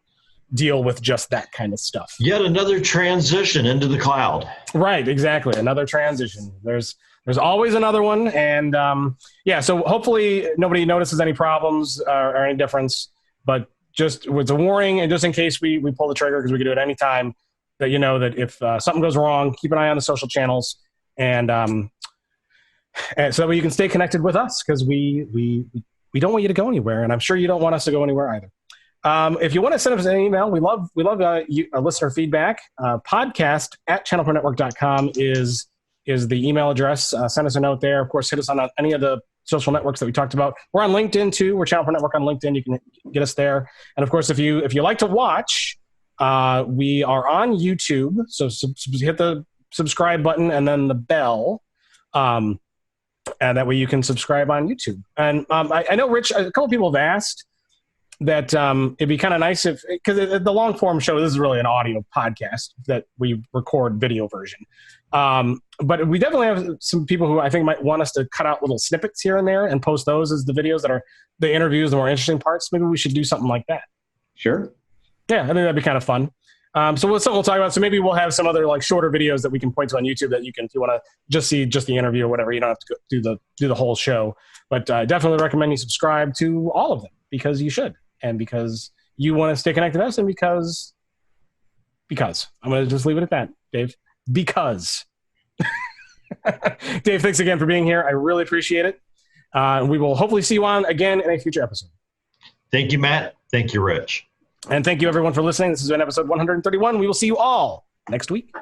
deal with just that kind of stuff. Yet another transition into the cloud. Right. Exactly. Another transition. There's always another one. And so hopefully nobody notices any problems or any difference, but just it's a warning. And just in case we pull the trigger, because we can do it anytime, that that if something goes wrong, keep an eye on the social channels and so that you can stay connected with us, because we don't want you to go anywhere. And I'm sure you don't want us to go anywhere either. If you want to send us an email, we love listener feedback. podcast@channelpronetwork.com is the email address. Send us a note there. Of course, hit us on any of the social networks that we talked about. We're on LinkedIn too. We're ChannelPro Network on LinkedIn. You can get us there. And of course, if you like to watch, we are on YouTube. So hit the subscribe button and then the bell. And that way you can subscribe on YouTube. And I know, Rich, a couple people have asked that it'd be kind of nice because the long form show, this is really an audio podcast that we record video version. But we definitely have some people who I think might want us to cut out little snippets here and there and post those as the videos that are the interviews, the more interesting parts. Maybe we should do something like that. Sure. Yeah, I think that'd be kind of fun. So something we'll talk about. So maybe we'll have some other shorter videos that we can point to on YouTube that you can, if you want to just see just the interview or whatever, you don't have to do the whole show. But definitely recommend you subscribe to all of them, because you should, and because you want to stay connected to us, and because I'm going to just leave it at that, Dave. Because Dave, thanks again for being here. I really appreciate it. We will hopefully see you on again in a future episode. Thank you, Matt. Thank you, Rich. And thank you, everyone, for listening. This has been episode 131. We will see you all next week.